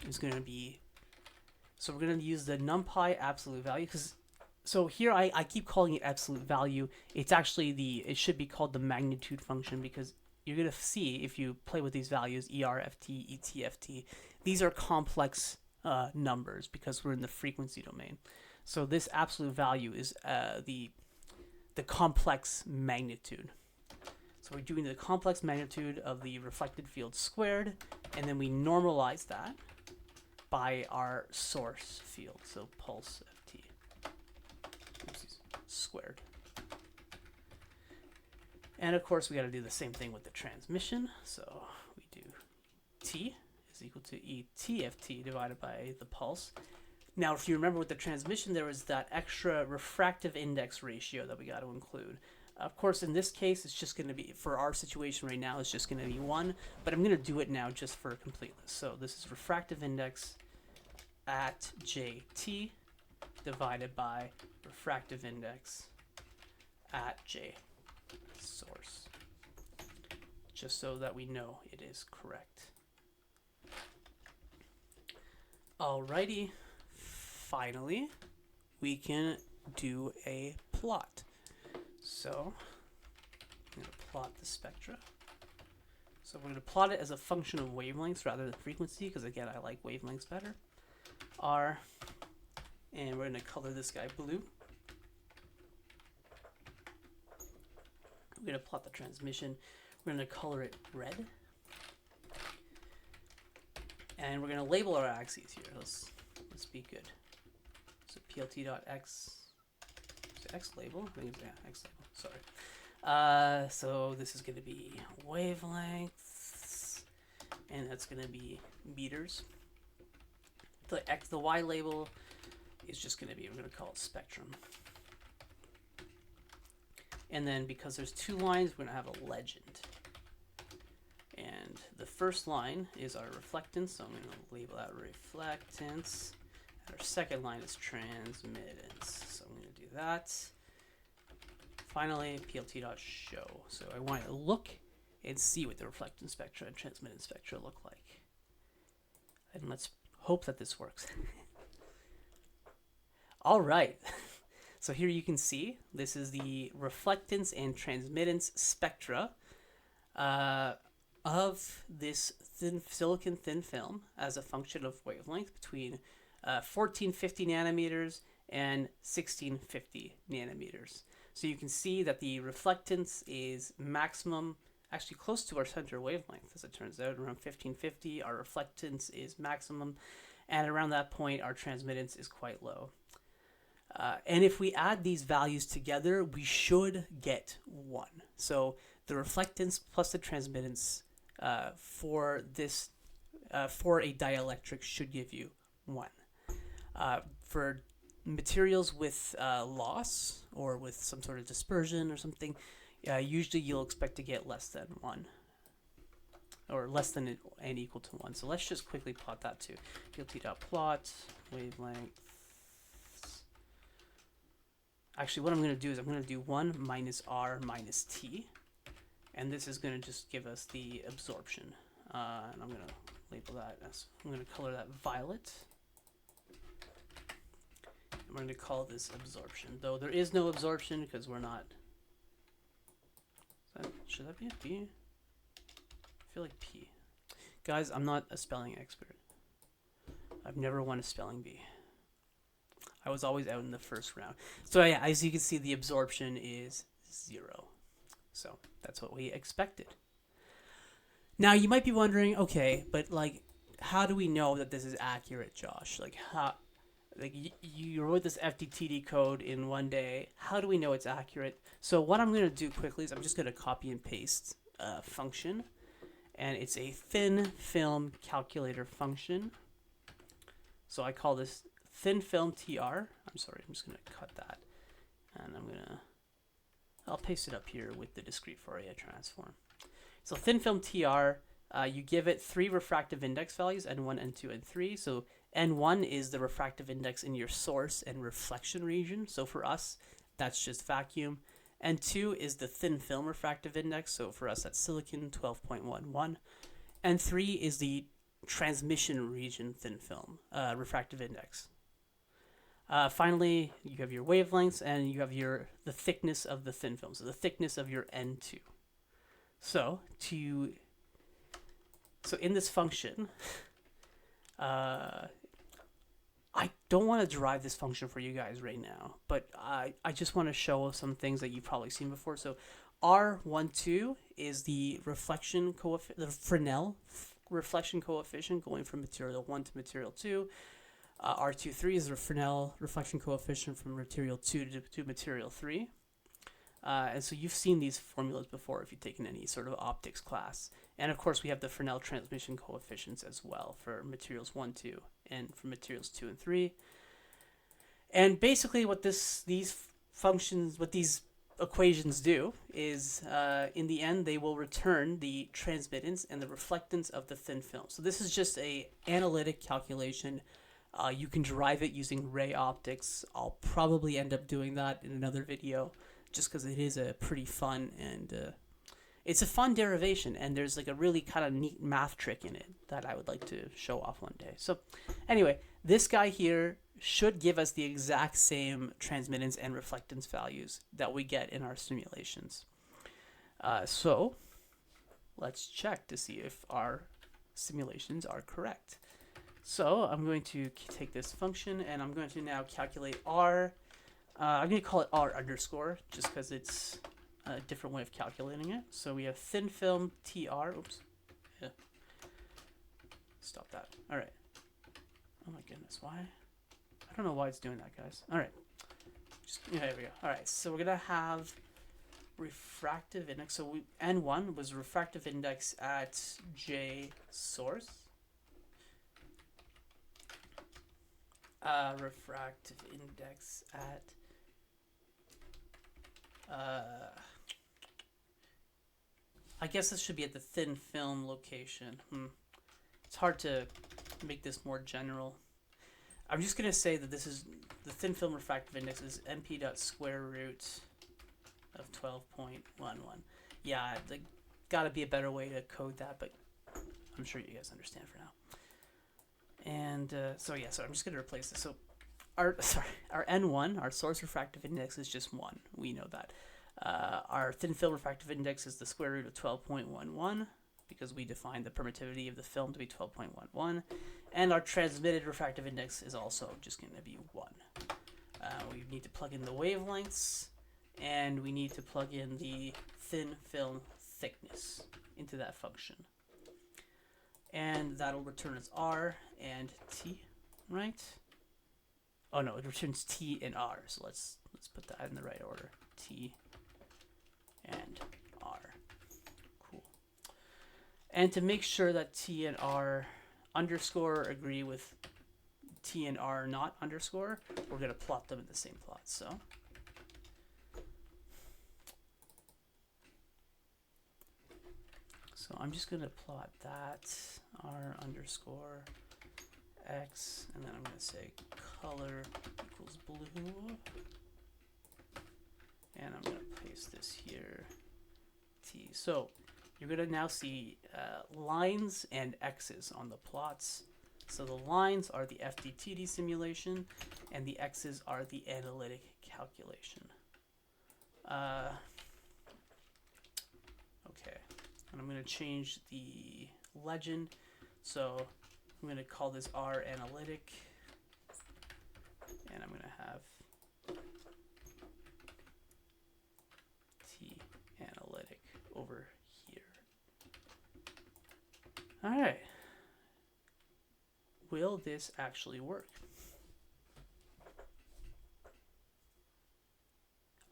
S1: is going to be, so we're going to use the numpy absolute value, because so here I keep calling it absolute value. It's actually it should be called the magnitude function, because you're going to see if you play with these values, ERFT, ETFT, these are complex numbers because we're in the frequency domain. So this absolute value is the complex magnitude. So we're doing the complex magnitude of the reflected field squared, and then we normalize that by our source field, so pulse FT squared. And of course, we got to do the same thing with the transmission. So we do t is equal to ET of t divided by the pulse. Now, if you remember with the transmission, there was that extra refractive index ratio that we got to include. Of course, in this case, it's just going to be, for our situation right now, it's just going to be 1, but I'm going to do it now just for completeness. So this is refractive index at JT divided by refractive index at J source, just so that we know it is correct. Alrighty, finally, we can do a plot. So I'm going to plot the spectra. So we're going to plot it as a function of wavelengths rather than frequency, because again, I like wavelengths better. R, and we're going to color this guy blue. We're going to plot the transmission. We're going to color it red. And we're going to label our axes here. Let's be good. So plt.x, x label. I think it's, yeah, x label. Sorry. So this is going to be wavelengths, and that's going to be meters. The y label is just going to be, we're going to call it spectrum. And then because there's 2 lines, we're going to have a legend. And the first line is our reflectance, so I'm going to label that reflectance. And our second line is transmittance, so I'm going to do that. Finally, plt.show. So I want to look and see what the reflectance spectra and transmittance spectra look like. And let's hope that this works. All right. So here you can see this is the reflectance and transmittance spectra of this silicon thin film as a function of wavelength between 1450 nanometers and 1650 nanometers. So you can see that the reflectance is maximum, actually close to our center wavelength, as it turns out, around 1550. Our reflectance is maximum, and around that point, our transmittance is quite low. And if we add these values together, we should get 1. So the reflectance plus the transmittance for this for a dielectric should give you 1. For materials with loss or with some sort of dispersion or something, usually you'll expect to get less than 1, or less than and equal to 1. So let's just quickly plot that too. plt.plot wavelength. Actually, what I'm going to do is I'm going to do 1 minus r minus t, and this is going to just give us the absorption. And I'm going to label that as, I'm going to color that violet. I'm going to call this absorption, though there is no absorption because we're not. Should that be a B? I feel like P. Guys, I'm not a spelling expert. I've never won a spelling bee. I was always out in the first round. So yeah, as you can see, the absorption is 0. So that's what we expected. Now you might be wondering, okay, but like, how do we know that this is accurate, Josh? Like, how? Like you wrote this FDTD code in one day. How do we know it's accurate? So what I'm going to do quickly is I'm just going to copy and paste a function, and it's a thin film calculator function. So I call this thin film TR. I'm sorry, I'm just going to cut that, and I'll paste it up here with the discrete Fourier transform. So thin film TR, you give it 3 refractive index values, N1, N2, and 3. So N1 is the refractive index in your source and reflection region. So for us, that's just vacuum. N2 is the thin film refractive index. So for us, that's silicon, 12.11. And 3 is the transmission region thin film refractive index. Finally, you have your wavelengths, and you have the thickness of the thin film, so the thickness of your N2. So in this function, I don't want to derive this function for you guys right now, but I just want to show some things that you've probably seen before. So R12 is the reflection coefficient, the Fresnel reflection coefficient going from material 1 to material 2. R23 is the Fresnel reflection coefficient from material 2 to material 3.
S2: And so you've seen these formulas before if you've taken any sort of optics class. And of course, we have the Fresnel transmission coefficients as well for materials 1, 2, and for materials 2 and 3. And basically what these equations do is, in the end, they will return the transmittance and the reflectance of the thin film. So this is just a analytic calculation. You can derive it using ray optics. I'll probably end up doing that in another video, just because it is a pretty fun and it's a fun derivation, and there's like a really kind of neat math trick in it that I would like to show off one day. So anyway, this guy here should give us the exact same transmittance and reflectance values that we get in our simulations. So let's check to see if our simulations are correct. So I'm going to take this function and I'm going to now calculate r. I'm going to call it r underscore just because it's a different way of calculating it. So we have thin film tr. Oops. Yeah. Stop that. All right. Oh my goodness. Why? I don't know why it's doing that, guys. All right. Yeah, there we go. All right. So we're going to have refractive index. So N1 was refractive index at J source. Refractive index at I guess this should be at the thin film location. It's hard to make this more general. I'm just gonna say that this is the thin film refractive index is np dot square root of 12.11. Yeah, there gotta be a better way to code that, but I'm sure you guys understand for now. And so I'm just gonna replace this. So our N1, our source refractive index, is just 1. We know that. Our thin film refractive index is the square root of 12.11 because we defined the permittivity of the film to be 12.11. And our transmitted refractive index is also just going to be 1. We need to plug in the wavelengths, and we need to plug in the thin film thickness into that function. And that'll return us R and T, right? Oh no, it returns T and R. So let's put that in the right order. T and R. Cool. And to make sure that T and R underscore agree with T and R not underscore, we're going to plot them in the same plot. So I'm just going to plot that R underscore X, and then I'm going to say color equals blue. And I'm going to paste this here, T. So you're going to now see lines and X's on the plots. So the lines are the FDTD simulation, and the X's are the analytic calculation. Okay, and I'm going to change the legend. So I'm going to call this R analytic, and I'm going to have T analytic over here. All right. Will this actually work?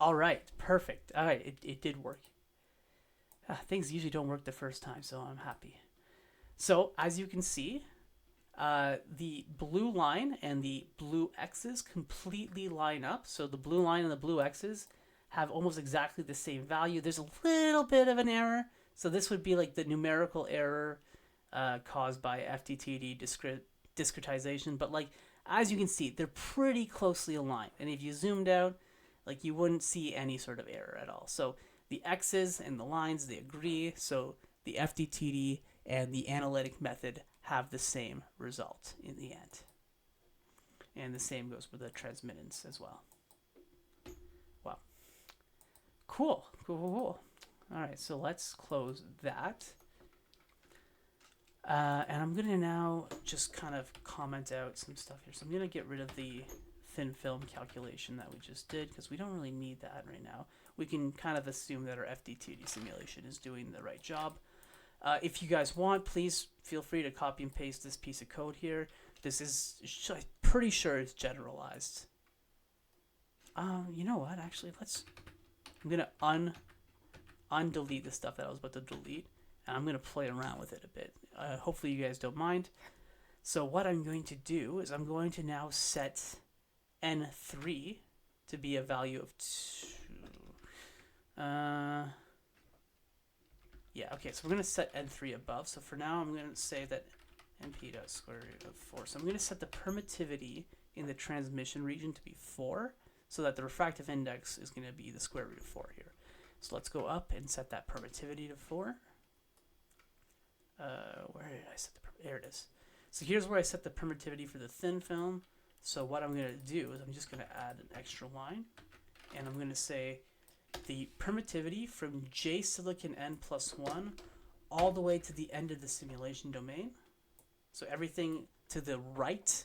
S2: All right, perfect. All right, it did work. Things usually don't work the first time, so I'm happy. So as you can see, the blue line and the blue X's completely line up. So the blue line and the blue X's have almost exactly the same value. There's a little bit of an error. So this would be like the numerical error caused by FDTD discretization. But like, as you can see, they're pretty closely aligned. And if you zoomed out, like you wouldn't see any sort of error at all. So the X's and the lines, they agree. So the FDTD and the analytic method have the same result in the end. And the same goes with the transmittance as well. Wow. Cool. All right, so let's close that. And I'm going to now just kind of comment out some stuff here. So I'm going to get rid of the thin film calculation that we just did because we don't really need that right now. We can kind of assume that our FDTD simulation is doing the right job. If you guys want, please feel free to copy and paste this piece of code here. This is, I'm pretty sure it's generalized. You know what? Actually, let's I'm going to undelete the stuff that I was about to delete, and I'm going to play around with it a bit. Hopefully you guys don't mind. So what I'm going to do is I'm going to now set n3 to be a value of 2. Yeah, okay, so we're going to set n3 above. So for now, I'm going to say that np.square root of 4. So I'm going to set the permittivity in the transmission region to be 4, so that the refractive index is going to be the square root of 4 here. So let's go up and set that permittivity to 4. Where did I set there it is. So here's where I set the permittivity for the thin film. So what I'm going to do is I'm just going to add an extra line, and I'm going to say the permittivity from J silicon n plus 1 all the way to the end of the simulation domain. So everything to the right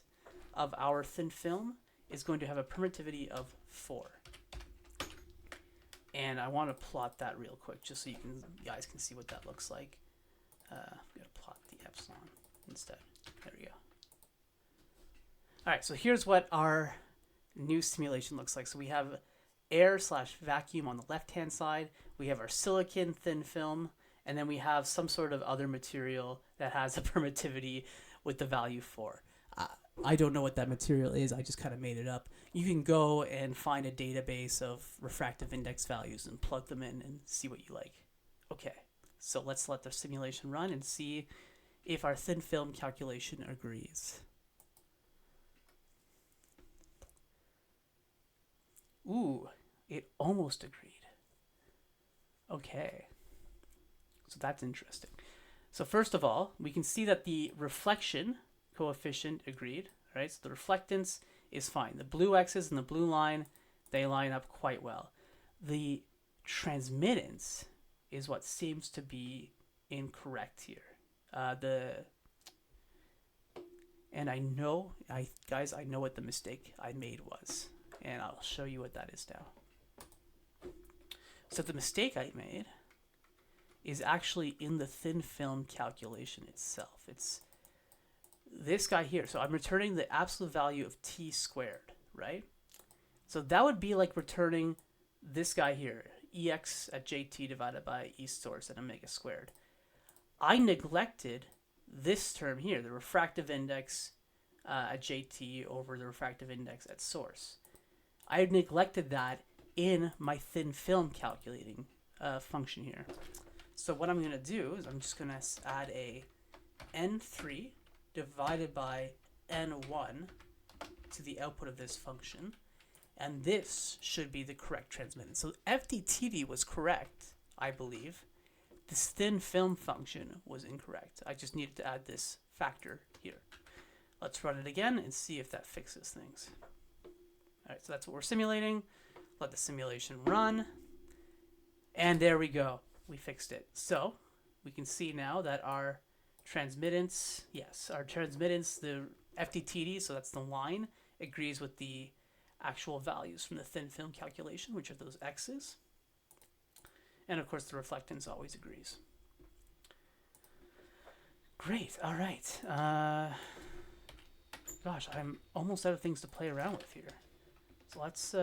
S2: of our thin film is going to have a permittivity of 4. And I want to plot that real quick just so you guys can see what that looks like. I'm going to plot the epsilon instead. There we go. All right, so here's what our new simulation looks like. So we have air/vacuum on the left-hand side. We have our silicon thin film, and then we have some sort of other material that has a permittivity with the value 4. I don't know what that material is. I just kind of made it up. You can go and find a database of refractive index values and plug them in and see what you like. Okay, so let's let the simulation run and see if our thin film calculation agrees. Ooh, it almost agreed. Okay, so that's interesting. So first of all, we can see that the reflection coefficient agreed, right? So the reflectance is fine. The blue x's and the blue line, they line up quite well. The transmittance is what seems to be incorrect here. And I know what the mistake I made was, and I'll show you what that is now. So the mistake I made is actually in the thin film calculation itself. It's this guy here. So I'm returning the absolute value of t squared, right? So that would be like returning this guy here, ex at jt divided by e source at omega squared. I neglected this term here, the refractive index at jt over the refractive index at source. I neglected that in my thin film calculating function here. So what I'm going to do is I'm just going to add a n3 divided by n1 to the output of this function, and this should be the correct transmittance. So FDTD was correct, I believe. This thin film function was incorrect. I just needed to add this factor here. Let's run it again and see if that fixes things. All right, so that's what we're simulating. Let the simulation run. And there we go. We fixed it. So we can see now that our transmittance, the FDTD, so that's the line, agrees with the actual values from the thin film calculation, which are those x's. And of course the reflectance always agrees. Great, all right. Gosh, I'm almost out of things to play around with here. So let's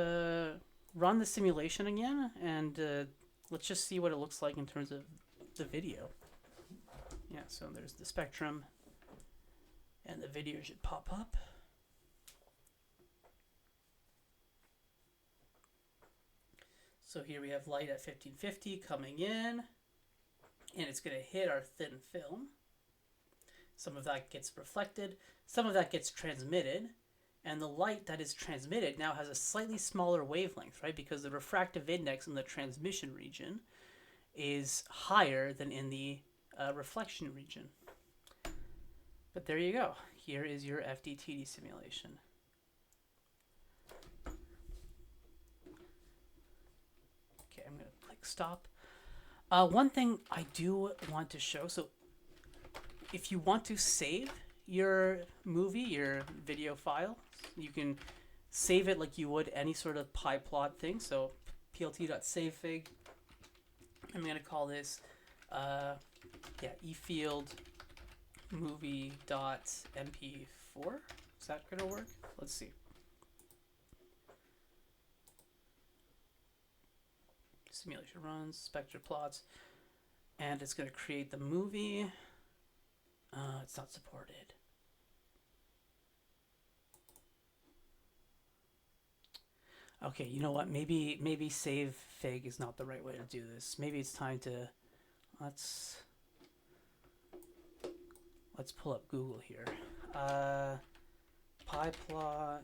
S2: run the simulation again, and let's just see what it looks like in terms of the video. Yeah, so there's the spectrum, and the video should pop up. So here we have light at 1550 coming in, and it's going to hit our thin film. Some of that gets reflected, some of that gets transmitted, and the light that is transmitted now has a slightly smaller wavelength, right? Because the refractive index in the transmission region is higher than in the reflection region. But there you go. Here is your FDTD simulation. Okay, I'm going to click stop. One thing I do want to show, so if you want to save your movie, your video file, you can save it like you would any sort of pyplot thing. So plt.savefig. I'm going to call this efield movie.mp4. Is that going to work? Let's see. simulation runs, spectra plots, and it's going to create the movie. It's not supported. Okay, you know what? Maybe save fig is not the right way to do this. Maybe it's time to let's pull up Google here. PyPlot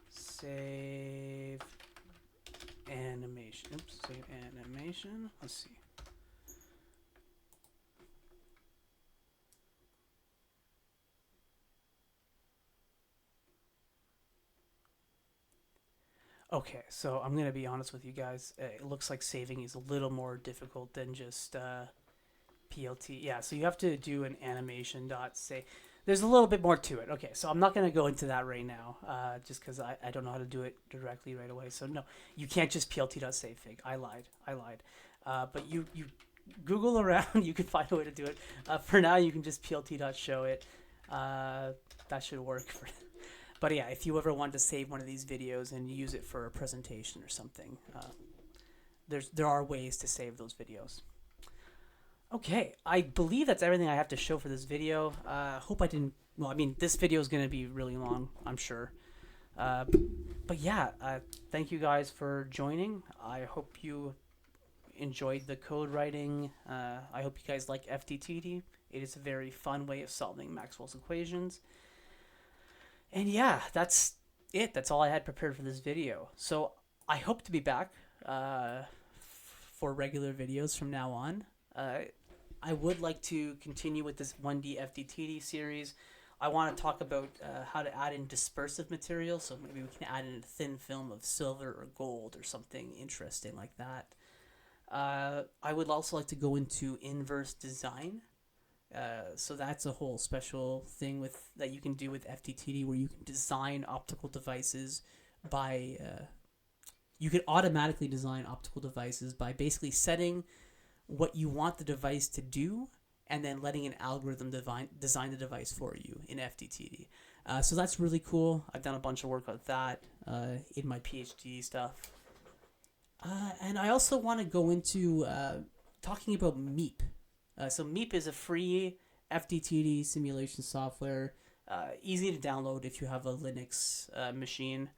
S2: save animation. Oops, save animation. Let's see. Okay, so I'm going to be honest with you guys. It looks like saving is a little more difficult than just PLT. Yeah, so you have to do an animation.save. There's a little bit more to it. Okay, so I'm not going to go into that right now just because I don't know how to do it directly right away. So no, you can't just plt.savefig. I lied. But you Google around. You can find a way to do it. For now, you can just plt.show it. That should work for But yeah, if you ever want to save one of these videos and use it for a presentation or something, there are ways to save those videos. Okay, I believe that's everything I have to show for this video. Hope I didn't. Well, I mean, this video is going to be really long, I'm sure. But yeah, thank you guys for joining. I hope you enjoyed the code writing. I hope you guys like FDTD. It is a very fun way of solving Maxwell's equations. And yeah, that's it. That's all I had prepared for this video. So I hope to be back for regular videos from now on. I would like to continue with this 1D FDTD series. I want to talk about how to add in dispersive material. So maybe we can add in a thin film of silver or gold or something interesting like that. I would also like to go into inverse design. So that's a whole special thing that you can do with FDTD, where you can design optical devices by you can automatically design optical devices by basically setting what you want the device to do and then letting an algorithm design the device for you in FDTD. So that's really cool. I've done a bunch of work on that in my PhD stuff. And I also want to go into talking about Meep. So Meep is a free FDTD simulation software, easy to download if you have a Linux machine.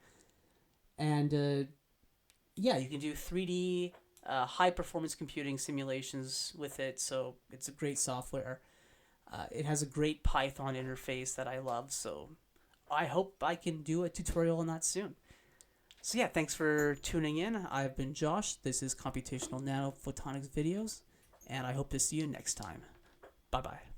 S2: And yeah, you can do 3D high-performance computing simulations with it, so it's a great software. It has a great Python interface that I love, so I hope I can do a tutorial on that soon. So yeah, thanks for tuning in. I've been Josh. This is Computational Nanophotonics Videos, and I hope to see you next time. Bye-bye.